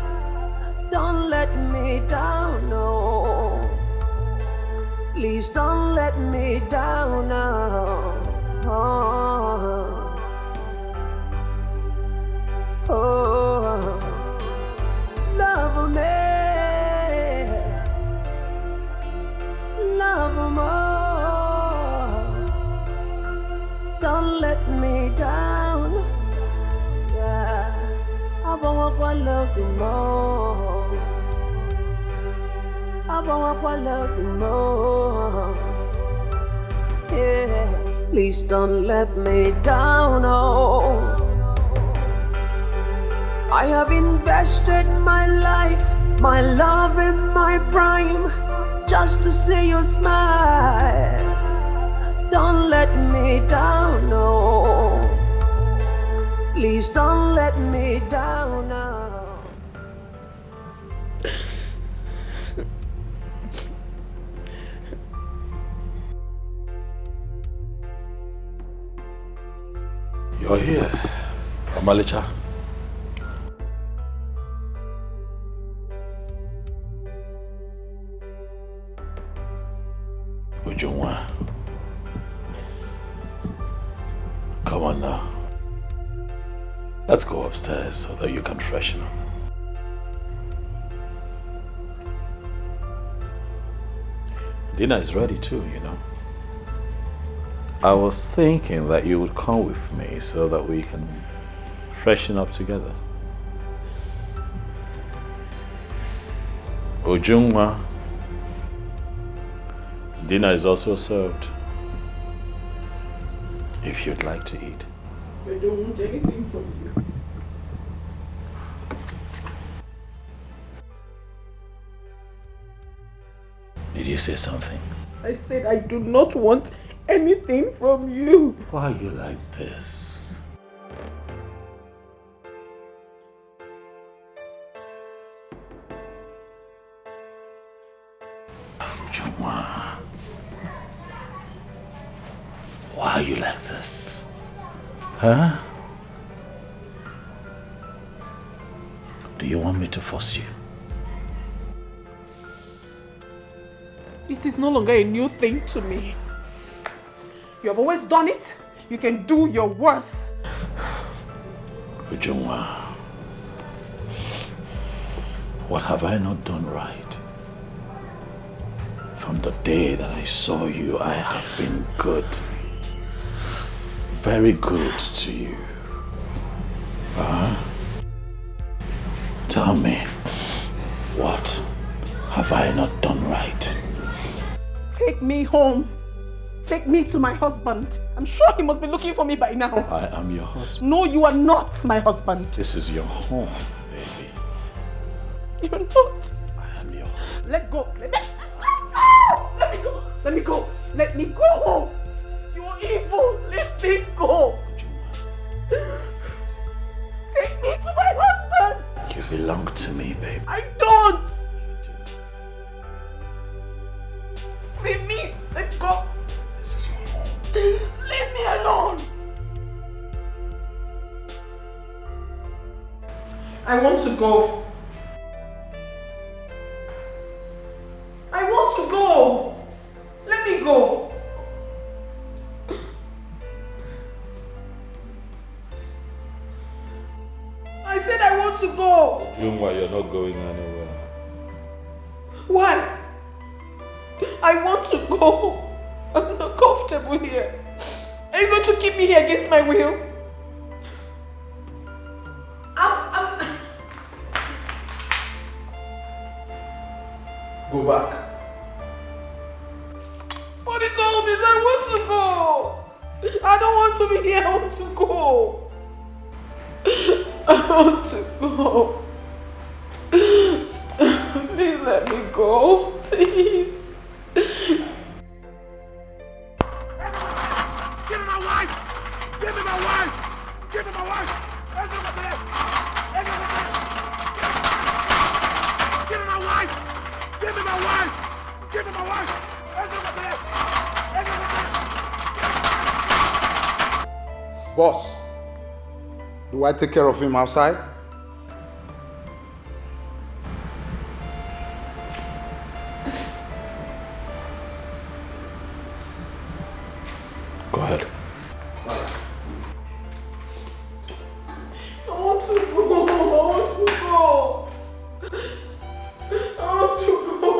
Don't let me down, no. Please don't let me down, no. Oh, love me, love more. Don't let me down, yeah. I want to love you more. I want to love you more, yeah. Please don't let me down, oh. I have invested my life, my love and my prime, just to see you smile. Don't let me down, no. Please don't let me down, no.
You're here, Amalicha. Ujungwa. Come on now. Let's go upstairs so that you can freshen up. Dinner is ready too, you know. I was thinking that you would come with me so that we can freshen up together. Ujungwa, dinner is also served if you'd like to eat.
I don't want anything from you.
Did you say something?
I said I do not want anything from you.
Why are you like this? Juma, why are you like this? Huh? Do you want me to force you?
It is no longer a new thing to me. You have always done it. You can do your worst.
Ujungwa, what have I not done right? From the day that I saw you, I have been good. Very good to you. Tell me, what have I not done right?
Take me home. Take me to my husband. I'm sure he must be looking for me by now.
I am your husband.
No, you are not my husband.
This is your home, baby.
You're not.
I am your husband.
Let go. Let me go. Let me go. Let me go. You're evil. Let me go. Take me to my husband.
You belong to me, baby.
I don't. Leave me. Let go.
This is your home.
Leave me alone. I want to go. I want to go. Let me go. I said I want to go.
Jungwa, you're not going anywhere.
Why? I want to go. I'm not comfortable here. Are you going to keep me here against my will?
Go back.
What is all this? I want to go. I don't want to be here. I want to go. I want to go. Please let me go. Please.
Give me my wife! Give me my wife! Give me my wife! Give me my wife! Give me my wife! Give me my wife! Give me my wife!
Boss, do I take care of him outside?
Go ahead.
I want to go. I want to go. I want to go.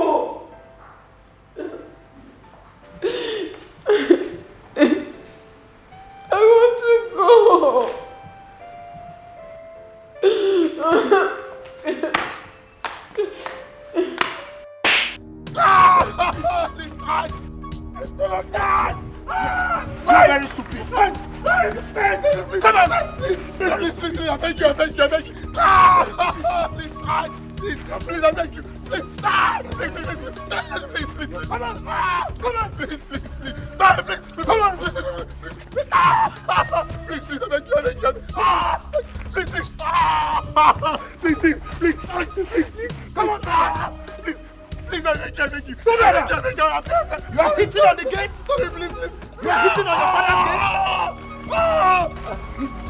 I want to go.
It's gonna die! You're very stupid. Come on! Please, I beg you. Please, I beg you. Please, come on! Please, come on! Please, I beg you. Please, come on! Please, I beg you. You are hitting on the gate? Sorry, please. You are hitting on your father's gate?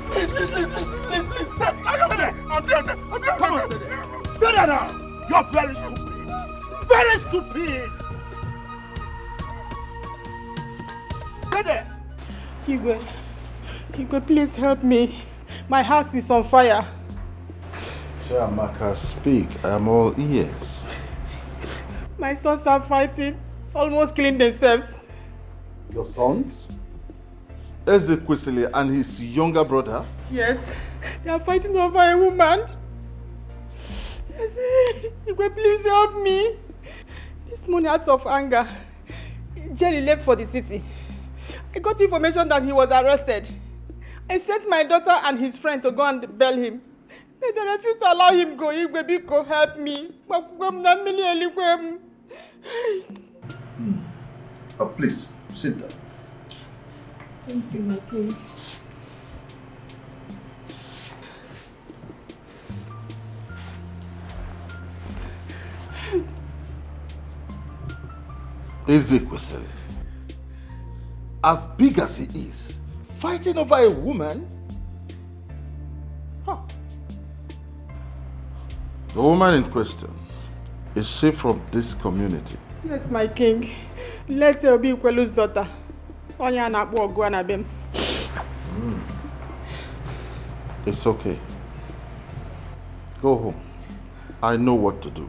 Please. Stop. I'm there. Come on. Stay there now. You're very stupid. Very stupid. Stay there.
Igwe, please help me. My house is on fire.
Chiamaka, speak. I am all ears.
My sons are fighting, almost killing themselves.
Your sons? Ezekiel and his younger brother?
Yes, they are fighting over a woman. Igwe, please help me. This morning, out of anger, Jerry left for the city. I got information that he was arrested. I sent my daughter and his friend to go and bail him. They refused to allow him go. Igwe, Biko, help me.
Please, sit down.
Thank you, my king.
Ezekiel, as big as he is, fighting over a woman? Huh. The woman in question, is she from this community?
Yes, my king. Let her be Kwelu's daughter.
It's okay. Go home. I know what to do.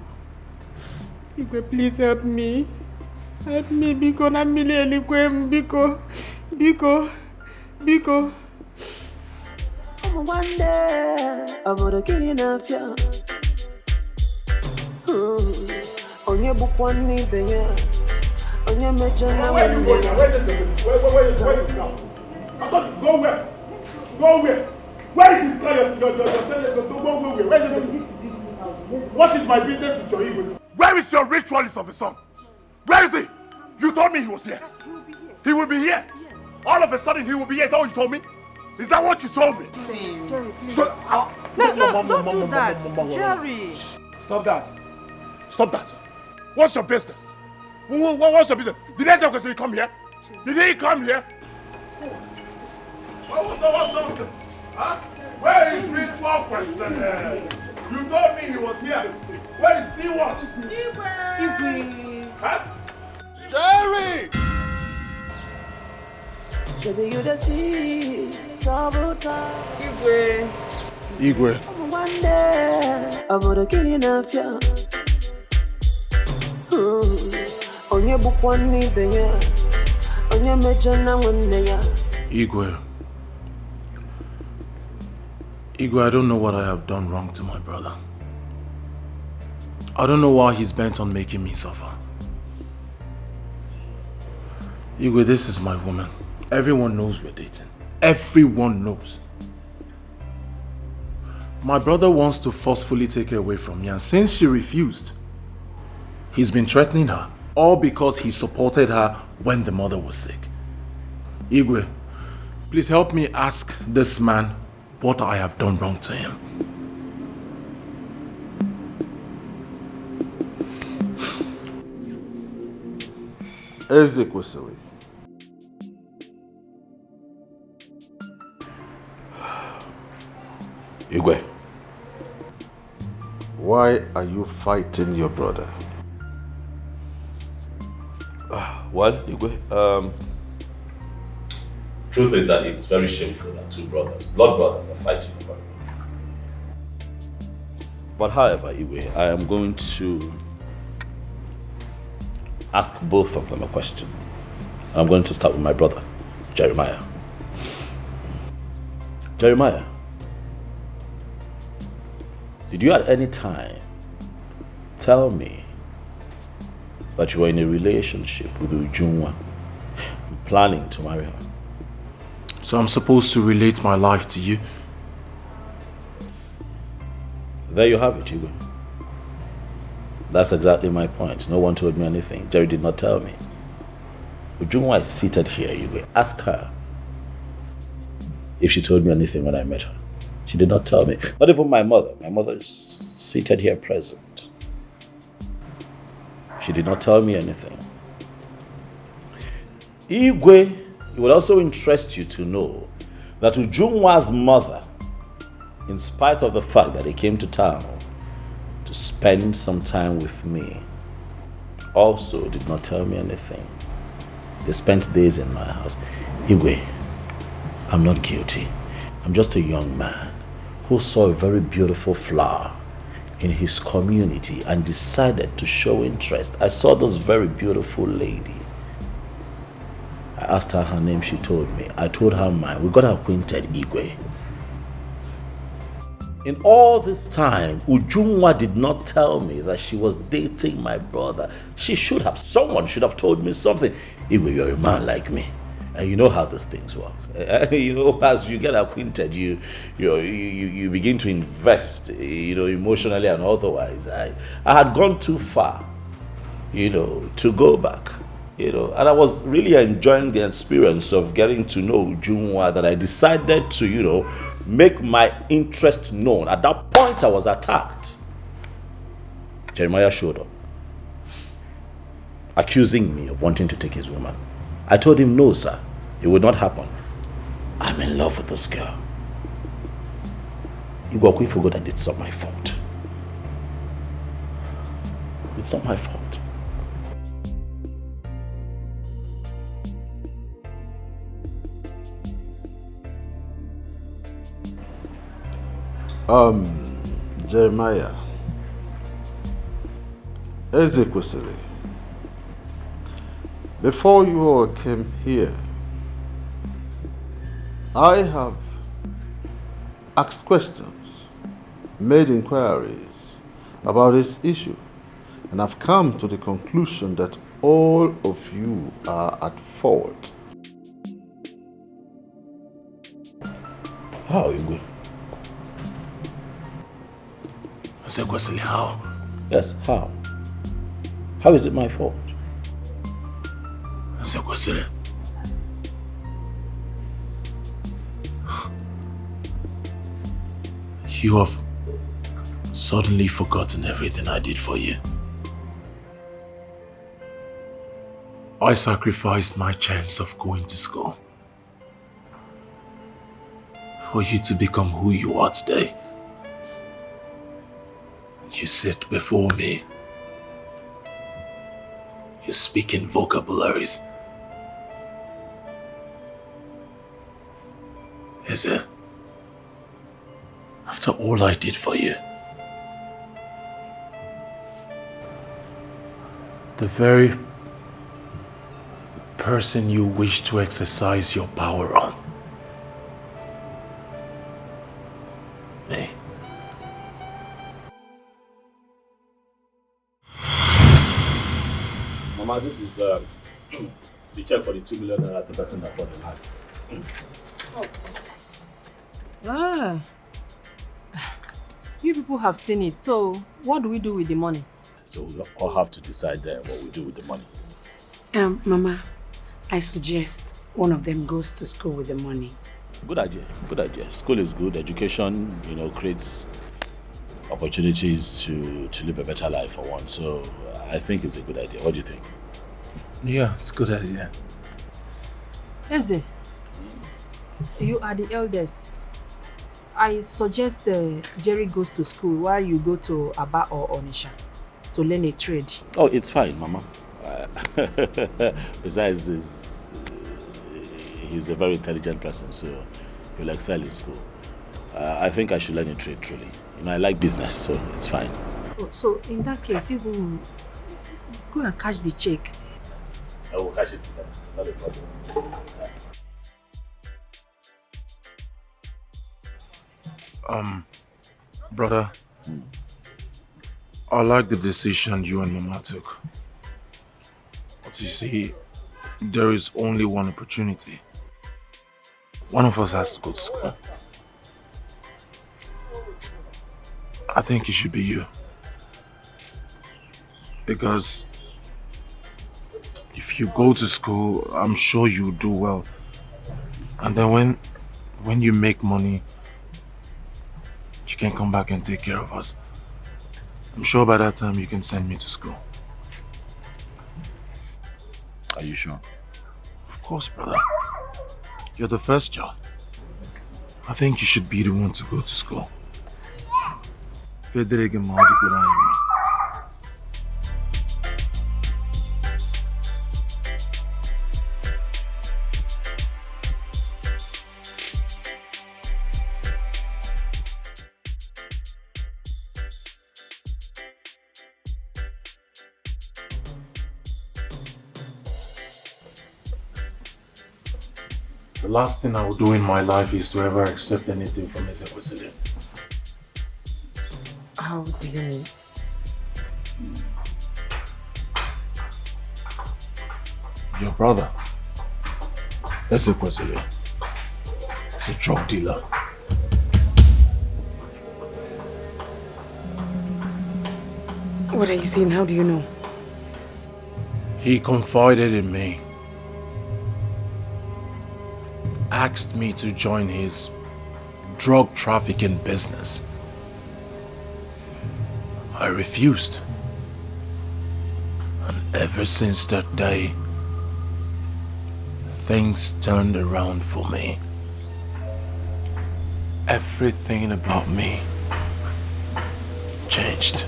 Igwe, please help me. Help me, Biko. Na mili elikwem, Biko. Biko. Biko.
One day, I would kill you now. Onye bukwani benya. Onye mejana wende.
Go where? Go where? Where is this guy? Go where? Where is it? What is my business with your evil? Where is your ritualist of a son? Where is he? You told me he was here. He will be here. All of a sudden he will be here. Is that what you told me? Is that what you told me?
Jerry, please.
So,
don't do that. Jerry.
Stop that. Stop that. What's your business? What's your business? Did Ezekiel come here? Did he come here? What nonsense? Huh? Where is ritual person? You told me he was here. Where is he what? Huh? Jerry!
Baby, you the see trouble time.
Igwe.
One day, I would kill you now. Onye bukwani benya. Onye mejana wende.
Igwe, I don't know what I have done wrong to my brother. I don't know why he's bent on making me suffer. Igwe, this is my woman. Everyone knows we're dating. Everyone knows. My brother wants to forcefully take her away from me, and since she refused, he's been threatening her, all because he supported her when the mother was sick. Igwe, please help me ask this man what I have done wrong to him.
Ezekiel.
Igwe.
Why are you fighting your brother?
Well, Igwe, truth is that it's very shameful that two brothers, blood brothers, are fighting over it. But however, Igwe, I am going to ask both of them a question. I'm going to start with my brother, Jeremiah. Jeremiah, did you at any time tell me that you were in a relationship with Ujunwa, planning to marry her?
So I'm supposed to relate my life to you?
There you have it, Igwe. That's exactly my point. No one told me anything. Jerry did not tell me. Ujunwa is seated here, Igwe. Ask her if she told me anything when I met her. She did not tell me. Not even my mother. My mother is seated here present. She did not tell me anything. Igwe, it would also interest you to know that Ujunwa's mother, in spite of the fact that he came to town to spend some time with me, also did not tell me anything. They spent days in my house. Igwe, I'm not guilty. I'm just a young man who saw a very beautiful flower in his community and decided to show interest. I saw this very beautiful lady. I asked her her name, she told me. I told her mine. We got acquainted, Igwe. In all this time, Ujunwa did not tell me that she was dating my brother. She should have. Someone should have told me something. Igwe, you're a man like me. And you know how these things work. You know, as you get acquainted, you begin to invest, emotionally and otherwise. I had gone too far, to go back, and I was really enjoying the experience of getting to know Ujunwa that I decided to, make my interest known. At that point, I was attacked. Jeremiah showed up, accusing me of wanting to take his woman. I told him, no, sir, it would not happen. I'm in love with this girl. Igwe, forgot that it's not my fault. It's not my fault.
Jeremiah, Ezekiel, before you all came here, I have asked questions, made inquiries about this issue, and I've come to the conclusion that all of you are at fault.
How, Igwe?
Ezekiel, how?
Yes, how? How is it my fault?
Ezekiel. You have suddenly forgotten everything I did for you. I sacrificed my chance of going to school for you to become who you are today. You sit before me. You speak in vocabularies. Is it? After all I did for you. The very person you wish to exercise your power on. Me.
Mama, this is the check for the 2 million naira to person that bought the land.
You people have seen it, so what do we do with the money?
So we all have to decide what we do with the money.
Mama, I suggest one of them goes to school with the money.
Good idea, good idea. School is good, education, creates opportunities to live a better life for one. So I think it's a good idea. What do you think?
Yeah, it's a good idea.
Eze, you are the eldest. I suggest Jerry goes to school while you go to Aba or Onisha to learn a trade.
Oh, it's fine, Mama. Besides, he's a very intelligent person, so he'll excel in school. I think I should learn a trade, truly. I like business, so it's fine.
Oh, so in that case, you will go and cash the check.
I will cash it today. It's not a problem.
Brother, I like the decision you and Mama took. But you see, there is only one opportunity. One of us has to go to school. I think it should be you. Because if you go to school, I'm sure you'll do well. And then when you make money, you can come back and take care of us. I'm sure by that time you can send me to school.
Are you sure?
Of course, brother. You're the first child. I think you should be the one to go to school. Federico Mahdi. The last thing I will do in my life is to ever accept anything from Ezekiel.
How do you mean?
Your brother, Ezekiel, is a drug dealer.
What are you saying? How do you know?
He confided in me. Asked me to join his drug trafficking business. I refused. And ever since that day, things turned around for me. Everything about me changed.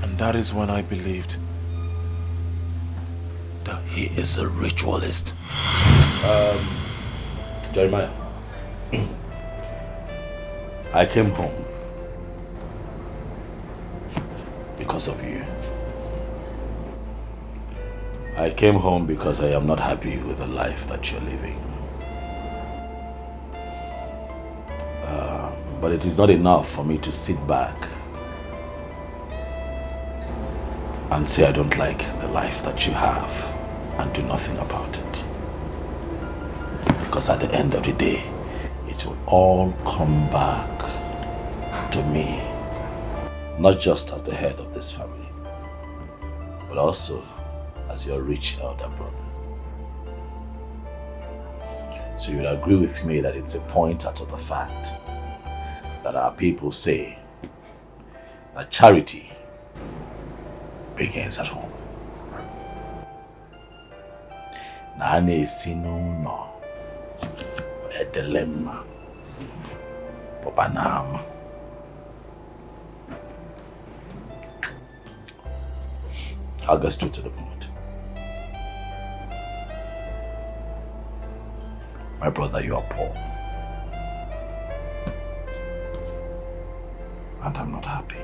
And that is when I believed that he is a ritualist.
Jeremiah, I came home because of you. I came home because I am not happy with the life that you're living. But it is not enough for me to sit back and say I don't like the life that you have and do nothing about it. Because at the end of the day, it will all come back to me, not just as the head of this family, but also as your rich elder brother. So you'll agree with me that it's a pointer to the fact that our people say that charity begins at home. Nane sinu no a dilemma Popanam. I'll get straight to the point. My brother, you are poor. And I'm not happy.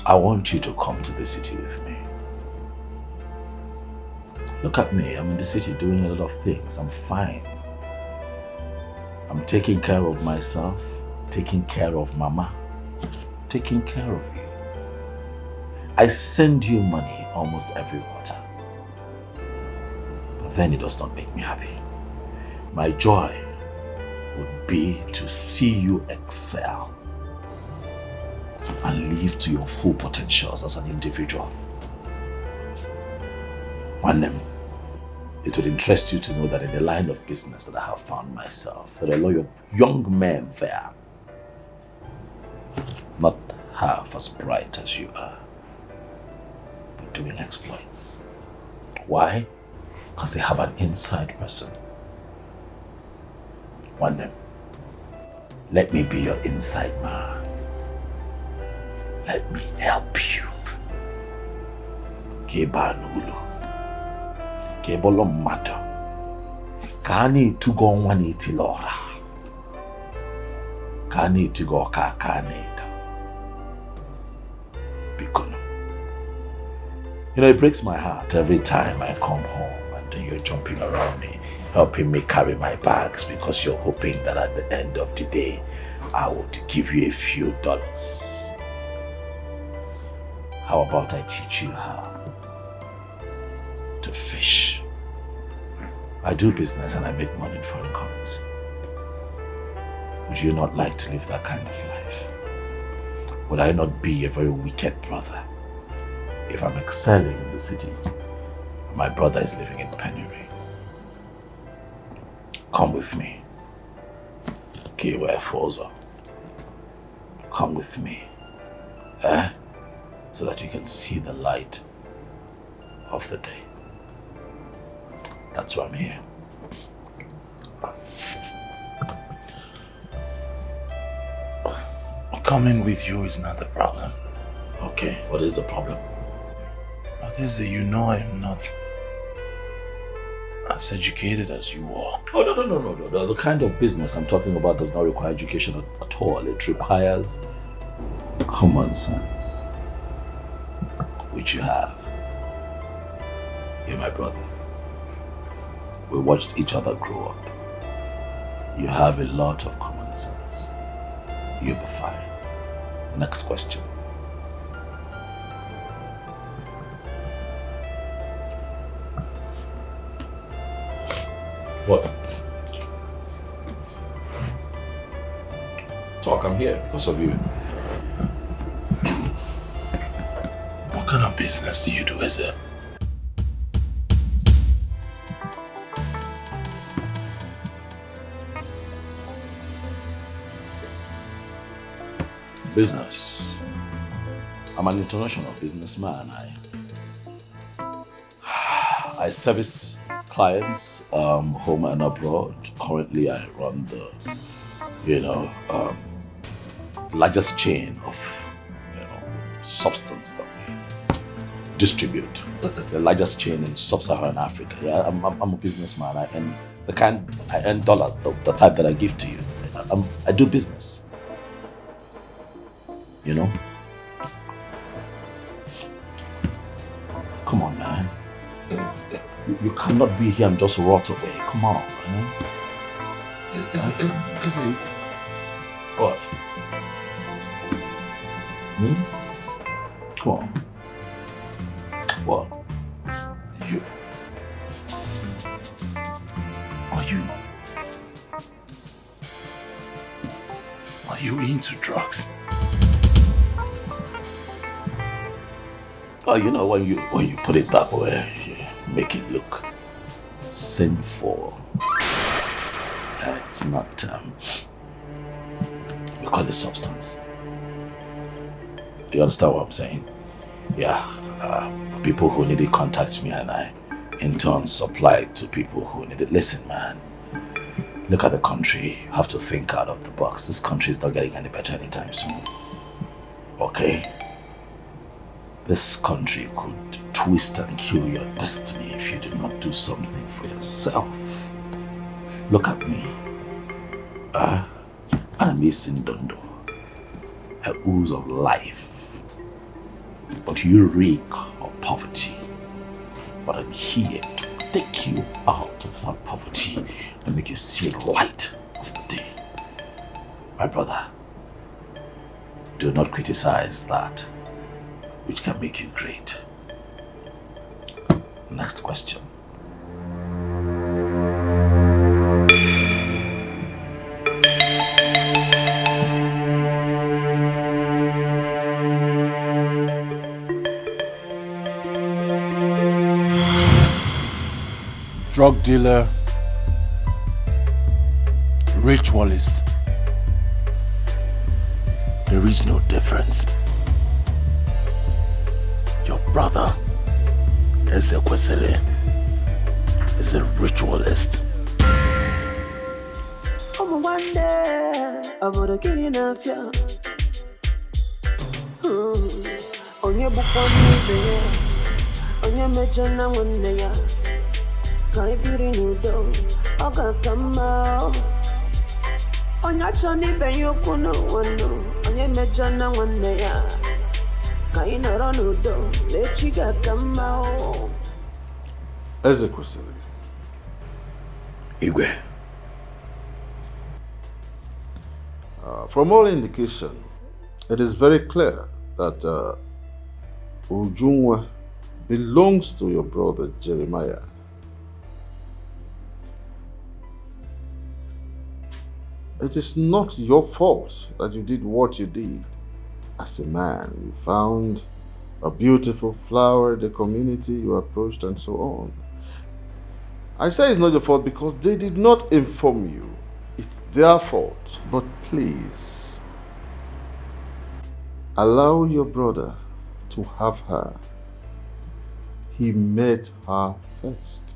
I want you to come to the city with me. Look at me, I'm in the city doing a lot of things. I'm fine. I'm taking care of myself, taking care of Mama, taking care of you. I send you money almost every quarter. But then it does not make me happy. My joy would be to see you excel and live to your full potentials as an individual. One, it would interest you to know that in the line of business that I have found myself, there are a lot of young men there, not half as bright as you are, but doing exploits. Why? Because they have an inside person. One, let me be your inside man. Let me help you. Kebanulu. Kebolo matter. Kani to go one itilora. Kani to go kakaneta. Bikono. You know, it breaks my heart every time I come home and you're jumping around me, helping me carry my bags because you're hoping that at the end of the day, I would give you a few dollars. How about I teach you how to fish? I do business and I make money in foreign currency. Would you not like to live that kind of life? Would I not be a very wicked brother if I'm excelling in the city and my brother is living in penury? Come with me. Kiwa Fozo. Come with me. So that you can see the light of the day. That's why I'm here.
Coming with you is not the problem.
Okay, what is the problem?
What is it? You know I am not as educated as you are.
Oh, no. The kind of business I'm talking about does not require education at all. It requires common sense, which you have. You're my brother. We watched each other grow up. You have a lot of common sense. You'll be fine. Next question. What? Talk, I'm here because of you.
What kind of business do you do, is it?
Business. I'm an international businessman. I service clients home and abroad. Currently, I run the, largest chain of, substance that we distribute. The largest chain in sub-Saharan Africa. Yeah, I'm a businessman. I earn dollars, the type that I give to you. I do business. You know? Come on, man. You cannot be here and just rot away. Come on, man.
Is it?
What? Come on. What?
Are you into drugs?
Oh, you know, when you put it that way, you make it look sinful. It's not, we call it substance. Do you understand what I'm saying? Yeah, people who need it contact me and I, in turn, supply it to people who need it. Listen, man, look at the country. You have to think out of the box. This country is not getting any better anytime soon. Okay? This country could twist and kill your destiny if you did not do something for yourself. Look at me. I'm missing Dondo. A ooze of life. But you reek of poverty. But I'm here to take you out of that poverty and make you see the light of the day. My brother, Do not criticize that which can make you great. Next question.
Drug dealer, ritualist. There is no difference.
Your brother, Ezekiel, is a ritualist.
One day, I would kill you now. On your book on me, on your mention, I wouldn't lay out. Can't be renewed, I got come out. On your journey, ben you couldn't know. On your mention, I wouldn't lay out. Can't run out, let you get come out.
Ezekiel.
Igwe.
From all indication, it is very clear that Ujungwa belongs to your brother Jeremiah. It is not your fault that you did what you did. As a man, you found a beautiful flower in the community, you approached and so on. I say it's not your fault because they did not inform you. It's their fault. But please, allow your brother to have her. He met her first.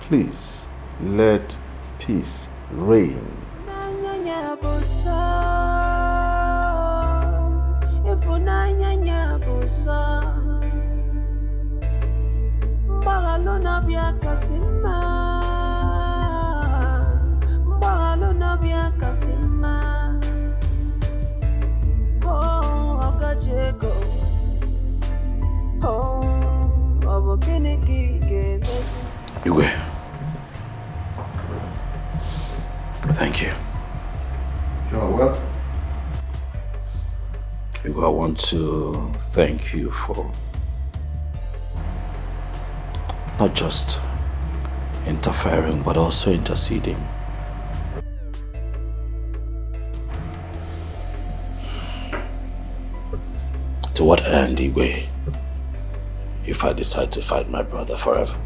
Please, let peace reign.
Igwe. Thank you.
You're welcome.
Igwe, I want to thank you for not just interfering but also interceding. To what end, Igwe, if I decide to fight my brother forever?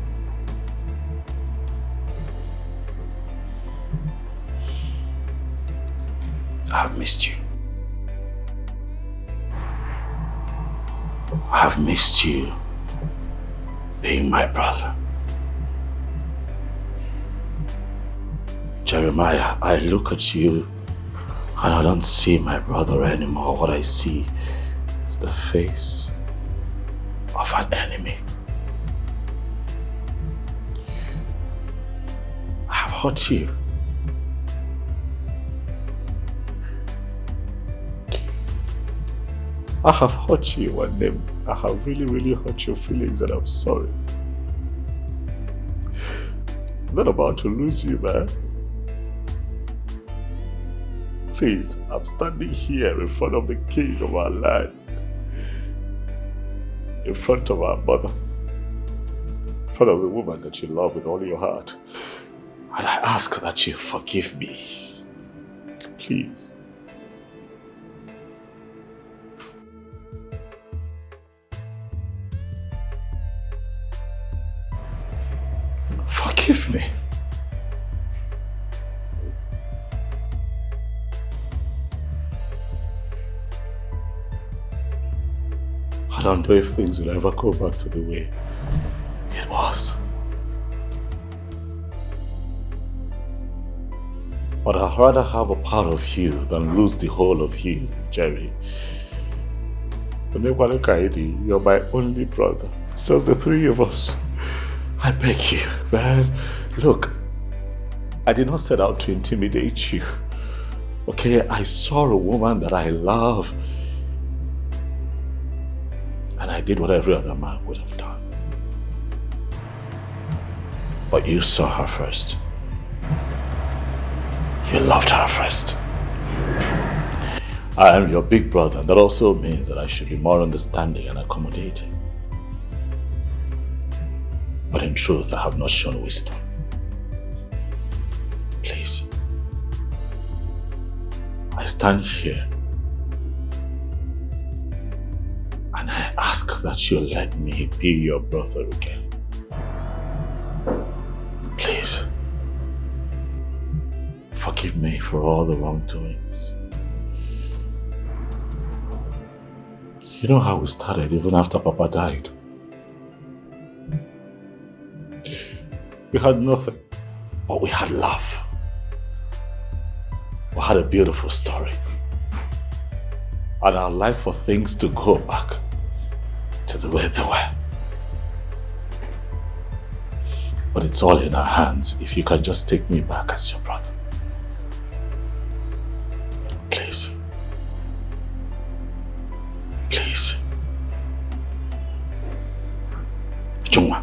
I have missed you. I have missed you being my brother. Jeremiah, I look at you and I don't see my brother anymore. What I see is the face of an enemy. I have hurt you. I have hurt you, and then I have really hurt your feelings, and I'm sorry. I'm not about to lose you, man. Please, I'm standing here in front of the king of our land, in front of our mother, in front of the woman that you love with all your heart, and I ask that you forgive me. Please. Forgive me. I don't know if things will ever go back to the way it was. But I'd rather have a part of you than lose the whole of you, Jerry. You're my only brother. It's just the three of us. I beg you, man. Look, I did not set out to intimidate you. Okay, I saw a woman that I love. And I did what every other man would have done. But you saw her first. You loved her first. I am your big brother, and that also means that I should be more understanding and accommodating. But in truth, I have not shown wisdom. Please, I stand here and I ask that you let me be your brother again. Please, forgive me for all the wrongdoings. You know how we started even after Papa died. We had nothing, but we had love. We had a beautiful story. And I'd like for things to go back to the way they were. But it's all in our hands if you can just take me back as your brother. Please. Please. Jungwa.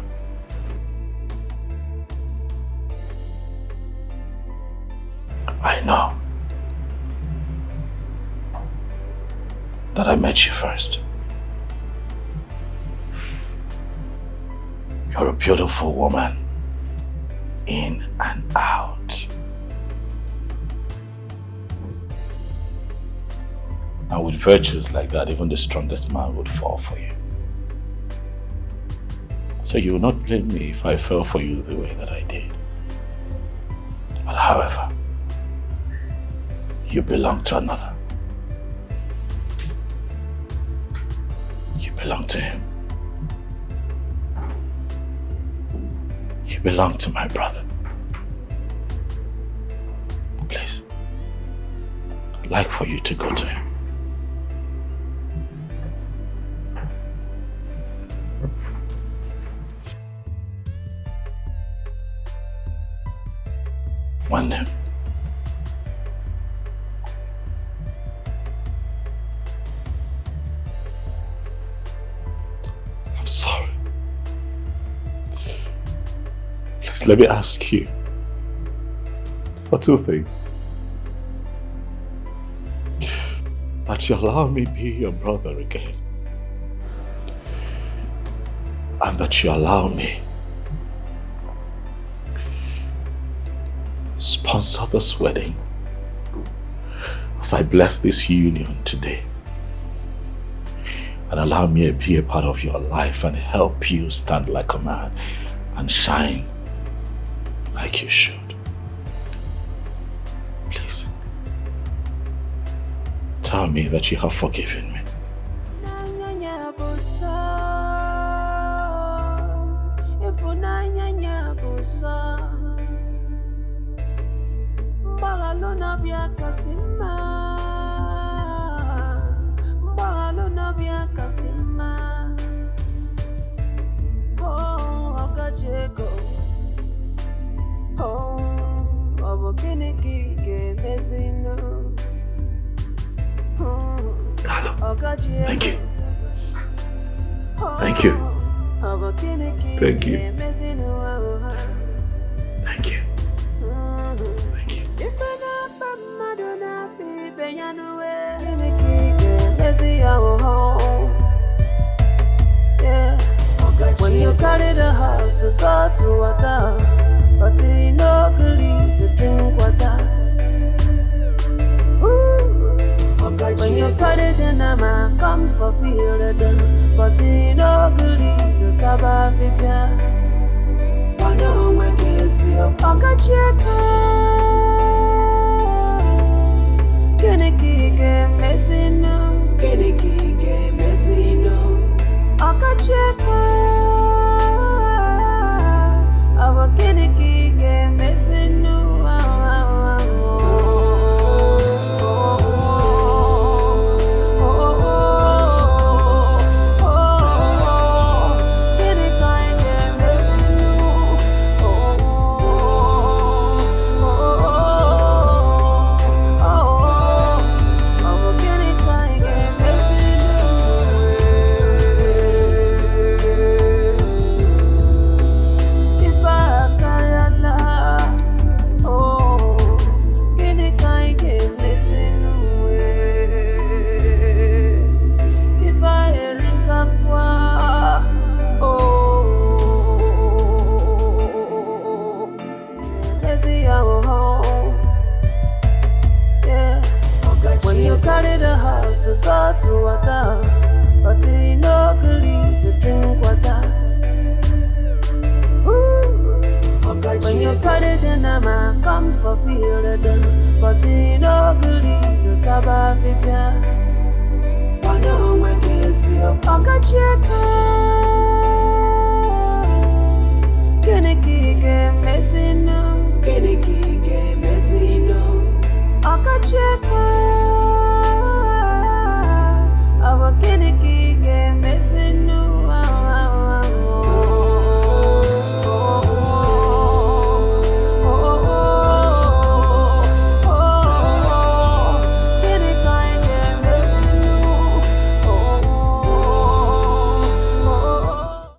I know that I met you first. You're a beautiful woman, in and out. And with virtues like that, even the strongest man would fall for you. So you will not blame me if I fell for you the way that I did. But however, you belong to another. You belong to him. You belong to my brother. Please, I'd like for you to go to him. One day. I'm sorry. Please let me ask you for two things. That you allow me be your brother again. And that you allow me sponsor this wedding as I bless this union today. And allow me to be a part of your life and help you stand like a man and shine like you should. Please, tell me that you have forgiven me. Thank you. Thank you. Thank you. Thank you.
When you carry the house to go to water, but you no good to drink water. When you carry the nama, come for feel the but you no good to taba vivia. Wano mwekezi oka cheka. Kenekike mesino, kenekike mesino. Oka cheka. Aba kenekike mesino. fulfill it, but in ugly to taba fifia. Pano mwekezi, okache